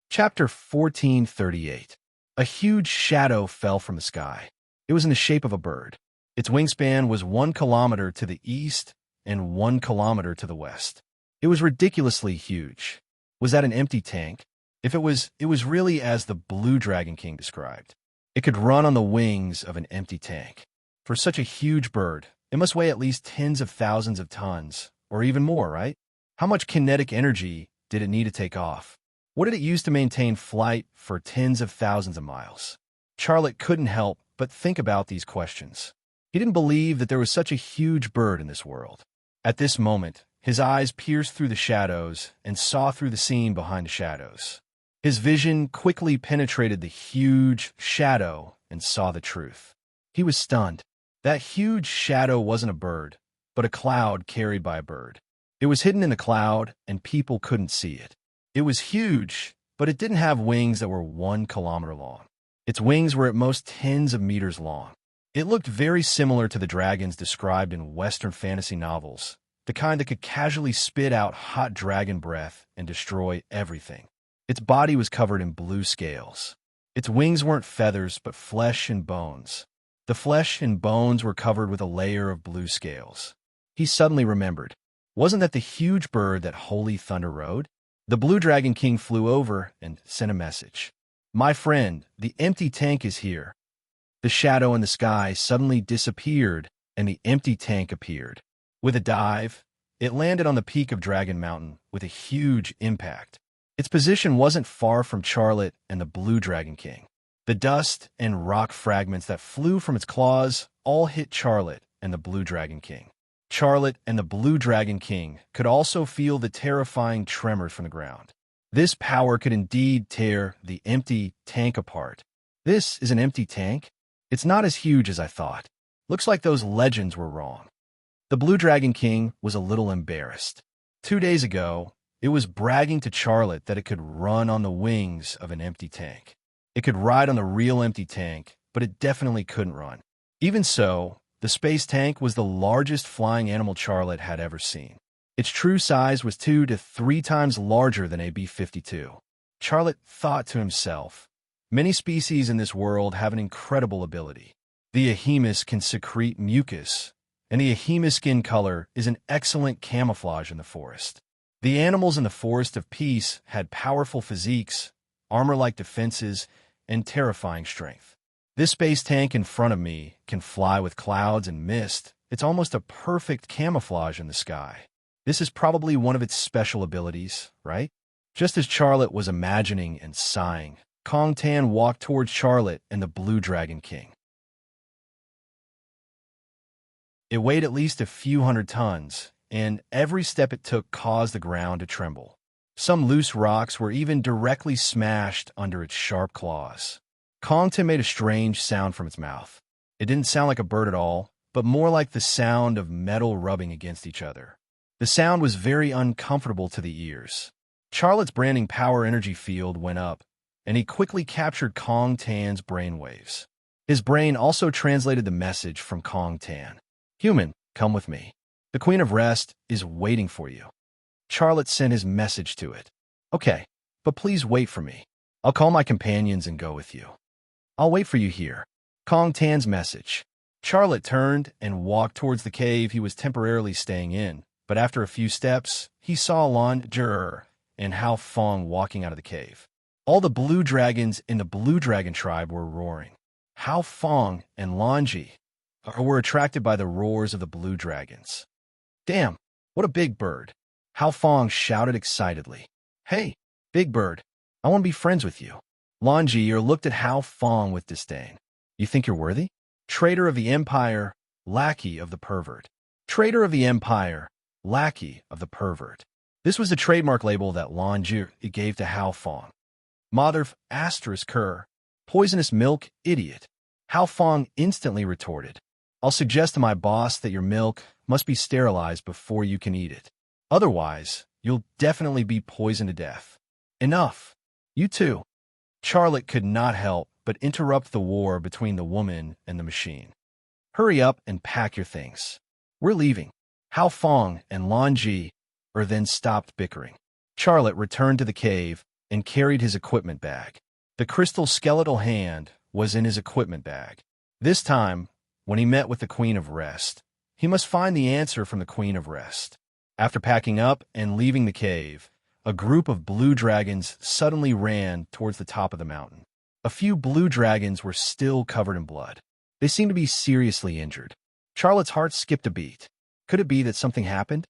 Chapter 1438. A huge shadow fell from the sky. It was in the shape of a bird. Its wingspan was 1 kilometer to the east and 1 kilometer to the west. It was ridiculously huge. Was that an empty tank? If it was really as the Blue Dragon King described. It could run on the wings of an empty tank. For such a huge bird, it must weigh at least tens of thousands of tons, or even more, right? How much kinetic energy did it need to take off? What did it use to maintain flight for tens of thousands of miles? Charlotte couldn't help but think about these questions. He didn't believe that there was such a huge bird in this world. At this moment, his eyes pierced through the shadows and saw through the scene behind the shadows. His vision quickly penetrated the huge shadow and saw the truth. He was stunned. That huge shadow wasn't a bird, but a cloud carried by a bird. It was hidden in the cloud, and people couldn't see it. It was huge, but it didn't have wings that were 1 kilometer long. Its wings were at most tens of meters long. It looked very similar to the dragons described in Western fantasy novels, the kind that could casually spit out hot dragon breath and destroy everything. Its body was covered in blue scales. Its wings weren't feathers, but flesh and bones. The flesh and bones were covered with a layer of blue scales. He suddenly remembered. Wasn't that the huge bird that Holy Thunder rode? The Blue Dragon King flew over and sent a message. "My friend, the empty tank is here." The shadow in the sky suddenly disappeared, and the empty tank appeared. With a dive, it landed on the peak of Dragon Mountain with a huge impact. Its position wasn't far from Charlotte and the Blue Dragon King. The dust and rock fragments that flew from its claws all hit Charlotte and the Blue Dragon King. Charlotte and the Blue Dragon King could also feel the terrifying tremors from the ground. This power could indeed tear the empty tank apart. This is an empty tank? It's not as huge as I thought. Looks like those legends were wrong. The Blue Dragon King was a little embarrassed. 2 days ago, it was bragging to Charlotte that it could run on the wings of an empty tank. It could ride on the real empty tank, but it definitely couldn't run. Even so, the space tank was the largest flying animal Charlotte had ever seen. Its true size was 2 to 3 times larger than a B-52. Charlotte thought to himself, many species in this world have an incredible ability. The Ahemus can secrete mucus, and the Ahemus skin color is an excellent camouflage in the forest. The animals in the Forest of Peace had powerful physiques, armor-like defenses, and terrifying strength. This space tank in front of me can fly with clouds and mist. It's almost a perfect camouflage in the sky. This is probably one of its special abilities, right? Just as Charlotte was imagining and sighing, Kong Tan walked towards Charlotte and the Blue Dragon King. It weighed at least a few hundred tons, and every step it took caused the ground to tremble. Some loose rocks were even directly smashed under its sharp claws. Kong Tan made a strange sound from its mouth. It didn't sound like a bird at all, but more like the sound of metal rubbing against each other. The sound was very uncomfortable to the ears. Charlotte's branding power energy field went up, and he quickly captured Kong Tan's brainwaves. His brain also translated the message from Kong Tan. "Human, come with me. The Queen of Rest is waiting for you." Charlotte sent his message to it. "Okay, but please wait for me. I'll call my companions and go with you." "I'll wait for you here." Kong Tan's message. Charlotte turned and walked towards the cave he was temporarily staying in, but after a few steps, he saw Lan Jur and Hao Fong walking out of the cave. All the blue dragons in the Blue Dragon tribe were roaring. Hao Fong and Lanji were attracted by the roars of the blue dragons. "Damn, what a big bird!" Hao Fong shouted excitedly. "Hey, big bird, I want to be friends with you." Lanji looked at Hao Fong with disdain. "You think you're worthy? Traitor of the Empire, lackey of the pervert. Traitor of the Empire, lackey of the pervert." This was the trademark label that Lanji gave to Hao Fong. "Mother of asterisk cur, poisonous milk, idiot." Hao Fong instantly retorted. "I'll suggest to my boss that your milk must be sterilized before you can eat it. Otherwise, you'll definitely be poisoned to death." "Enough. You too." Charlotte could not help but interrupt the war between the woman and the machine. "Hurry up and pack your things. We're leaving." Hao Fong and Lanji then stopped bickering. Charlotte returned to the cave and carried his equipment bag. The crystal skeletal hand was in his equipment bag. This time, when he met with the Queen of Rest, he must find the answer from the Queen of Rest. After packing up and leaving the cave, a group of blue dragons suddenly ran towards the top of the mountain. A few blue dragons were still covered in blood. They seemed to be seriously injured. Charlotte's heart skipped a beat. Could it be that something happened?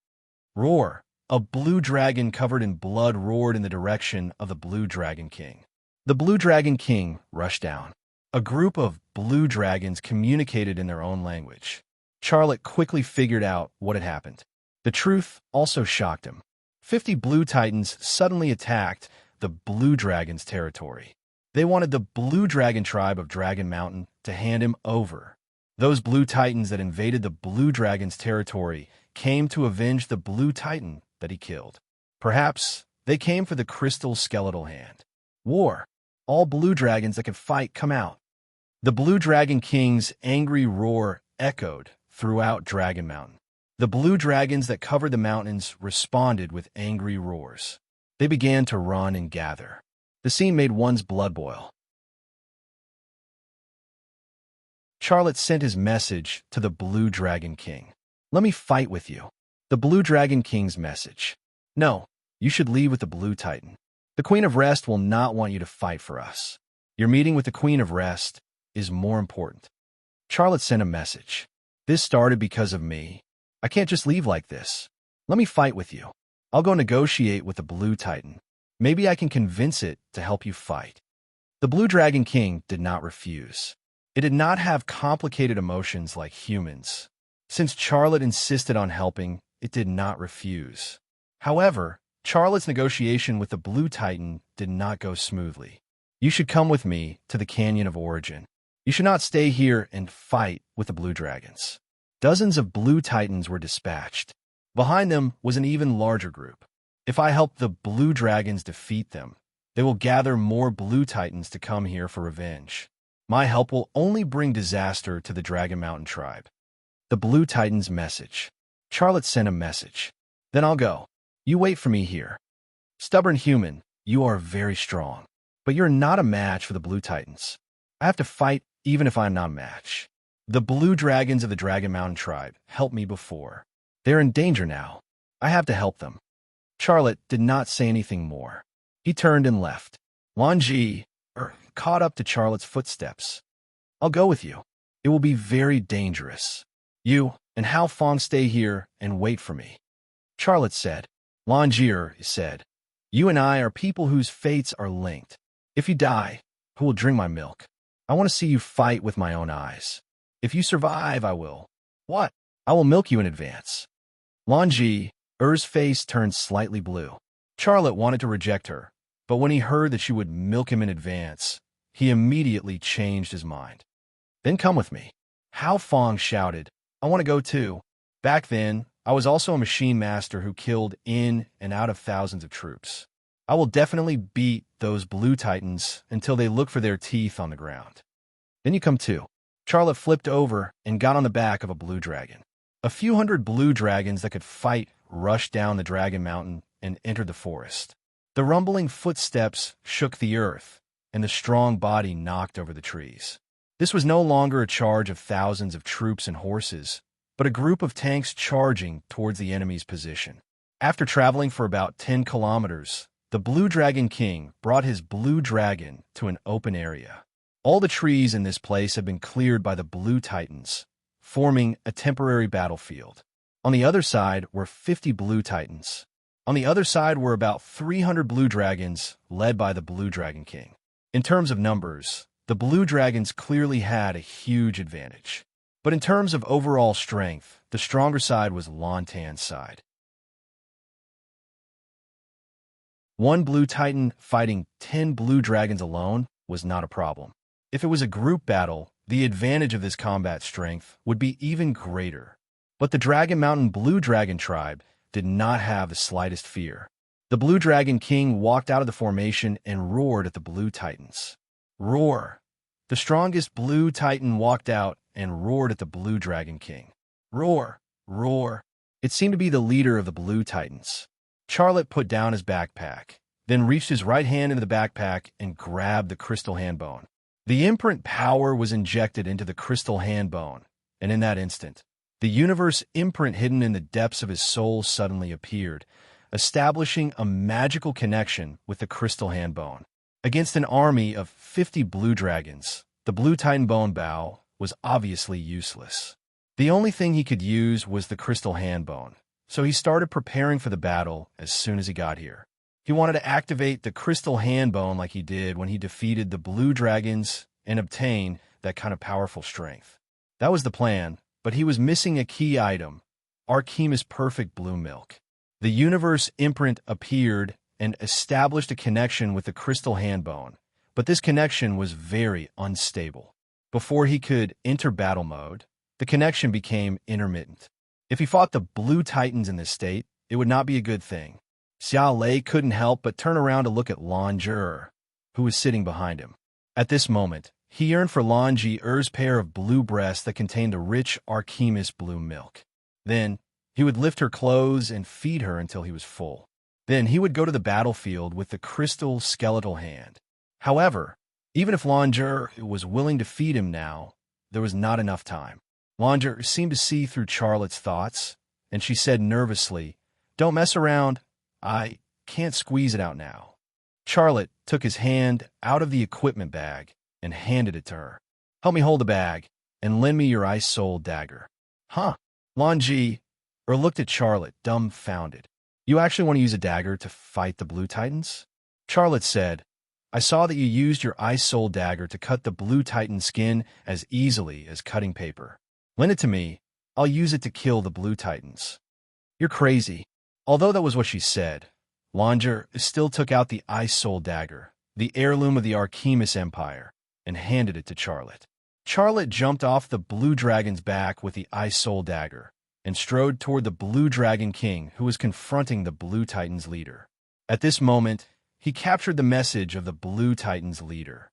Roar! A blue dragon covered in blood roared in the direction of the Blue Dragon King. The Blue Dragon King rushed down. A group of blue dragons communicated in their own language. Charlotte quickly figured out what had happened. The truth also shocked him. 50 blue titans suddenly attacked the blue dragon's territory. They wanted the Blue Dragon tribe of Dragon Mountain to hand him over. Those blue titans that invaded the blue dragon's territory came to avenge the blue titan that he killed. Perhaps they came for the crystal skeletal hand. War. All blue dragons that could fight, come out. The Blue Dragon King's angry roar echoed throughout Dragon Mountain. The blue dragons that covered the mountains responded with angry roars. They began to run and gather. The scene made one's blood boil. Charlotte sent his message to the Blue Dragon King. Let me fight with you. The Blue Dragon King's message. No, you should leave with the Blue Titan. The Queen of Rest will not want you to fight for us. Your meeting with the Queen of Rest is more important. Charlotte sent a message. This started because of me. I can't just leave like this. Let me fight with you. I'll go negotiate with the Blue Titan. Maybe I can convince it to help you fight. The Blue Dragon King did not refuse. It did not have complicated emotions like humans. Since Charlotte insisted on helping, it did not refuse. However, Charlotte's negotiation with the Blue Titan did not go smoothly. You should come with me to the Canyon of Origin. You should not stay here and fight with the Blue Dragons. Dozens of Blue Titans were dispatched. Behind them was an even larger group. If I help the Blue Dragons defeat them, they will gather more Blue Titans to come here for revenge. My help will only bring disaster to the Dragon Mountain tribe. The Blue Titan's message. Charlotte sent a message. Then I'll go. You wait for me here. Stubborn human, you are very strong, but you're not a match for the Blue Titans. I have to fight even if I'm not a match. The Blue Dragons of the Dragon Mountain tribe helped me before. They're in danger now. I have to help them. Charlotte did not say anything more. He turned and left. Wanji caught up to Charlotte's footsteps. I'll go with you. It will be very dangerous. You and Hao Fong stay here and wait for me. Charlotte said. Lanjier said, you and I are people whose fates are linked. If you die, who will drink my milk? I want to see you fight with my own eyes. If you survive, I will. What? I will milk you in advance. Lanji's face turned slightly blue. Charlotte wanted to reject her, but when he heard that she would milk him in advance, he immediately changed his mind. Then come with me. Hao Fong shouted, I want to go too. Back then, I was also a machine master who killed in and out of thousands of troops. I will definitely beat those Blue Titans until they look for their teeth on the ground. Then you come too. Charlotte flipped over and got on the back of a blue dragon. A few hundred blue dragons that could fight rushed down the Dragon Mountain and entered the forest. The rumbling footsteps shook the earth, and the strong body knocked over the trees. This was no longer a charge of thousands of troops and horses, but a group of tanks charging towards the enemy's position. After traveling for about 10 kilometers, the Blue Dragon King brought his blue dragon to an open area. All the trees in this place had been cleared by the Blue Titans, forming a temporary battlefield. On the other side were 50 Blue Titans. On the other side were about 300 Blue Dragons, led by the Blue Dragon King. In terms of numbers, the Blue Dragons clearly had a huge advantage. But in terms of overall strength, the stronger side was Lantan's side. One Blue Titan fighting 10 Blue Dragons alone was not a problem. If it was a group battle, the advantage of this combat strength would be even greater. But the Dragon Mountain Blue Dragon tribe did not have the slightest fear. The Blue Dragon King walked out of the formation and roared at the Blue Titans. Roar! The strongest Blue Titan walked out and roared at the Blue Dragon King. Roar! Roar! It seemed to be the leader of the Blue Titans. Charlotte put down his backpack, then reached his right hand into the backpack and grabbed the crystal hand bone. The imprint power was injected into the crystal hand bone, and in that instant, the universe imprint hidden in the depths of his soul suddenly appeared, establishing a magical connection with the crystal hand bone. Against an army of 50 blue dragons, the Blue Titan bone bow was obviously useless. The only thing he could use was the crystal hand bone, so he started preparing for the battle as soon as he got here. He wanted to activate the crystal hand bone like he did when he defeated the blue dragons and obtain that kind of powerful strength. That was the plan, but he was missing a key item, Archime's perfect blue milk. The universe imprint appeared and established a connection with the crystal hand bone, but this connection was very unstable. Before he could enter battle mode, the connection became intermittent. If he fought the Blue Titans in this state, it would not be a good thing. Xiao Lei couldn't help but turn around to look at Lan Jur. who was sitting behind him. At this moment, he yearned for Lan Ji's pair of blue breasts that contained the rich Archimedes blue milk. Then, he would lift her clothes and feed her until he was full. Then he would go to the battlefield with the crystal skeletal hand. However, even if Lan Ji was willing to feed him now, there was not enough time. Lan Ji seemed to see through Charlotte's thoughts, and she said nervously, "Don't mess around. I can't squeeze it out now." Charlotte took his hand out of the equipment bag and handed it to her. "Help me hold the bag, and lend me your ice soul dagger." "Huh?" Lan Ji looked at Charlotte, dumbfounded. "You actually want to use a dagger to fight the Blue Titans?" Charlotte said, "I saw that you used your ice soul dagger to cut the Blue Titan skin as easily as cutting paper. Lend it to me. I'll use it to kill the Blue Titans." "You're crazy." Although that was what she said, Lan Ji still took out the ice soul dagger, the heirloom of the Archimedes Empire, and handed it to Charlotte. Charlotte jumped off the Blue Dragon's back with the ice soul dagger and strode toward the Blue Dragon King, who was confronting the Blue Titan's leader. At this moment, he captured the message of the Blue Titan's leader.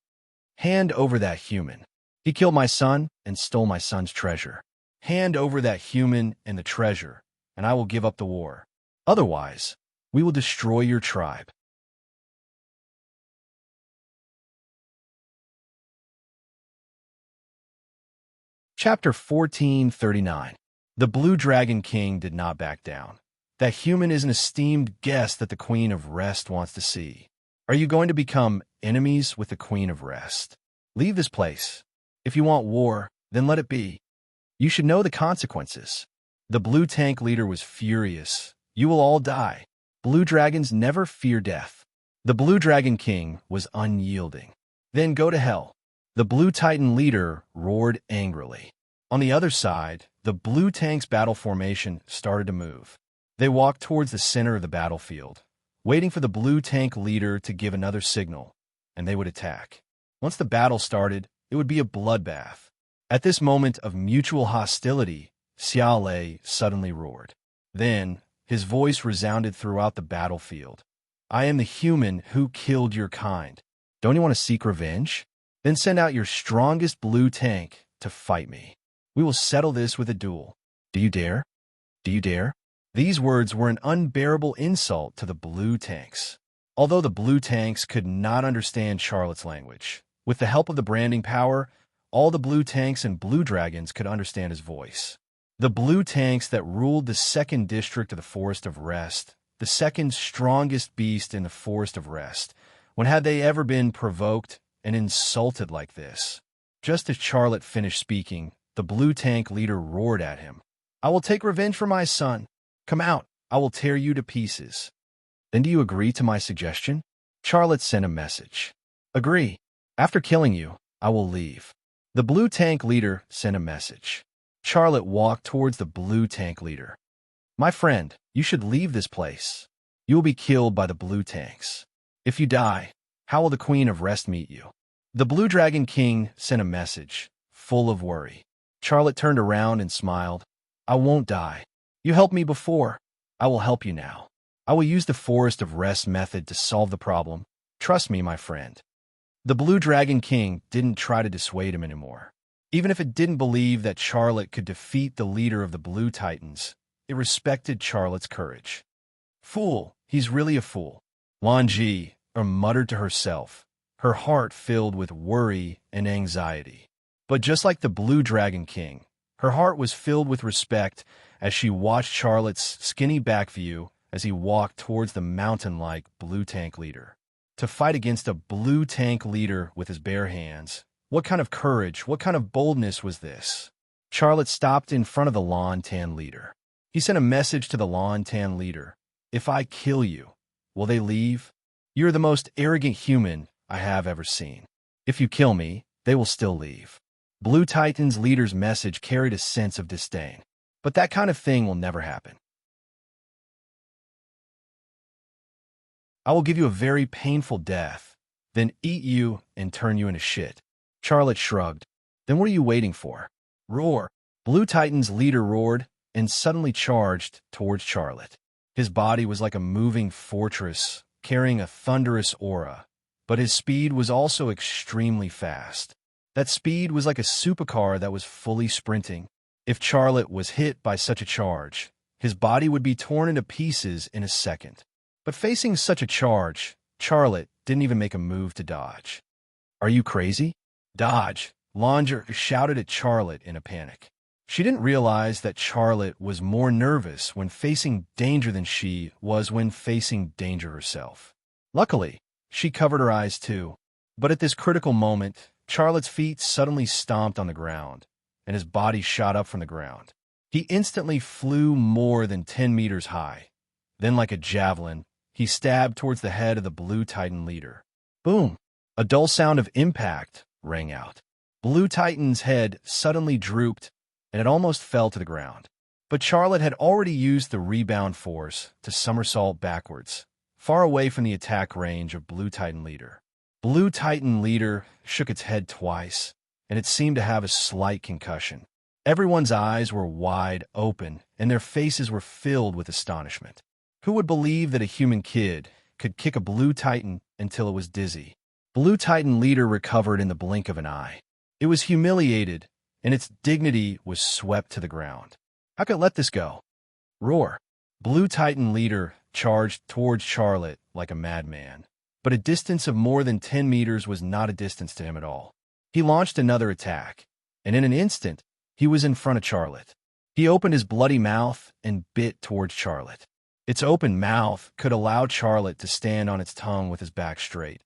"Hand over that human. He killed my son and stole my son's treasure. Hand over that human and the treasure, and I will give up the war. Otherwise, we will destroy your tribe." Chapter 1439. The Blue Dragon King did not back down. That human is an esteemed guest that the Queen of Rest wants to see. Are you going to become enemies with the Queen of Rest? Leave this place. If you want war, then let it be. You should know the consequences. The Blue Tank leader was furious. "You will all die. Blue dragons never fear death." The Blue Dragon King was unyielding. "Then go to hell." The Blue Titan leader roared angrily. On the other side, the Blue Tank's battle formation started to move. They walked towards the center of the battlefield, waiting for the Blue Tank leader to give another signal, and they would attack. Once the battle started, it would be a bloodbath. At this moment of mutual hostility, Xiao Lei suddenly roared. Then, his voice resounded throughout the battlefield. "I am the human who killed your kind. Don't you want to seek revenge? Then send out your strongest Blue Tank to fight me. We will settle this with a duel. Do you dare? Do you dare?" These words were an unbearable insult to the Blue Tanks. Although the Blue Tanks could not understand Charlotte's language, with the help of the branding power, all the Blue Tanks and Blue Dragons could understand his voice. The Blue Tanks that ruled the second district of the Forest of Rest, the second strongest beast in the Forest of Rest, when had they ever been provoked and insulted like this? Just as Charlotte finished speaking, the Blue Tank leader roared at him. "I will take revenge for my son. Come out, I will tear you to pieces." "Then do you agree to my suggestion?" Charlotte sent a message. "Agree. After killing you, I will leave." The Blue Tank leader sent a message. Charlotte walked towards the Blue Tank leader. "My friend, you should leave this place. You will be killed by the Blue Tanks. If you die, how will the Queen of Rest meet you?" The Blue Dragon King sent a message, full of worry. Charlotte turned around and smiled. "I won't die. You helped me before. I will help you now. I will use the Forest of Rest method to solve the problem. Trust me, my friend." The Blue Dragon King didn't try to dissuade him anymore. Even if it didn't believe that Charlotte could defeat the leader of the Blue Titans, it respected Charlotte's courage. "Fool, he's really a fool," Lan Ji muttered to herself, her heart filled with worry and anxiety. But just like the Blue Dragon King, her heart was filled with respect as she watched Charlotte's skinny back view as he walked towards the mountain-like Blue Tank leader. To fight against a Blue Tank leader with his bare hands, what kind of courage, what kind of boldness was this? Charlotte stopped in front of the Lan Tan leader. He sent a message to the Lan Tan leader. "If I kill you, will they leave? You're the most arrogant human I have ever seen. If you kill me, they will still leave." Blue Titan's leader's message carried a sense of disdain. But that kind of thing will never happen. "I will give you a very painful death, then eat you and turn you into shit." Charlotte shrugged. "Then what are you waiting for? Roar." Blue Titan's leader roared and suddenly charged towards Charlotte. His body was like a moving fortress, carrying a thunderous aura. but his speed was also extremely fast. That speed was like a supercar that was fully sprinting. If Charlotte was hit by such a charge, his body would be torn into pieces in a second. But facing such a charge, Charlotte didn't even make a move to dodge. "Are you crazy? Dodge!" Langer shouted at Charlotte in a panic. She didn't realize that Charlotte was more nervous when facing danger than she was when facing danger herself. Luckily, she covered her eyes too. But at this critical moment, Charlotte's feet suddenly stomped on the ground, and his body shot up from the ground. He instantly flew more than 10 meters high. Then, like a javelin, he stabbed towards the head of the Blue Titan leader. Boom! A dull sound of impact rang out. Blue Titan's head suddenly drooped, and it almost fell to the ground. But Charlotte had already used the rebound force to somersault backwards, far away from the attack range of Blue Titan leader. Blue Titan leader shook its head twice, and it seemed to have a slight concussion. Everyone's eyes were wide open, and their faces were filled with astonishment. Who would believe that a human kid could kick a Blue Titan until it was dizzy? Blue Titan leader recovered in the blink of an eye. It was humiliated, and its dignity was swept to the ground. How could it let this go? Roar! Blue Titan leader charged towards Charlotte like a madman. But a distance of more than 10 meters was not a distance to him at all. He launched another attack, and in an instant, he was in front of Charlotte. He opened his bloody mouth and bit towards Charlotte. Its open mouth could allow Charlotte to stand on its tongue with his back straight,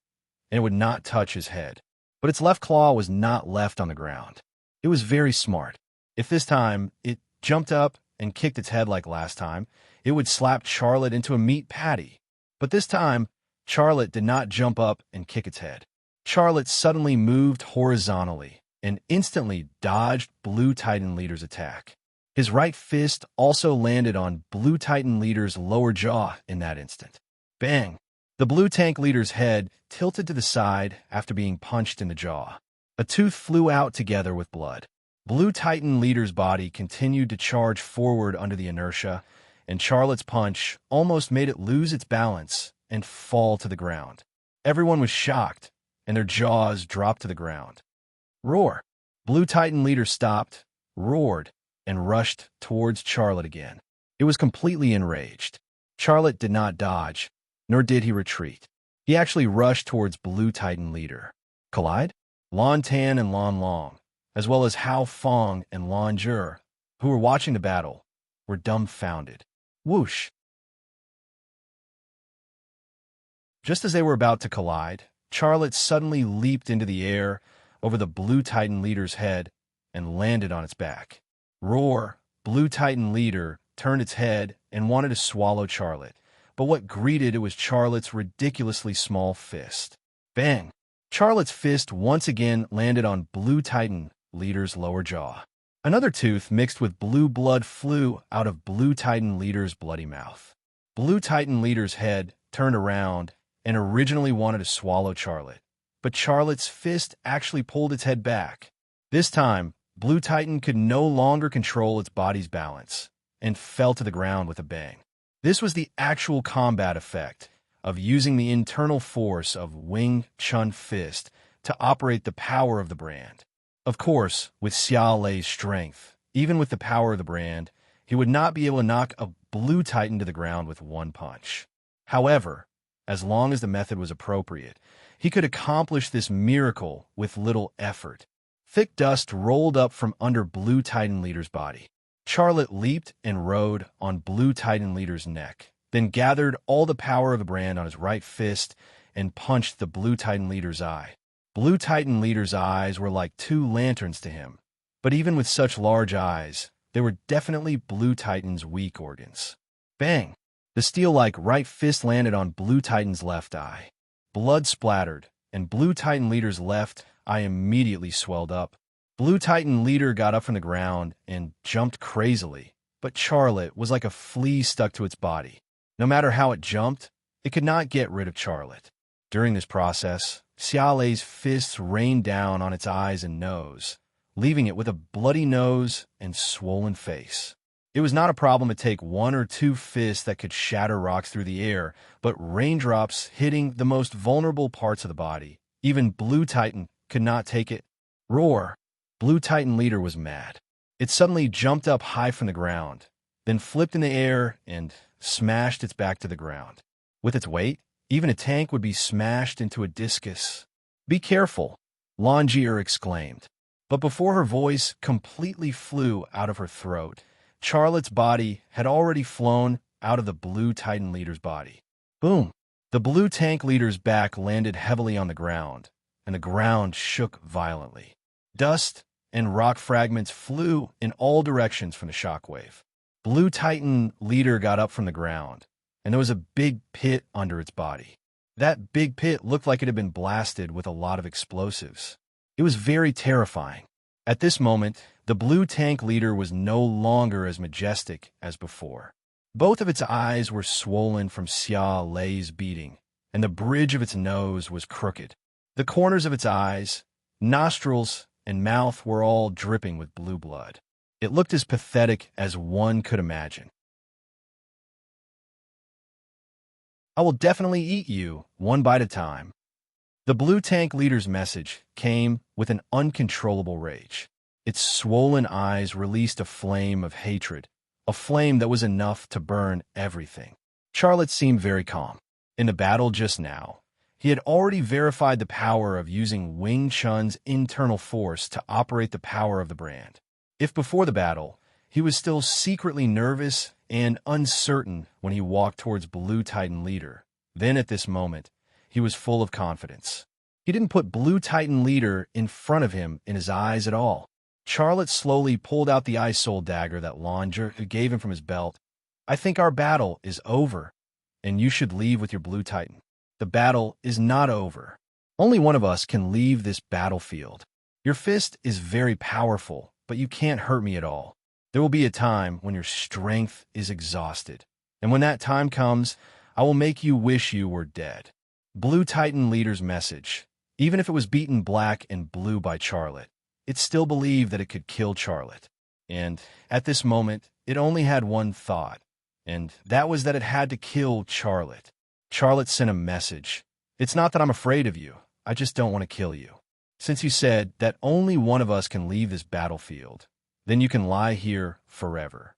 and it would not touch his head. But its left claw was not left on the ground. It was very smart. If this time it jumped up and kicked its head like last time, it would slap Charlotte into a meat patty. But this time, Charlotte did not jump up and kick its head. Charlotte suddenly moved horizontally and instantly dodged Blue Titan leader's attack. His right fist also landed on Blue Titan leader's lower jaw in that instant. Bang! The Blue Tank leader's head tilted to the side after being punched in the jaw. A tooth flew out together with blood. Blue Titan leader's body continued to charge forward under the inertia, and Charlotte's punch almost made it lose its balance and fall to the ground. Everyone was shocked, and their jaws dropped to the ground. Roar! Blue Titan leader stopped, roared, and rushed towards Charlotte again. It was completely enraged. Charlotte did not dodge, nor did he retreat. He actually rushed towards Blue Titan leader. Collide? Lan Tan and Lan Long, as well as Hao Fong and Lan Zhe, who were watching the battle, were dumbfounded. Whoosh! Just as they were about to collide, Charlotte suddenly leaped into the air over the Blue Titan leader's head and landed on its back. Roar! Blue Titan leader turned its head and wanted to swallow Charlotte, but what greeted it was Charlotte's ridiculously small fist. Bang! Charlotte's fist once again landed on Blue Titan leader's lower jaw. Another tooth mixed with blue blood flew out of Blue Titan leader's bloody mouth. Blue Titan leader's head turned around and originally wanted to swallow Charlotte, but Charlotte's fist actually pulled its head back. This time, Blue Titan could no longer control its body's balance and fell to the ground with a bang. This was the actual combat effect of using the internal force of Wing Chun Fist to operate the power of the brand. Of course, with Xiao Lei's strength, even with the power of the brand, he would not be able to knock a Blue Titan to the ground with one punch. However, as long as the method was appropriate, he could accomplish this miracle with little effort. Thick dust rolled up from under Blue Titan leader's body. Charlotte leaped and rode on Blue Titan leader's neck, then gathered all the power of the brand on his right fist and punched the Blue Titan leader's eye. Blue Titan leader's eyes were like two lanterns to him, but even with such large eyes, they were definitely Blue Titan's weak organs. Bang! The steel-like right fist landed on Blue Titan's left eye. Blood splattered, and Blue Titan leader's left eye immediately swelled up. Blue Titan leader got up from the ground and jumped crazily, but Charlotte was like a flea stuck to its body. No matter how it jumped, it could not get rid of Charlotte. During this process, Xiao Lei's fists rained down on its eyes and nose, leaving it with a bloody nose and swollen face. It was not a problem to take one or two fists that could shatter rocks through the air, but raindrops hitting the most vulnerable parts of the body. Even Blue Titan could not take it. Roar! Blue Titan leader was mad. It suddenly jumped up high from the ground, then flipped in the air and smashed its back to the ground. With its weight, even a tank would be smashed into a discus. "Be careful," Longier exclaimed. But before her voice completely flew out of her throat, Charlotte's body had already flown out of the Blue Titan leader's body. Boom! The Blue Tank leader's back landed heavily on the ground, and the ground shook violently. Dust and rock fragments flew in all directions from the shockwave. Blue Titan leader got up from the ground, and there was a big pit under its body. That big pit looked like it had been blasted with a lot of explosives. It was very terrifying. At this moment, the Blue Tank leader was no longer as majestic as before. Both of its eyes were swollen from Xia Lei's beating, and the bridge of its nose was crooked. The corners of its eyes, nostrils, and mouth were all dripping with blue blood. It looked as pathetic as one could imagine. "I will definitely eat you, one bite at a time." The Blue Tank leader's message came with an uncontrollable rage. Its swollen eyes released a flame of hatred, a flame that was enough to burn everything. Charlotte seemed very calm. In the battle just now, he had already verified the power of using Wing Chun's internal force to operate the power of the brand. If before the battle, he was still secretly nervous and uncertain when he walked towards Blue Titan leader, then at this moment, he was full of confidence. He didn't put Blue Titan leader in front of him in his eyes at all. Charlotte slowly pulled out the Ice Soul dagger that Longer gave him from his belt. "I think our battle is over, and you should leave with your Blue Titan." "The battle is not over. Only one of us can leave this battlefield. Your fist is very powerful, but you can't hurt me at all. There will be a time when your strength is exhausted, and when that time comes, I will make you wish you were dead." Blue Titan leader's message. Even if it was beaten black and blue by Charlotte, it still believed that it could kill Charlotte. And at this moment, it only had one thought, and that was that it had to kill Charlotte. Charlotte sent a message. "It's not that I'm afraid of you. I just don't want to kill you. Since you said that only one of us can leave this battlefield, then you can lie here forever."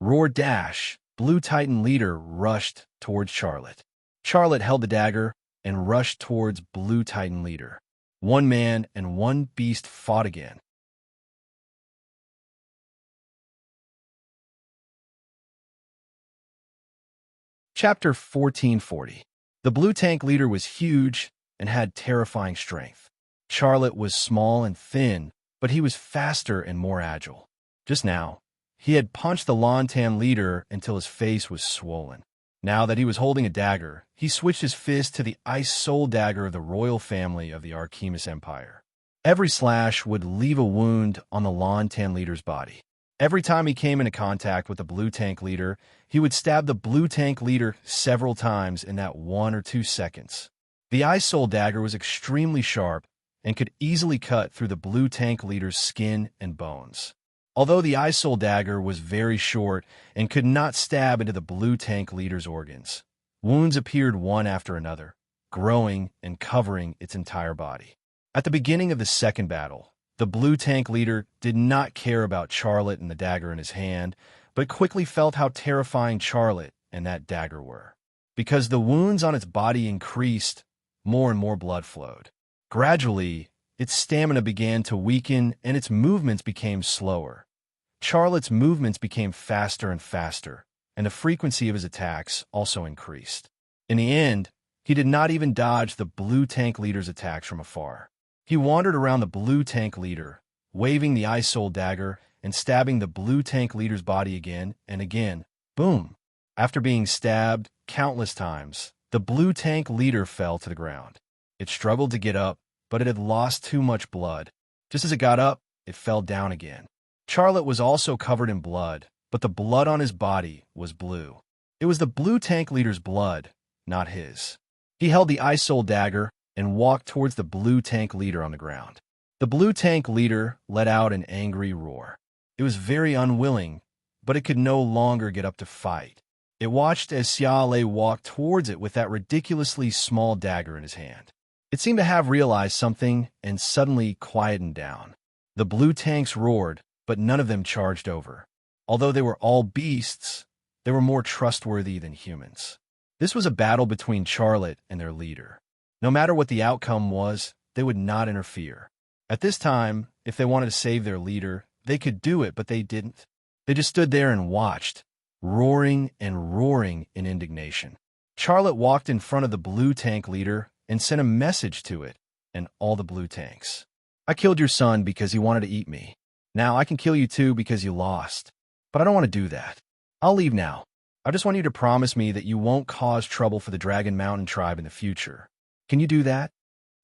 Roar dash! Blue Titan leader rushed towards Charlotte. Charlotte held the dagger and rushed towards Blue Titan leader. One man and one beast fought again. Chapter 1440. The Blue Tank leader was huge and had terrifying strength. Charlotte was small and thin, but he was faster and more agile. Just now, he had punched the Lontan leader until his face was swollen. Now that he was holding a dagger, he switched his fist to the Ice Soul dagger of the royal family of the Archemis Empire. Every slash would leave a wound on the Lontan leader's body. Every time he came into contact with the Blue Tank leader, he would stab the Blue Tank leader several times in that 1 or 2 seconds. The Ice Soul dagger was extremely sharp and could easily cut through the Blue Tank leader's skin and bones. Although the Ice Soul dagger was very short and could not stab into the Blue Tank leader's organs, wounds appeared one after another, growing and covering its entire body. At the beginning of the second battle, the Blue Tank leader did not care about Charlotte and the dagger in his hand, but quickly felt how terrifying Charlotte and that dagger were. Because the wounds on its body increased, more and more blood flowed. Gradually, its stamina began to weaken and its movements became slower. Charlotte's movements became faster and faster, and the frequency of his attacks also increased. In the end, he did not even dodge the Blue Tank leader's attacks from afar. He wandered around the Blue Tank leader, waving the Ice Soul dagger and stabbing the Blue Tank leader's body again and again. Boom! After being stabbed countless times, the Blue Tank leader fell to the ground. It struggled to get up, but it had lost too much blood. Just as it got up, it fell down again. Charlotte was also covered in blood, but the blood on his body was blue. It was the Blue Tank leader's blood, not his. He held the Ice Soul dagger and walked towards the Blue Tank leader on the ground. The Blue Tank leader let out an angry roar. It was very unwilling, but it could no longer get up to fight. It watched as Xiale walked towards it with that ridiculously small dagger in his hand. It seemed to have realized something and suddenly quietened down. The blue tanks roared, but none of them charged over. Although they were all beasts, they were more trustworthy than humans. This was a battle between Charlotte and their leader. No matter what the outcome was, they would not interfere. At this time, if they wanted to save their leader, they could do it, but they didn't. They just stood there and watched, roaring and roaring in indignation. Charlotte walked in front of the blue tank leader and sent a message to it and all the blue tanks. I killed your son because he wanted to eat me. Now I can kill you too because you lost. But I don't want to do that. I'll leave now. I just want you to promise me that you won't cause trouble for the Dragon Mountain tribe in the future. Can you do that?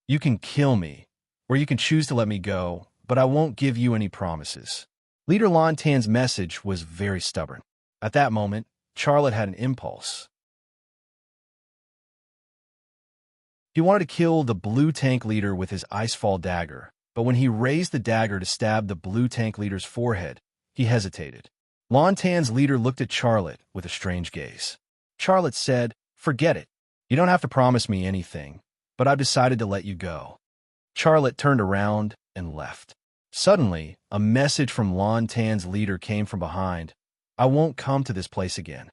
You can kill me, or you can choose to let me go, but I won't give you any promises. Leader Lan Tan's message was very stubborn. At that moment, Charlotte had an impulse. He wanted to kill the blue tank leader with his icefall dagger, but when he raised the dagger to stab the blue tank leader's forehead, he hesitated. Lan Tan's leader looked at Charlotte with a strange gaze. Charlotte said, "Forget it. You don't have to promise me anything, but I've decided to let you go." Charlotte turned around and left. Suddenly, a message from Lan Tan's leader came from behind. "I won't come to this place again."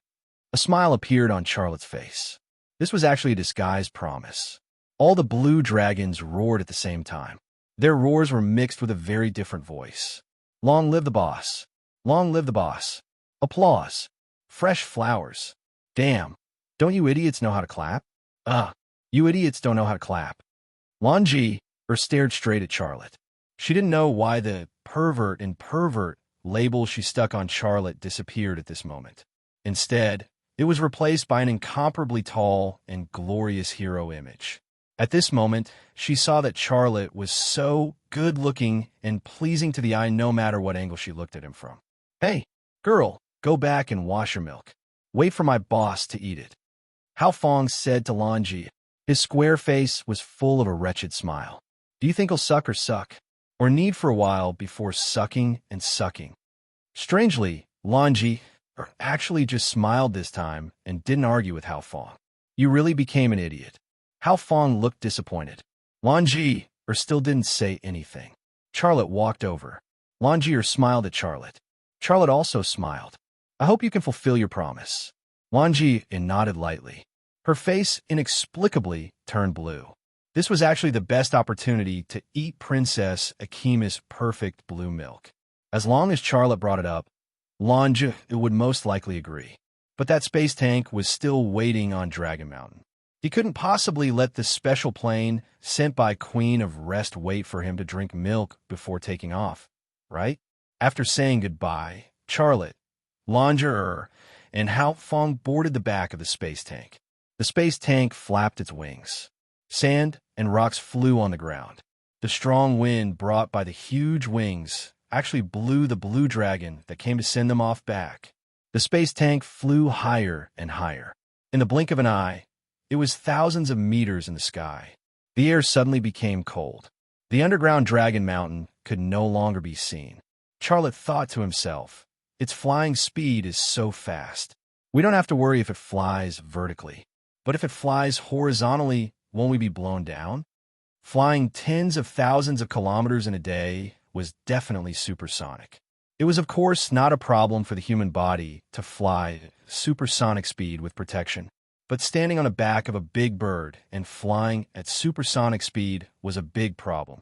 A smile appeared on Charlotte's face. This was actually a disguised promise. All the blue dragons roared at the same time. Their roars were mixed with a very different voice. "Long live the boss! Long live the boss! Applause! Fresh flowers! Damn! Don't you idiots know how to clap? You idiots don't know how to clap." Lan Ji stared straight at Charlotte. She didn't know why the pervert and pervert label she stuck on Charlotte disappeared at this moment. Instead, it was replaced by an incomparably tall and glorious hero image. At this moment, she saw that Charlotte was so good-looking and pleasing to the eye no matter what angle she looked at him from. "Hey, girl, go back and wash your milk. Wait for my boss to eat it," Hao Fong said to Lan Ji. His square face was full of a wretched smile. "Do you think he'll suck or suck? Or need for a while before sucking and sucking?" Strangely, Lan Ji actually just smiled this time and didn't argue with Hao Fong. "You really became an idiot." Hao Fong looked disappointed. Lan Ji still didn't say anything. Charlotte walked over. Lan Ji smiled at Charlotte. Charlotte also smiled. "I hope you can fulfill your promise." Lan Ji nodded lightly. Her face inexplicably turned blue. This was actually the best opportunity to eat Princess Akima's perfect blue milk. As long as Charlotte brought it up, Lan Ji would most likely agree. But that space tank was still waiting on Dragon Mountain. He couldn't possibly let the special plane sent by Queen of Rest wait for him to drink milk before taking off, right? After saying goodbye, Charlotte, Lan Ji and Hao Fong boarded the back of the space tank. The space tank flapped its wings. Sand and rocks flew on the ground. The strong wind brought by the huge wings actually blew the blue dragon that came to send them off back. The space tank flew higher and higher. In the blink of an eye, it was thousands of meters in the sky. The air suddenly became cold. The underground Dragon Mountain could no longer be seen. Charlotte thought to himself, its flying speed is so fast. We don't have to worry if it flies vertically. But if it flies horizontally, won't we be blown down? Flying tens of thousands of kilometers in a day was definitely supersonic. It was, of course, not a problem for the human body to fly supersonic speed with protection. But standing on the back of a big bird and flying at supersonic speed was a big problem.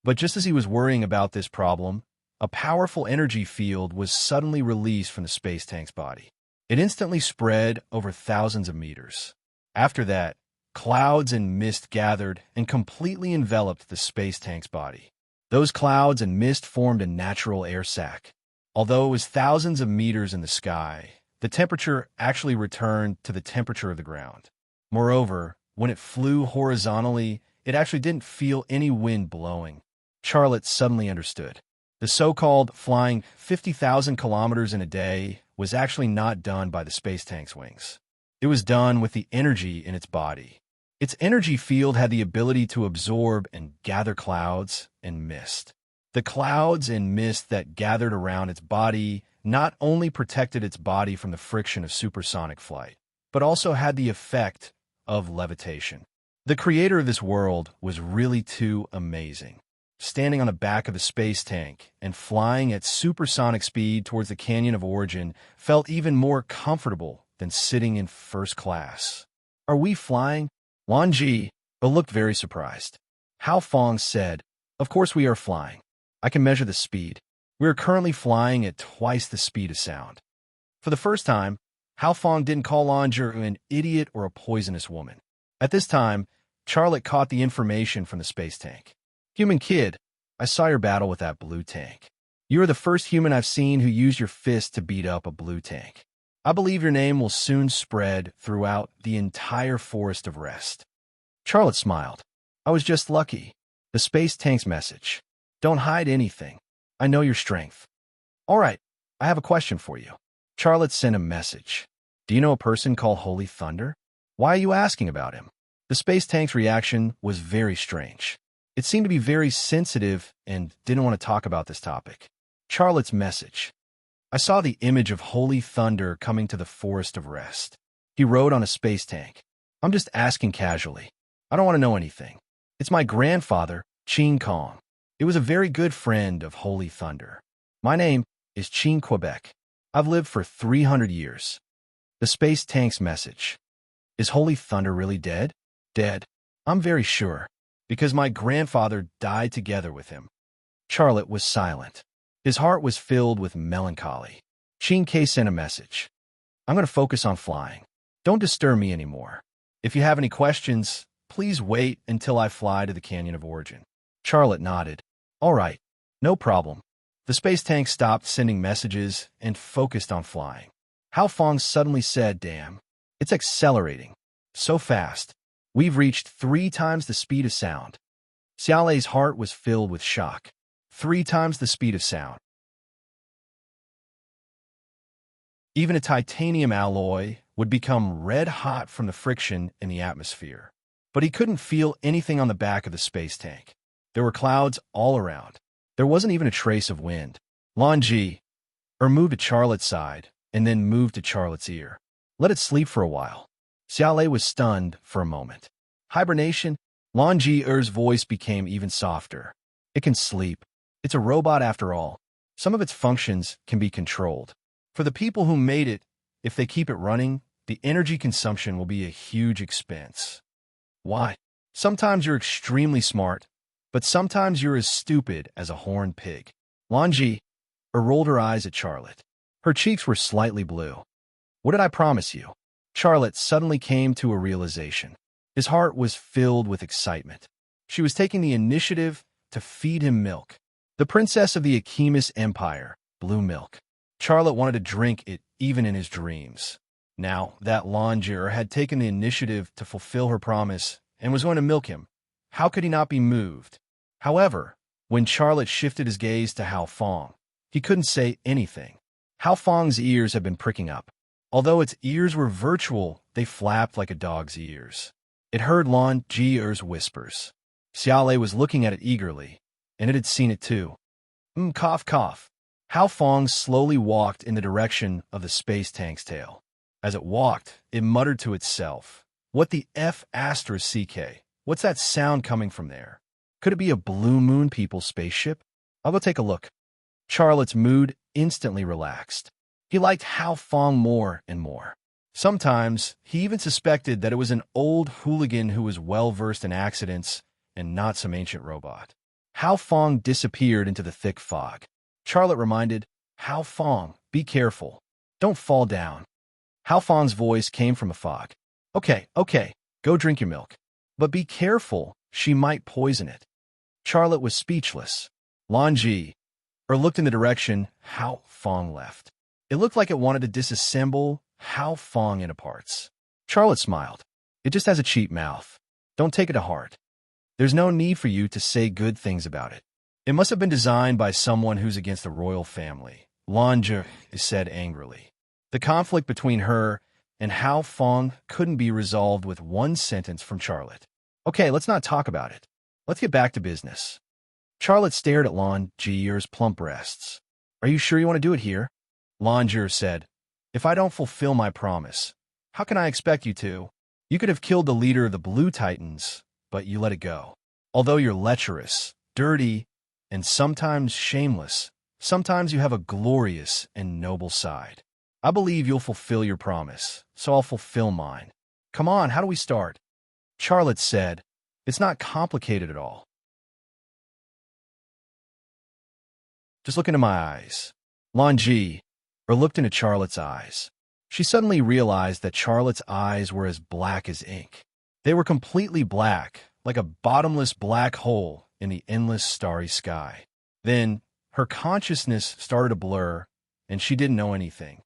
But just as he was worrying about this problem, a powerful energy field was suddenly released from the space tank's body. It instantly spread over thousands of meters. After that, clouds and mist gathered and completely enveloped the space tank's body. Those clouds and mist formed a natural air sac. Although it was thousands of meters in the sky, the temperature actually returned to the temperature of the ground. Moreover, when it flew horizontally, it actually didn't feel any wind blowing. Charlotte suddenly understood. The so-called flying 50,000 kilometers in a day was actually not done by the space tank's wings. It was done with the energy in its body. Its energy field had the ability to absorb and gather clouds and mist. The clouds and mist that gathered around its body not only protected its body from the friction of supersonic flight, but also had the effect of levitation. The creator of this world was really too amazing. Standing on the back of the space tank and flying at supersonic speed towards the Canyon of Origin felt even more comfortable than sitting in first class. "Are we flying?" Lan Ji looked very surprised. Hao Fong said, "Of course we are flying. I can measure the speed. We are currently flying at twice the speed of sound." For the first time, Hao Fong didn't call Lan Ji an idiot or a poisonous woman. At this time, Charlotte caught the information from the space tank. "Human kid, I saw your battle with that blue tank. You are the first human I've seen who used your fist to beat up a blue tank. I believe your name will soon spread throughout the entire Forest of Rest." Charlotte smiled. "I was just lucky." The space tank's message. "Don't hide anything. I know your strength." "All right, I have a question for you." Charlotte sent a message. "Do you know a person called Holy Thunder? Why are you asking about him?" The space tank's reaction was very strange. It seemed to be very sensitive and didn't want to talk about this topic. Charlotte's message. "I saw the image of Holy Thunder coming to the Forest of Rest. He rode on a space tank. I'm just asking casually. I don't want to know anything. It's my grandfather, Qin Kong. It was a very good friend of Holy Thunder. My name is Qin Quebec. I've lived for 300 years. The space tank's message. Is Holy Thunder really dead? Dead. I'm very sure, because my grandfather died together with him. Charlotte was silent. His heart was filled with melancholy. Qin K sent a message. I'm going to focus on flying. Don't disturb me anymore. If you have any questions, please wait until I fly to the Canyon of Origin. Charlotte nodded. All right, no problem. The space tank stopped sending messages and focused on flying. Hao Fong suddenly said, damn, it's accelerating. So fast. We've reached 3 times the speed of sound. Xiaolei's heart was filled with shock. 3 times the speed of sound. Even a titanium alloy would become red hot from the friction in the atmosphere. But he couldn't feel anything on the back of the space tank. There were clouds all around. There wasn't even a trace of wind. Lan Ji, moved to Charlotte's side, and then moved to Charlotte's ear. Let it sleep for a while. Xiaolei was stunned for a moment. Hibernation? Lan Ji's voice became even softer. It can sleep. It's a robot after all. Some of its functions can be controlled. For the people who made it, if they keep it running, the energy consumption will be a huge expense. Why? Sometimes you're extremely smart, but sometimes you're as stupid as a horned pig. Lan Ji rolled her eyes at Charlotte. Her cheeks were slightly blue. What did I promise you? Charlotte suddenly came to a realization. His heart was filled with excitement. She was taking the initiative to feed him milk. The princess of the Akimis Empire, blue milk. Charlotte wanted to drink it even in his dreams. Now that Lan Ji had taken the initiative to fulfill her promise and was going to milk him, how could he not be moved? However, when Charlotte shifted his gaze to Hao Fong, he couldn't say anything. Hao Fong's ears had been pricking up. Although its ears were virtual, they flapped like a dog's ears. It heard Lan Ji's whispers. Xiaolei was looking at it eagerly, and it had seen it too. Cough, cough. Hao Fong slowly walked in the direction of the space tank's tail. As it walked, it muttered to itself, "What the F asterisk CK? What's that sound coming from there? Could it be a Blue Moon People spaceship? I'll go take a look." Charlotte's mood instantly relaxed. He liked Hao Fong more and more. Sometimes, he even suspected that it was an old hooligan who was well-versed in accidents and not some ancient robot. Hao Fong disappeared into the thick fog. Charlotte reminded, "Hao Fong, be careful. Don't fall down." Hao Fong's voice came from a fog. Okay, go drink your milk. But be careful, she might poison it." Charlotte was speechless. Lan Ji looked in the direction Hao Fong left. It looked like it wanted to disassemble Hao Fong into parts. Charlotte smiled. "It just has a cheap mouth. Don't take it to heart. There's no need for you to say good things about it. It must have been designed by someone who's against the royal family," Lan Ji said angrily. The conflict between her and Hao Fong couldn't be resolved with one sentence from Charlotte. "Okay, let's not talk about it. Let's get back to business." Charlotte stared at Lan Jier's plump breasts. Are you sure you want to do it here? Lan Jier said, If I don't fulfill my promise, how can I expect you to? You could have killed the leader of the Blue Titans, but you let it go. Although you're lecherous, dirty, and sometimes shameless, sometimes you have a glorious and noble side. I believe you'll fulfill your promise, so I'll fulfill mine. Come on, how do we start? Charlotte said, It's not complicated at all. Just look into my eyes. Lan Ji looked into Charlotte's eyes. She suddenly realized that Charlotte's eyes were as black as ink. They were completely black, like a bottomless black hole in the endless starry sky. Then, her consciousness started to blur, and she didn't know anything.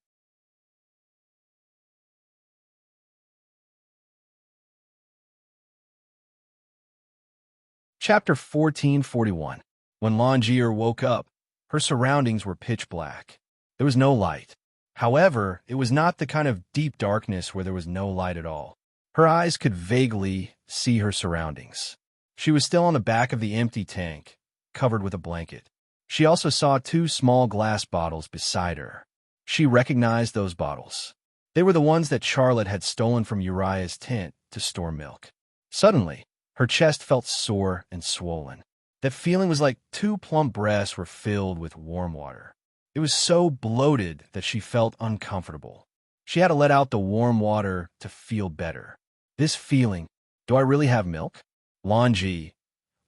Chapter 1441. When Lan Jier woke up, her surroundings were pitch black. There was no light. However, it was not the kind of deep darkness where there was no light at all. Her eyes could vaguely see her surroundings. She was still on the back of the empty tank, covered with a blanket. She also saw 2 small glass bottles beside her. She recognized those bottles. They were the ones that Charlotte had stolen from Uriah's tent to store milk. Suddenly, her chest felt sore and swollen. That feeling was like 2 plump breasts were filled with warm water. It was so bloated that she felt uncomfortable. She had to let out the warm water to feel better. This feeling, do I really have milk? Lan Ji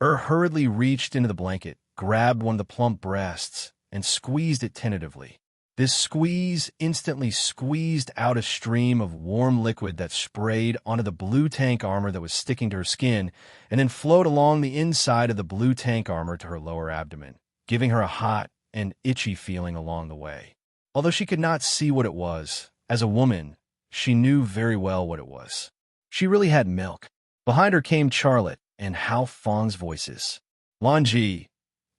hurriedly reached into the blanket, grabbed one of the plump breasts, and squeezed it tentatively. This squeeze instantly squeezed out a stream of warm liquid that sprayed onto the blue tank armor that was sticking to her skin, and then flowed along the inside of the blue tank armor to her lower abdomen, giving her a hot and itchy feeling along the way. Although she could not see what it was, as a woman, she knew very well what it was. She really had milk. Behind her came Charlotte and Hao Feng's voices. Lan Ji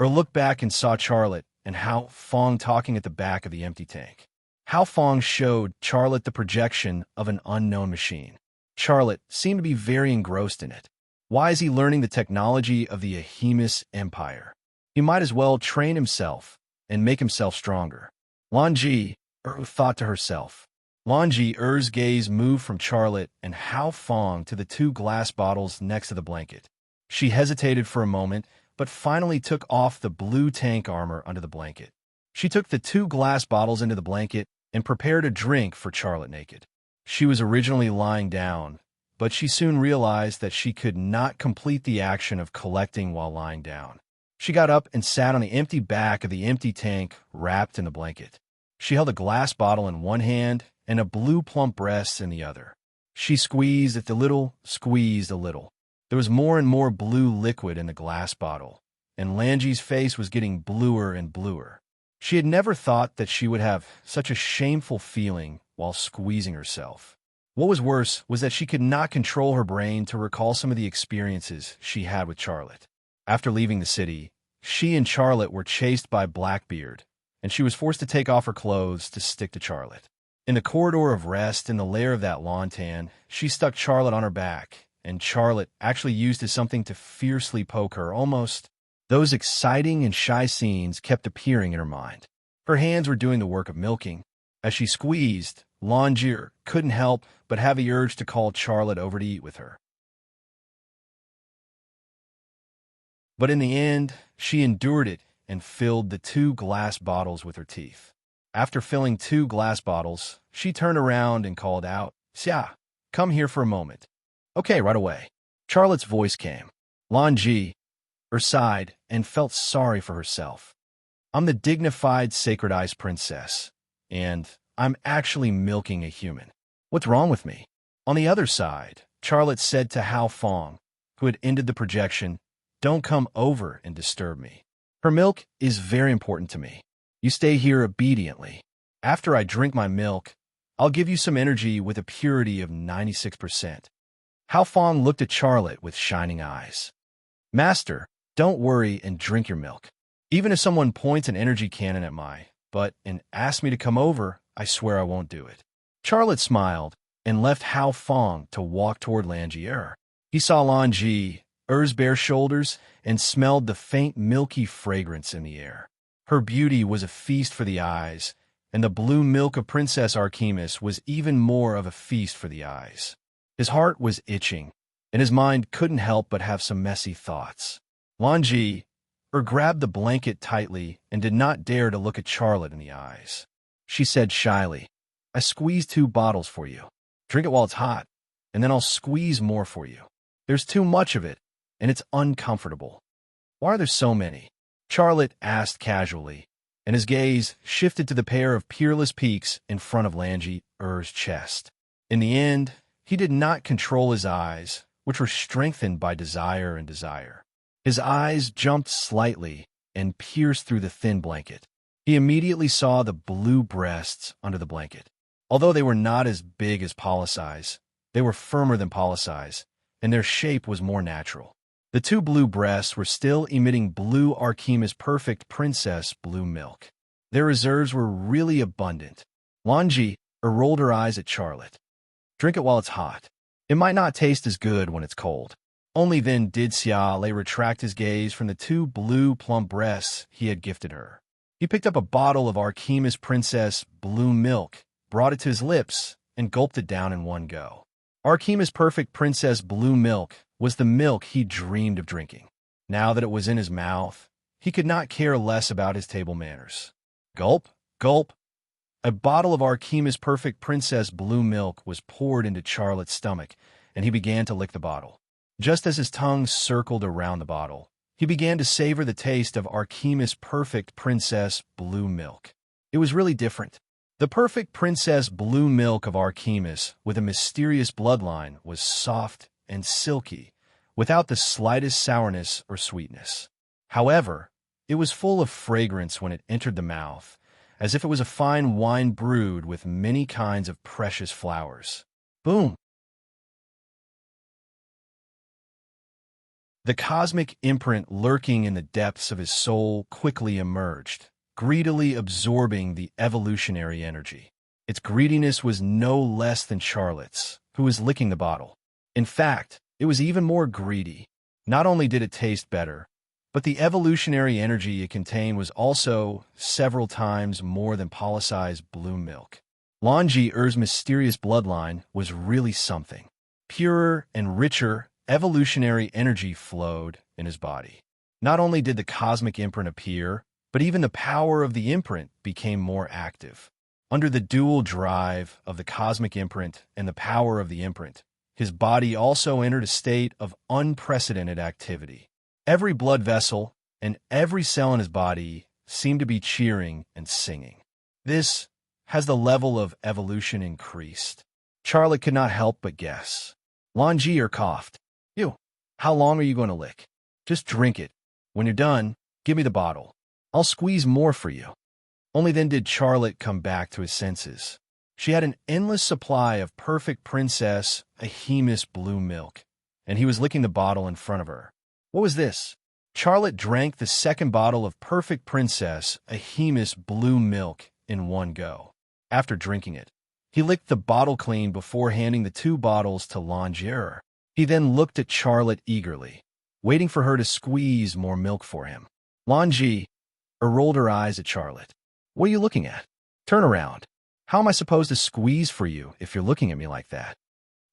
looked back and saw Charlotte and Hao Feng talking at the back of the empty tank. Hao Feng showed Charlotte the projection of an unknown machine. Charlotte seemed to be very engrossed in it. Why is he learning the technology of the Ahemus Empire? He might as well train himself and make himself stronger. Lan Ji thought to herself. Lan Ji's gaze moved from Charlotte and Hao Feng to the 2 glass bottles next to the blanket. She hesitated for a moment, but finally took off the blue tank armor under the blanket. She took the 2 glass bottles into the blanket and prepared a drink for Charlotte naked. She was originally lying down, but she soon realized that she could not complete the action of collecting while lying down. She got up and sat on the empty back of the empty tank, wrapped in the blanket. She held a glass bottle in one hand and a blue plump breast in the other. She squeezed it a little, squeezed a little. There was more and more blue liquid in the glass bottle, and Lan Ji's face was getting bluer and bluer. She had never thought that she would have such a shameful feeling while squeezing herself. What was worse was that she could not control her brain to recall some of the experiences she had with Charlotte. After leaving the city, she and Charlotte were chased by Blackbeard, and she was forced to take off her clothes to stick to Charlotte. In the corridor of rest in the lair of that lontan, she stuck Charlotte on her back, and Charlotte actually used as something to fiercely poke her, almost. Those exciting and shy scenes kept appearing in her mind. Her hands were doing the work of milking. As she squeezed, Lan Jier couldn't help but have the urge to call Charlotte over to eat with her. But in the end, she endured it and filled the 2 glass bottles with her teeth. After filling 2 glass bottles, she turned around and called out, Xia, come here for a moment. Okay, right away. Charlotte's voice came. Lan Ji sighed and felt sorry for herself. I'm the dignified Sacred Ice Princess, and I'm actually milking a human. What's wrong with me? On the other side, Charlotte said to Hao Feng, who had ended the projection, Don't come over and disturb me. Her milk is very important to me. You stay here obediently. After I drink my milk, I'll give you some energy with a purity of 96%. Hao Feng looked at Charlotte with shining eyes. Master, don't worry and drink your milk. Even if someone points an energy cannon at my butt and asks me to come over, I swear I won't do it. Charlotte smiled and left Hao Feng to walk toward Lan Jier. He saw Lan Ji Ur's bare shoulders and smelled the faint milky fragrance in the air. Her beauty was a feast for the eyes, and the blue milk of Princess Archimedes was even more of a feast for the eyes. His heart was itching, and his mind couldn't help but have some messy thoughts. Lanji grabbed the blanket tightly and did not dare to look at Charlotte in the eyes. She said shyly, "I squeezed 2 bottles for you. Drink it while it's hot, and then I'll squeeze more for you. There's too much of it, and it's uncomfortable." "Why are there so many?" Charlotte asked casually, and his gaze shifted to the pair of peerless peaks in front of Lanji's chest. In the end, he did not control his eyes, which were strengthened by desire and desire. His eyes jumped slightly and pierced through the thin blanket. He immediately saw the blue breasts under the blanket. Although they were not as big as Polysize, they were firmer than Polysize, and their shape was more natural. The 2 blue breasts were still emitting blue Archimedes perfect princess blue milk. Their reserves were really abundant. Lanji rolled her eyes at Charlotte. "Drink it while it's hot. It might not taste as good when it's cold." Only then did Xiale retract his gaze from the 2 blue plump breasts he had gifted her. He picked up a bottle of Archimedes princess blue milk, brought it to his lips, and gulped it down in one go. Archimedes perfect princess blue milk was the milk he dreamed of drinking. Now that it was in his mouth, he could not care less about his table manners. Gulp, gulp. A bottle of Archimedes perfect princess blue milk was poured into Charlotte's stomach, and he began to lick the bottle. Just as his tongue circled around the bottle, he began to savor the taste of Archimedes perfect princess blue milk. It was really different. The perfect princess blue milk of Archimedes, with a mysterious bloodline, was soft and silky, without the slightest sourness or sweetness. However, it was full of fragrance when it entered the mouth, as if it was a fine wine brewed with many kinds of precious flowers. Boom! The cosmic imprint lurking in the depths of his soul quickly emerged, greedily absorbing the evolutionary energy. Its greediness was no less than Charlotte's, who was licking the bottle. In fact, it was even more greedy. Not only did it taste better, but the evolutionary energy it contained was also several times more than Polysize blue milk. Lanji's mysterious bloodline was really something. Purer and richer evolutionary energy flowed in his body. Not only did the cosmic imprint appear, but even the power of the imprint became more active. Under the dual drive of the cosmic imprint and the power of the imprint, his body also entered a state of unprecedented activity. Every blood vessel and every cell in his body seemed to be cheering and singing. This has the level of evolution increased. Charlotte could not help but guess. Lanji coughed. "You, how long are you going to lick? Just drink it. When you're done, give me the bottle. I'll squeeze more for you." Only then did Charlotte come back to his senses. She had an endless supply of perfect princess Archimedes blue milk, and he was licking the bottle in front of her. What was this? Charlotte drank the second bottle of perfect princess Archimedes blue milk in one go. After drinking it, he licked the bottle clean before handing the 2 bottles to Lanji. He then looked at Charlotte eagerly, waiting for her to squeeze more milk for him. Lanji rolled her eyes at Charlotte. "What are you looking at? Turn around. How am I supposed to squeeze for you if you're looking at me like that?"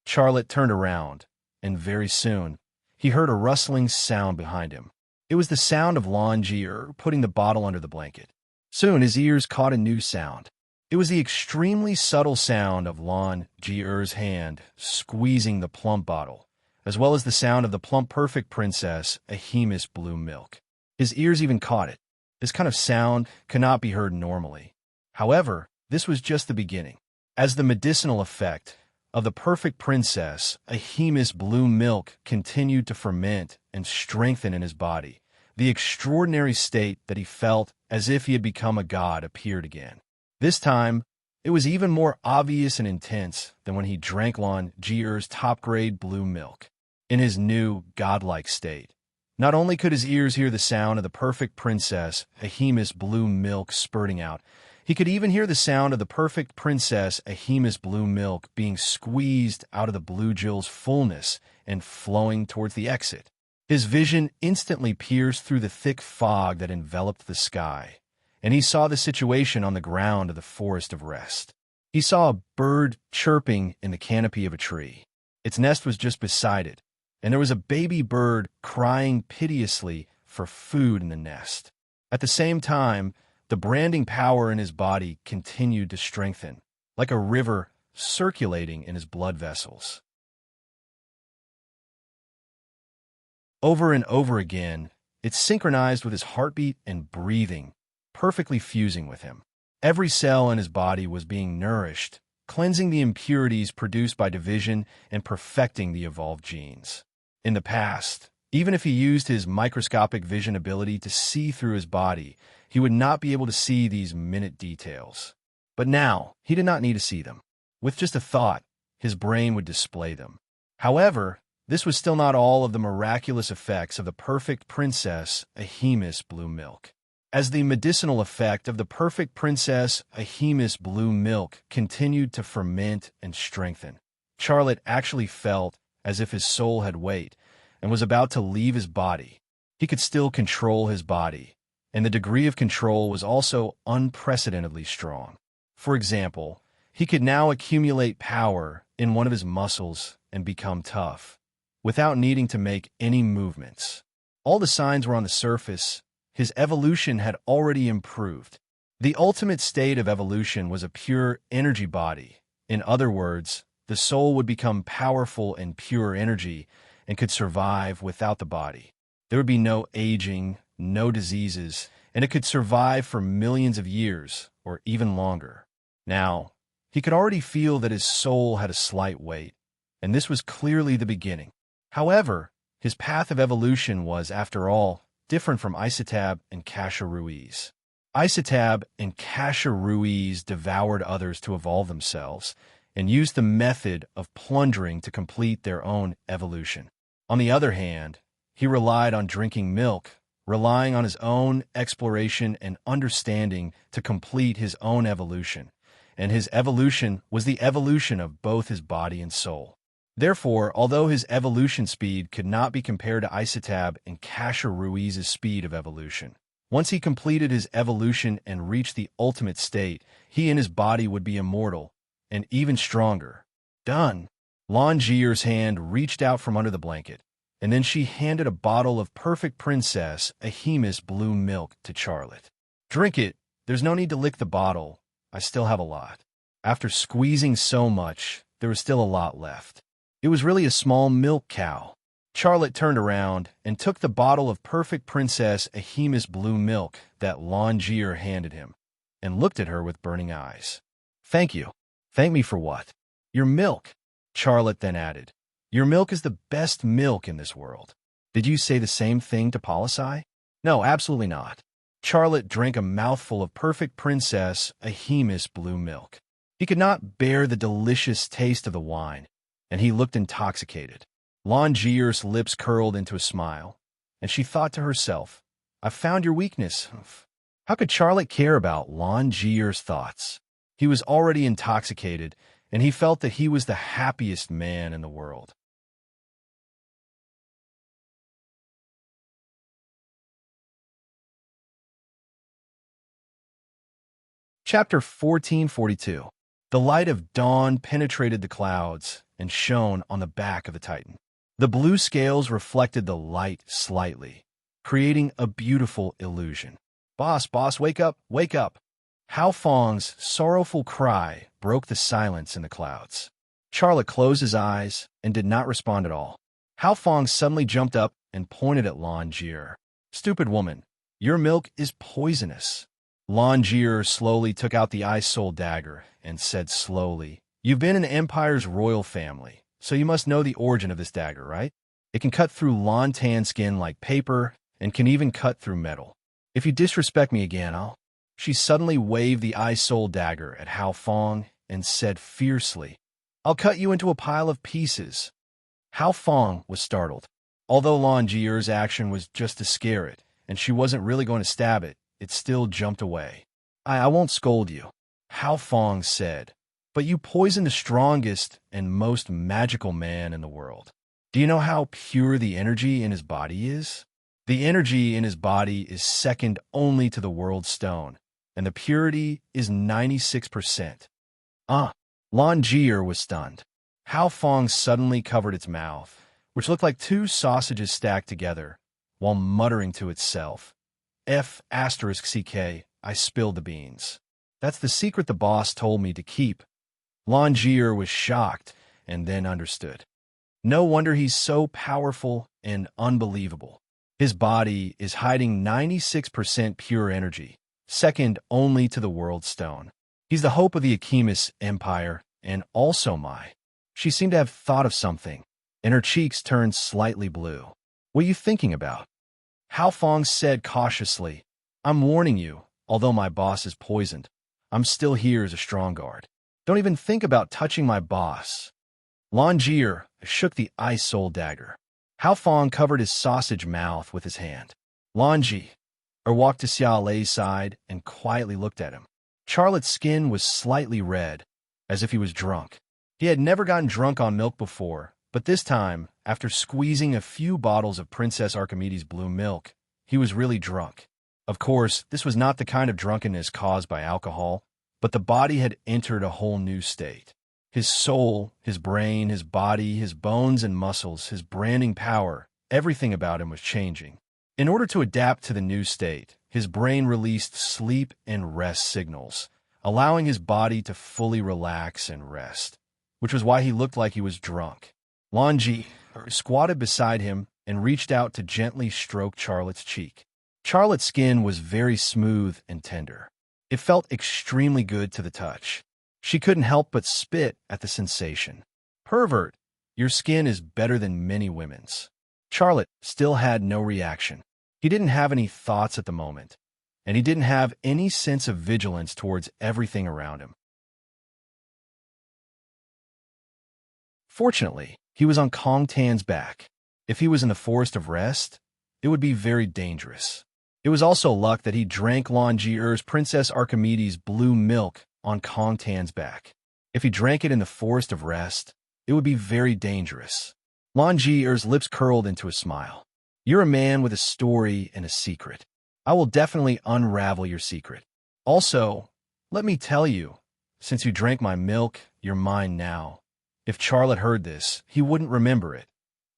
Charlotte turned around, and very soon, he heard a rustling sound behind him. It was the sound of Lanji putting the bottle under the blanket. Soon his ears caught a new sound. It was the extremely subtle sound of Lanji's hand squeezing the plump bottle, as well as the sound of the plump perfect princess Archimedes blue milk. His ears even caught it. This kind of sound cannot be heard normally. However, this was just the beginning. As the medicinal effect of the perfect princess Archimedes blue milk continued to ferment and strengthen in his body, the extraordinary state that he felt as if he had become a god appeared again. This time, it was even more obvious and intense than when he drank Lanji's top-grade blue milk. In his new, godlike state, not only could his ears hear the sound of the perfect princess Archimedes blue milk spurting out, he could even hear the sound of the perfect princess Archimedes blue milk being squeezed out of the blue jewel's fullness and flowing towards the exit. His vision instantly pierced through the thick fog that enveloped the sky, and he saw the situation on the ground of the Forest of Rest. He saw a bird chirping in the canopy of a tree. Its nest was just beside it, and there was a baby bird crying piteously for food in the nest. At the same time, the branding power in his body continued to strengthen, like a river circulating in his blood vessels. Over and over again, it synchronized with his heartbeat and breathing, perfectly fusing with him. Every cell in his body was being nourished, cleansing the impurities produced by division and perfecting the evolved genes. In the past, even if he used his microscopic vision ability to see through his body, he would not be able to see these minute details. But now, he did not need to see them. With just a thought, his brain would display them. However, this was still not all of the miraculous effects of the perfect princess Ahemus blue milk. As the medicinal effect of the perfect princess Ahemus blue milk continued to ferment and strengthen, Charlotte actually felt as if his soul had weight and was about to leave his body. He could still control his body, and the degree of control was also unprecedentedly strong. For example, he could now accumulate power in one of his muscles and become tough, without needing to make any movements. All the signs were on the surface. His evolution had already improved. The ultimate state of evolution was a pure energy body. In other words, the soul would become powerful and pure energy and could survive without the body. There would be no aging, no diseases, and it could survive for millions of years or even longer. Now, he could already feel that his soul had a slight weight, and this was clearly the beginning. However, his path of evolution was, after all, different from Isotab and Kasha Ruiz. Isotab and Kasha Ruiz devoured others to evolve themselves and used the method of plundering to complete their own evolution. On the other hand, he relied on drinking milk, relying on his own exploration and understanding to complete his own evolution, and his evolution was the evolution of both his body and soul. Therefore, although his evolution speed could not be compared to Isotab and Kasha Ruiz's speed of evolution, once he completed his evolution and reached the ultimate state, he and his body would be immortal, and even stronger. Done. Longier's hand reached out from under the blanket, and then she handed a bottle of perfect princess Ahemus blue milk to Charlotte. Drink it. There's no need to lick the bottle. I still have a lot. After squeezing so much, there was still a lot left. It was really a small milk cow. Charlotte turned around and took the bottle of perfect princess Ahemus blue milk that Longier handed him, and looked at her with burning eyes. Thank you. Thank me for what? Your milk. Charlotte then added, your milk is the best milk in this world. Did you say the same thing to Polisai? No, absolutely not. Charlotte drank a mouthful of perfect princess Ahemus blue milk. He could not bear the delicious taste of the wine, and he looked intoxicated. Longier's lips curled into a smile, and she thought to herself, I've found your weakness. How could Charlotte care about Longier's thoughts? He was already intoxicated, and he felt that he was the happiest man in the world. Chapter 1442. The light of dawn penetrated the clouds and shone on the back of the Titan. The blue scales reflected the light slightly, creating a beautiful illusion. Boss, wake up, wake up! Hao Feng's sorrowful cry broke the silence in the clouds. Charlotte closed his eyes and did not respond at all. Hao Feng suddenly jumped up and pointed at Longier. Stupid woman, your milk is poisonous. Longier slowly took out the Ice Soul dagger and said slowly, You've been in the Empire's royal family, so you must know the origin of this dagger, right? It can cut through Lontan skin like paper and can even cut through metal. If you disrespect me again, I'll... She suddenly waved the Ice Soul dagger at Hao Feng and said fiercely, I'll cut you into a pile of pieces. Hao Feng was startled. Although Longier's action was just to scare it, and she wasn't really going to stab it, it still jumped away. I won't scold you, Hao Feng said, but you poisoned the strongest and most magical man in the world. Do you know how pure the energy in his body is? The energy in his body is second only to the world stone, and the purity is 96%. Ah, Lan Jie was stunned. Hao Fong suddenly covered its mouth, which looked like two sausages stacked together, while muttering to itself, F*CK, I spilled the beans. That's the secret the boss told me to keep. Lan Jie was shocked and then understood. No wonder he's so powerful and unbelievable. His body is hiding 96% pure energy, second only to the world stone. He's the hope of the Akimis Empire, and also my. She seemed to have thought of something, and her cheeks turned slightly blue. What are you thinking about? Hao Fong said cautiously, I'm warning you, although my boss is poisoned, I'm still here as a strong guard. Don't even think about touching my boss. Lan Jie shook the ice soul dagger. Hao Fong covered his sausage mouth with his hand. Lan Jie walked to Xia Lei's side and quietly looked at him. Charlotte's skin was slightly red, as if he was drunk. He had never gotten drunk on milk before, but this time, after squeezing a few bottles of Princess Archimedes' blue milk, he was really drunk. Of course, this was not the kind of drunkenness caused by alcohol, but the body had entered a whole new state. His soul, his brain, his body, his bones and muscles, his branding power, everything about him was changing. In order to adapt to the new state, his brain released sleep and rest signals, allowing his body to fully relax and rest, which was why he looked like he was drunk. Lan Jie squatted beside him and reached out to gently stroke Charlotte's cheek. Charlotte's skin was very smooth and tender. It felt extremely good to the touch. She couldn't help but spit at the sensation. Pervert, your skin is better than many women's. Charlotte still had no reaction. He didn't have any thoughts at the moment, and he didn't have any sense of vigilance towards everything around him. Fortunately, he was on Kong Tan's back. If he was in the Forest of Rest, it would be very dangerous. It was also luck that he drank Lan Jie's Princess Archimedes' blue milk on Kong Tan's back. If he drank it in the Forest of Rest, it would be very dangerous. Lan Jie's lips curled into a smile. You're a man with a story and a secret. I will definitely unravel your secret. Also, let me tell you, since you drank my milk, you're mine now. If Charlotte heard this, he wouldn't remember it,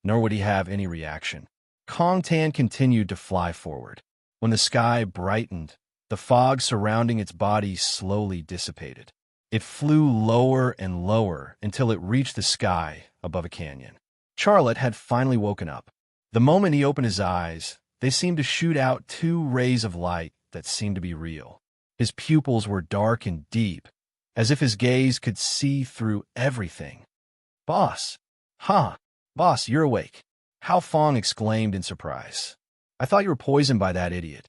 nor would he have any reaction. Kong Tan continued to fly forward. When the sky brightened, the fog surrounding its body slowly dissipated. It flew lower and lower until it reached the sky above a canyon. Charlotte had finally woken up. The moment he opened his eyes, they seemed to shoot out two rays of light that seemed to be real. His pupils were dark and deep, as if his gaze could see through everything. Boss! Boss, you're awake. Hao Fong exclaimed in surprise. I thought you were poisoned by that idiot.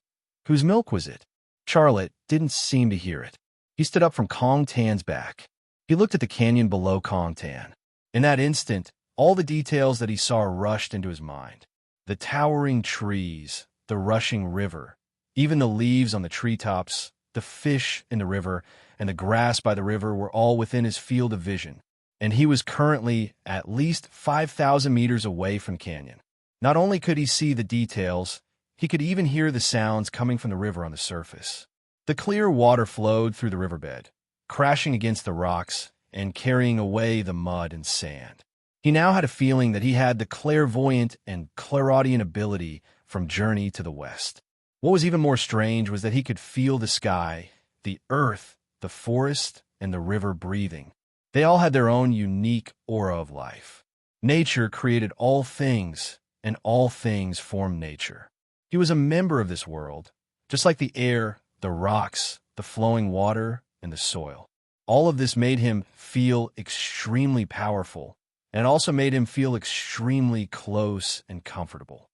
Whose milk was it? Charlotte didn't seem to hear it. He stood up from Kong Tan's back. He looked at the canyon below Kong Tan. In that instant, all the details that he saw rushed into his mind. The towering trees, the rushing river, even the leaves on the treetops, the fish in the river, and the grass by the river were all within his field of vision. And he was currently at least 5,000 meters away from the canyon. Not only could he see the details, he could even hear the sounds coming from the river on the surface. The clear water flowed through the riverbed, crashing against the rocks and carrying away the mud and sand. He now had a feeling that he had the clairvoyant and clairaudient ability from Journey to the West. What was even more strange was that he could feel the sky, the earth, the forest, and the river breathing. They all had their own unique aura of life. Nature created all things, and all things formed nature. He was a member of this world, just like the air, the rocks, the flowing water, and the soil. All of this made him feel extremely powerful, and it also made him feel extremely close and comfortable.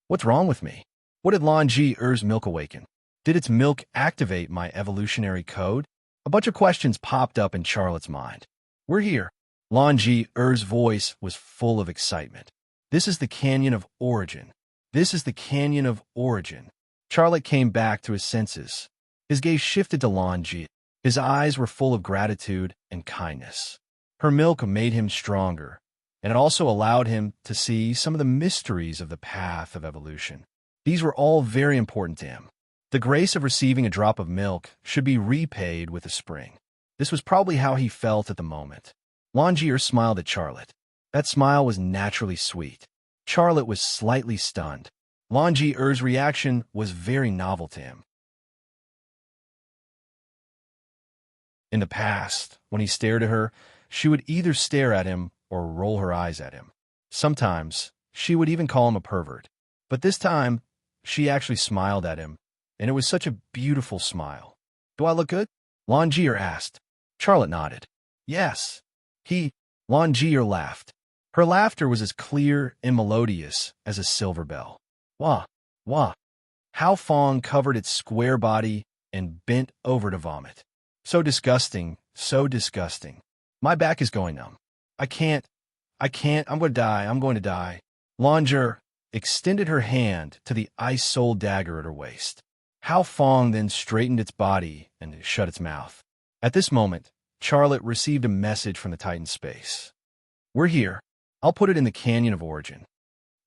What's wrong with me? What did Lan Jie's milk awaken? Did its milk activate my evolutionary code? A bunch of questions popped up in Charlotte's mind. We're here. Lan Jie's voice was full of excitement. This is the Canyon of Origin. This is the Canyon of Origin. Charlotte came back to his senses. His gaze shifted to Lan Jie. His eyes were full of gratitude and kindness. Her milk made him stronger, and it also allowed him to see some of the mysteries of the path of evolution. These were all very important to him. The grace of receiving a drop of milk should be repaid with a spring. This was probably how he felt at the moment. Longier smiled at Charlotte. That smile was naturally sweet. Charlotte was slightly stunned. Longier's reaction was very novel to him. In the past, when he stared at her, she would either stare at him or roll her eyes at him. Sometimes, she would even call him a pervert. But this time, she actually smiled at him, and it was such a beautiful smile. "Do I look good?" Longier asked. Charlotte nodded. "Yes." Longier laughed. Her laughter was as clear and melodious as a silver bell. Wah, wah. Hao Fong covered its square body and bent over to vomit. So disgusting, so disgusting. My back is going numb. I can't, I'm going to die. Longier extended her hand to the ice soul dagger at her waist. Hao Fong then straightened its body and shut its mouth. At this moment, Charlotte received a message from the Titan space. "We're here. I'll put it in the Canyon of Origin."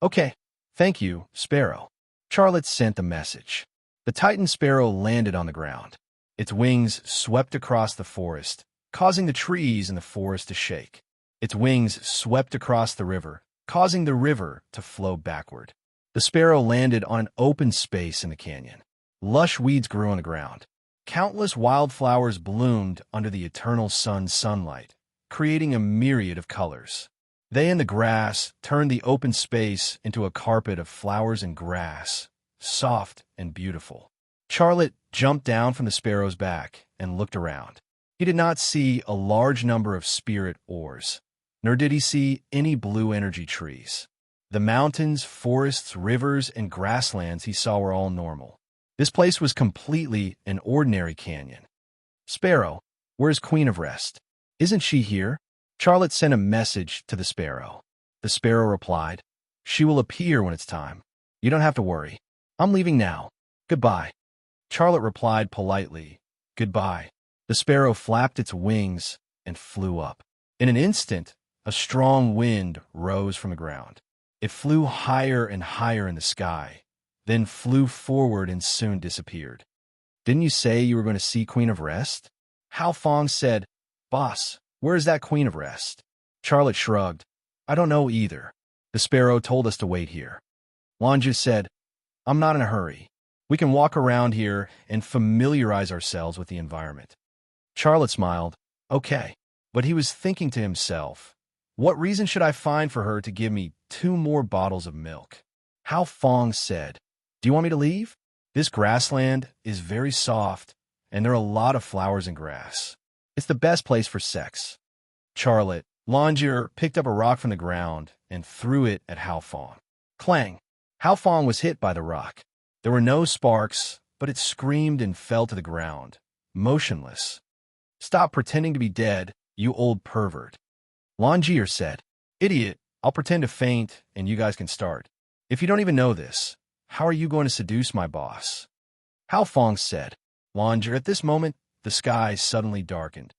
"Okay. Thank you, Sparrow." Charlotte sent the message. The Titan Sparrow landed on the ground. Its wings swept across the forest, causing the trees in the forest to shake. Its wings swept across the river, causing the river to flow backward. The sparrow landed on an open space in the canyon. Lush weeds grew on the ground. Countless wildflowers bloomed under the eternal sun's sunlight, creating a myriad of colors. They and the grass turned the open space into a carpet of flowers and grass, soft and beautiful. Charlotte jumped down from the sparrow's back and looked around. He did not see a large number of spirit ores, nor did he see any blue energy trees. The mountains, forests, rivers, and grasslands he saw were all normal. This place was completely an ordinary canyon. "Sparrow, where's Queen of Rest? Isn't she here?" Charlotte sent a message to the sparrow. The sparrow replied, "She will appear when it's time. You don't have to worry. I'm leaving now. Goodbye." Charlotte replied politely, "Goodbye." The sparrow flapped its wings and flew up. In an instant, a strong wind rose from the ground. It flew higher and higher in the sky, then flew forward and soon disappeared. "Didn't you say you were going to see Queen of Rest?" Hao Fong said, "Boss, where is that Queen of Rest?" Charlotte shrugged. "I don't know either. The sparrow told us to wait here." Longier said, "I'm not in a hurry. We can walk around here and familiarize ourselves with the environment." Charlotte smiled. "Okay." But he was thinking to himself, what reason should I find for her to give me 2 more bottles of milk? Hao Fong said, "Do you want me to leave? This grassland is very soft, and there are a lot of flowers and grass. It's the best place for sex." Charlotte, Longier picked up a rock from the ground and threw it at Hao Fong. Clang! Hao Fong was hit by the rock. There were no sparks, but it screamed and fell to the ground, motionless. "Stop pretending to be dead, you old pervert." Longier said, "Idiot, I'll pretend to faint and you guys can start. If you don't even know this, how are you going to seduce my boss?" Hao Fong said, "Longier." At this moment, the sky suddenly darkened.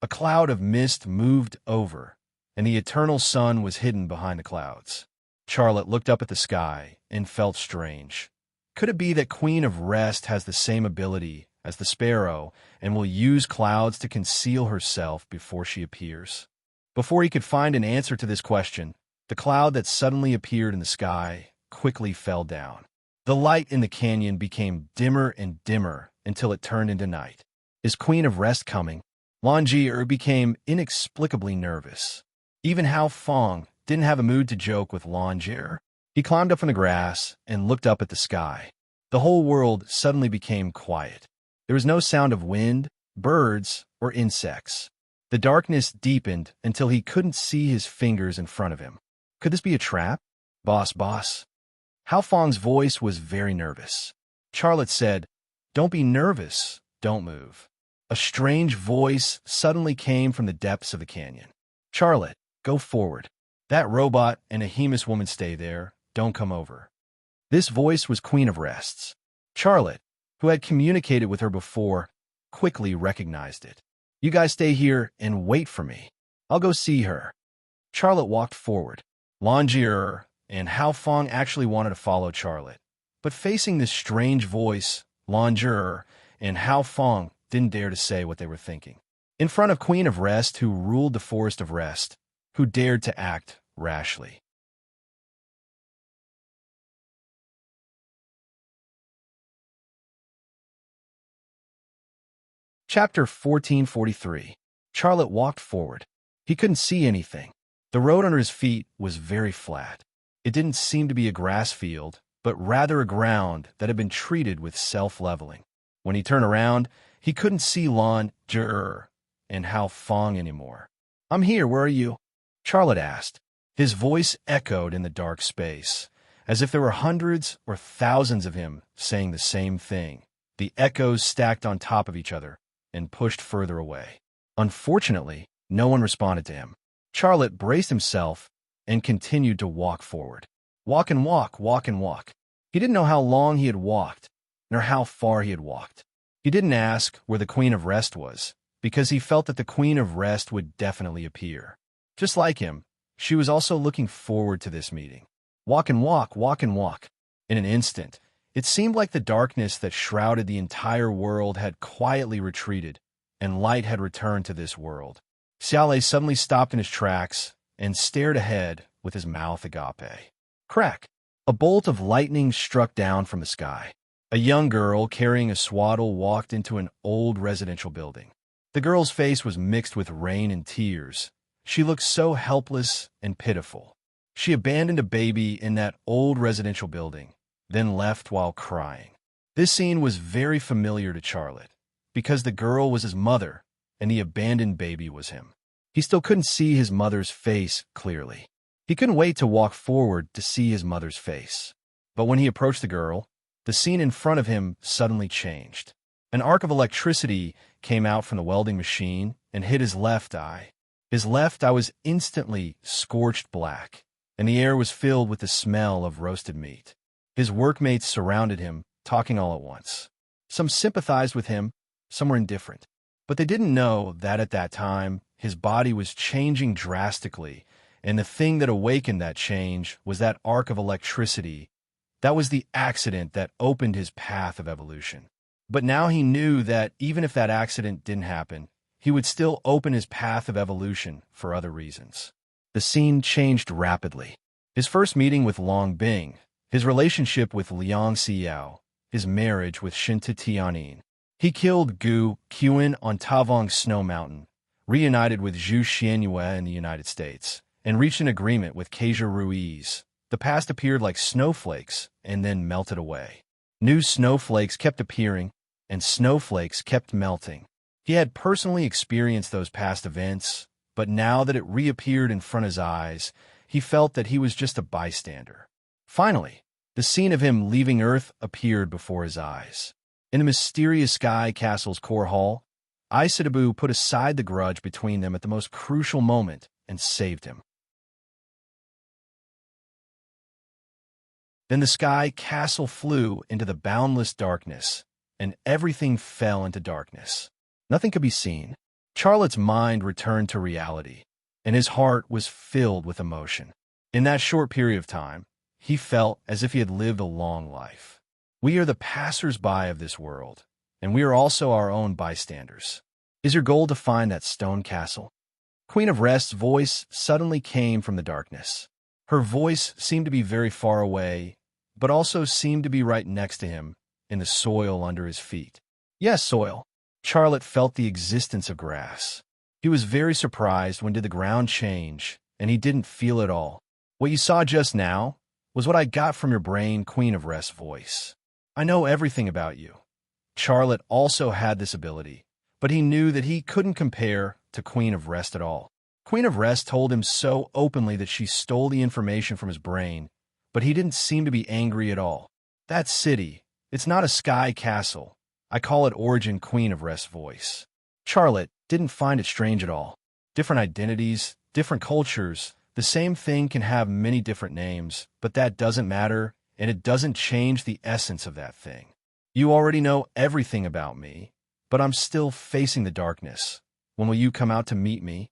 A cloud of mist moved over, and the eternal sun was hidden behind the clouds. Charlotte looked up at the sky and felt strange. Could it be that Queen of Rest has the same ability as the sparrow and will use clouds to conceal herself before she appears? Before he could find an answer to this question, the cloud that suddenly appeared in the sky quickly fell down. The light in the canyon became dimmer and dimmer until it turned into night. Is Queen of Rest coming? Longier became inexplicably nervous. Even Hao Fong didn't have a mood to joke with Longier. He climbed up from the grass and looked up at the sky. The whole world suddenly became quiet. There was no sound of wind, birds, or insects. The darkness deepened until he couldn't see his fingers in front of him. Could this be a trap? Boss. Hao Fong's voice was very nervous. Charlotte said, "Don't be nervous. Don't move." A strange voice suddenly came from the depths of the canyon. "Charlotte, go forward. That robot and a Hemus woman stay there. Don't come over." This voice was Queen of Rest's. Charlotte, who had communicated with her before, quickly recognized it. You guys stay here and wait for me. I'll go see her. Charlotte walked forward. Longier and Hao Fong actually wanted to follow Charlotte. But facing this strange voice, Longier and Hao Fong didn't dare to say what they were thinking. In front of Queen of Rest, who ruled the Forest of Rest, who dared to act rashly. Chapter 1443. Charlotte walked forward. He couldn't see anything. The road under his feet was very flat. It didn't seem to be a grass field, but rather a ground that had been treated with self-leveling. When he turned around, he couldn't see Lon Jur and Hao Fong anymore. "I'm here, where are you?" Charlotte asked. His voice echoed in the dark space, as if there were hundreds or thousands of him saying the same thing. The echoes stacked on top of each other and pushed further away. Unfortunately, no one responded to him. Charlotte braced himself and continued to walk forward. Walk and walk, walk and walk. He didn't know how long he had walked, nor how far he had walked. He didn't ask where the Queen of Rest was, because he felt that the Queen of Rest would definitely appear. Just like him, she was also looking forward to this meeting. Walk and walk, walk and walk. In an instant, it seemed like the darkness that shrouded the entire world had quietly retreated, and light had returned to this world. Xiaolei suddenly stopped in his tracks and stared ahead with his mouth agape. Crack! A bolt of lightning struck down from the sky. A young girl carrying a swaddle walked into an old residential building. The girl's face was mixed with rain and tears. She looked so helpless and pitiful. She abandoned a baby in that old residential building, then left while crying. This scene was very familiar to Charlotte, because the girl was his mother, and the abandoned baby was him. He still couldn't see his mother's face clearly. He couldn't wait to walk forward to see his mother's face. But when he approached the girl, the scene in front of him suddenly changed. An arc of electricity came out from the welding machine and hit his left eye. His left eye was instantly scorched black, and the air was filled with the smell of roasted meat. His workmates surrounded him, talking all at once. Some sympathized with him, some were indifferent. But they didn't know that at that time, his body was changing drastically, and the thing that awakened that change was that arc of electricity. That was the accident that opened his path of evolution. But now he knew that even if that accident didn't happen, he would still open his path of evolution for other reasons. The scene changed rapidly. His first meeting with Long Bing, his relationship with Liang Xiao, his marriage with Shinta Tianin. He killed Gu Qian on Tavong Snow Mountain, reunited with Zhu Xianyue in the United States, and reached an agreement with Keisha Ruiz. The past appeared like snowflakes and then melted away. New snowflakes kept appearing, and snowflakes kept melting. He had personally experienced those past events, but now that it reappeared in front of his eyes, he felt that he was just a bystander. Finally, the scene of him leaving Earth appeared before his eyes. In the mysterious Sky Castle's core hall, Isadabu put aside the grudge between them at the most crucial moment and saved him. Then the Sky Castle flew into the boundless darkness, and everything fell into darkness. Nothing could be seen. Charlotte's mind returned to reality, and his heart was filled with emotion. In that short period of time, he felt as if he had lived a long life. We are the passers-by of this world, and we are also our own bystanders. Is your goal to find that stone castle? Queen of Rest's voice suddenly came from the darkness. Her voice seemed to be very far away, but also seemed to be right next to him, in the soil under his feet. Yes, soil. Charlotte felt the existence of grass. He was very surprised when did the ground change, and he didn't feel it all. What you saw just now was what I got from your brain, Queen of Rest's voice. I know everything about you. Charlotte also had this ability, but he knew that he couldn't compare to Queen of Rest at all. Queen of Rest told him so openly that she stole the information from his brain, but he didn't seem to be angry at all. That city, it's not a sky castle. I call it Origin, Queen of Rest's voice. Charlotte didn't find it strange at all. Different identities, different cultures, the same thing can have many different names, but that doesn't matter, and it doesn't change the essence of that thing. You already know everything about me, but I'm still facing the darkness. When will you come out to meet me?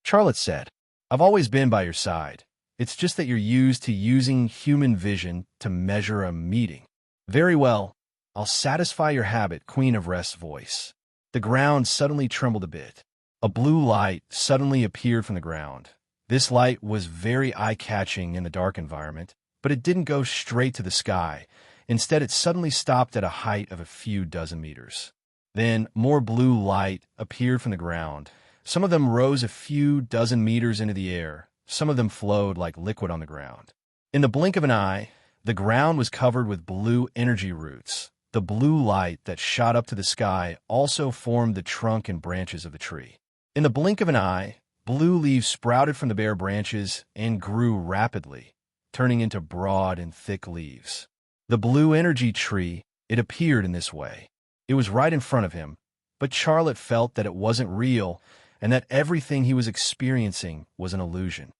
Charlotte said, I've always been by your side. It's just that you're used to using human vision to measure a meeting. Very well. I'll satisfy your habit, Queen of Rest's voice. The ground suddenly trembled a bit. A blue light suddenly appeared from the ground. This light was very eye-catching in the dark environment, but it didn't go straight to the sky. Instead, it suddenly stopped at a height of a few dozen meters. Then, more blue light appeared from the ground. Some of them rose a few dozen meters into the air. Some of them flowed like liquid on the ground. In the blink of an eye, the ground was covered with blue energy roots. The blue light that shot up to the sky also formed the trunk and branches of the tree. In the blink of an eye, blue leaves sprouted from the bare branches and grew rapidly, turning into broad and thick leaves. The blue energy tree, it appeared in this way. It was right in front of him, but Charlotte felt that it wasn't real and that everything he was experiencing was an illusion.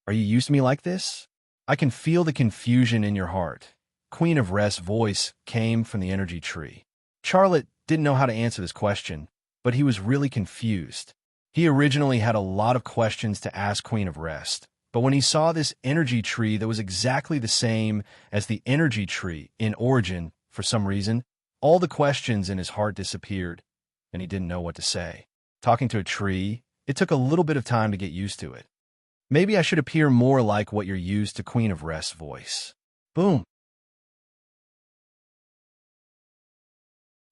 Are you used to me like this? I can feel the confusion in your heart. Queen of Rest's voice came from the energy tree. Charlotte didn't know how to answer this question, but he was really confused. He originally had a lot of questions to ask Queen of Rest, but when he saw this energy tree that was exactly the same as the energy tree in origin, for some reason, all the questions in his heart disappeared, and he didn't know what to say. Talking to a tree, it took a little bit of time to get used to it. Maybe I should appear more like what you're used to Queen of Rest's voice. Boom.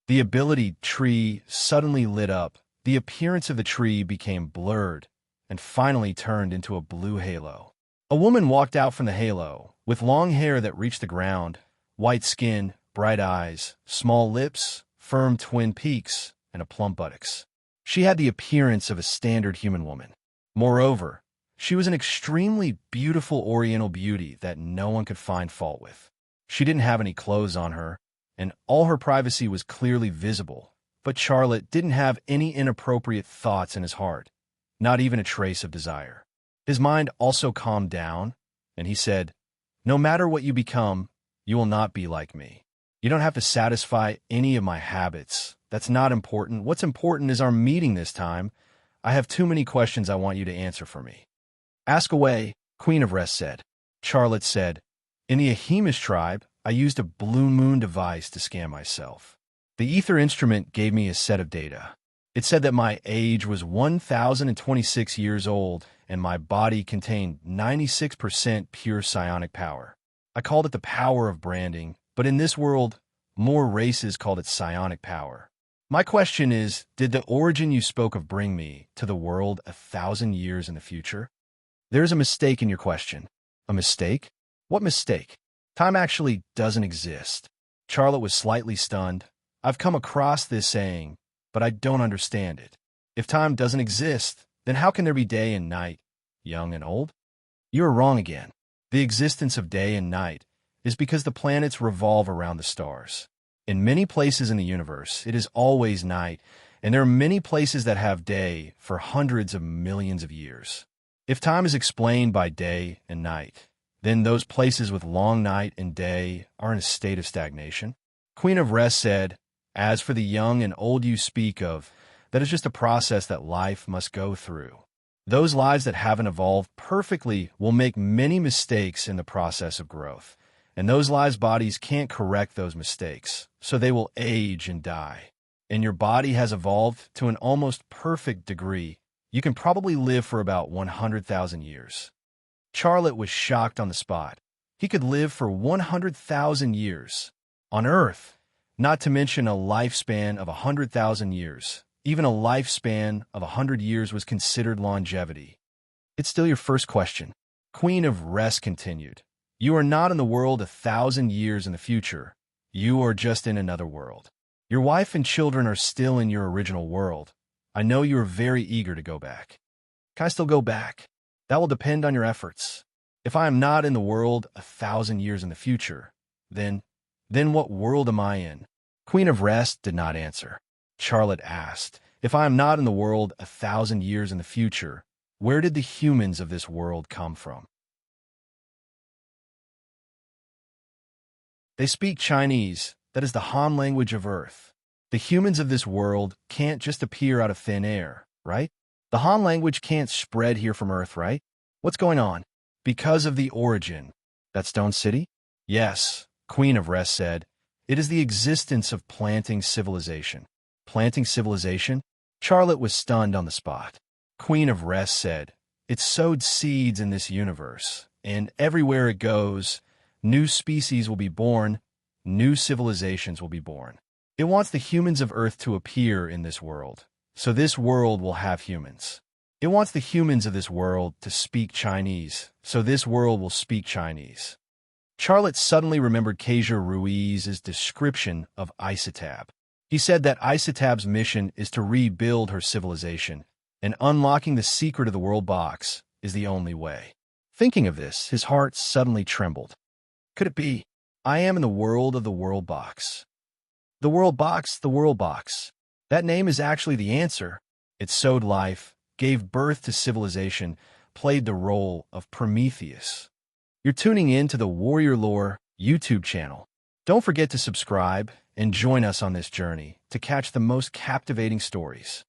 The ability tree suddenly lit up. The appearance of the tree became blurred and finally turned into a blue halo. A woman walked out from the halo with long hair that reached the ground, white skin, bright eyes, small lips, firm twin peaks, and a plump buttocks. She had the appearance of a standard human woman. Moreover, she was an extremely beautiful oriental beauty that no one could find fault with. She didn't have any clothes on her, and all her privacy was clearly visible. But Charlotte didn't have any inappropriate thoughts in his heart, not even a trace of desire. His mind also calmed down, and he said, No matter what you become, you will not be like me. You don't have to satisfy any of my habits. That's not important. What's important is our meeting this time. I have too many questions I want you to answer for me. Ask away, Queen of Rest said. Charlotte said, In the Ahimish tribe, I used a blue moon device to scan myself. The ether instrument gave me a set of data. It said that my age was 1,026 years old and my body contained 96% pure psionic power. I called it the power of branding, but in this world, more races called it psionic power. My question is, did the origin you spoke of bring me to the world 1,000 years in the future? There's a mistake in your question. A mistake? What mistake? Time actually doesn't exist. Charlotte was slightly stunned. I've come across this saying, but I don't understand it. If time doesn't exist, then how can there be day and night, young and old? You're wrong again. The existence of day and night is because the planets revolve around the stars. In many places in the universe, it is always night, and there are many places that have day for hundreds of millions of years. If time is explained by day and night, then those places with long night and day are in a state of stagnation. Queen of Rest said, As for the young and old you speak of, that is just a process that life must go through. Those lives that haven't evolved perfectly will make many mistakes in the process of growth, and those lives' bodies can't correct those mistakes, so they will age and die. And your body has evolved to an almost perfect degree. You can probably live for about 100,000 years. Charlotte was shocked on the spot. He could live for 100,000 years. On Earth, not to mention a lifespan of 100,000 years. Even a lifespan of 100 years was considered longevity. It's still your first question. Queen of Rest continued. You are not in the world 1,000 years in the future. You are just in another world. Your wife and children are still in your original world. I know you are very eager to go back. Can I still go back? That will depend on your efforts. If I am not in the world 1,000 years in the future, then what world am I in? Queen of Rest did not answer. Charlotte asked, If I am not in the world 1,000 years in the future, where did the humans of this world come from? They speak Chinese, that is the Han language of Earth. The humans of this world can't just appear out of thin air. right? The Han language can't spread here from Earth, right? What's going on? Because of the origin. That stone city? Yes, Queen of Rest said. It is the existence of planting civilization. Planting civilization? Charlotte was stunned on the spot. Queen of Rest said, it sowed seeds in this universe, and everywhere it goes, new species will be born, new civilizations will be born. It wants the humans of Earth to appear in this world, so this world will have humans. It wants the humans of this world to speak Chinese, so this world will speak Chinese. Charlotte suddenly remembered Kasia Ruiz's description of Isotab. He said that Isotab's mission is to rebuild her civilization, and unlocking the secret of the world box is the only way. Thinking of this, his heart suddenly trembled. Could it be? I am in the world of the world box. The world box, the world box. That name is actually the answer. It sowed life, gave birth to civilization, played the role of Prometheus. You're tuning in to the Warrior Lore YouTube channel. Don't forget to subscribe and join us on this journey to catch the most captivating stories.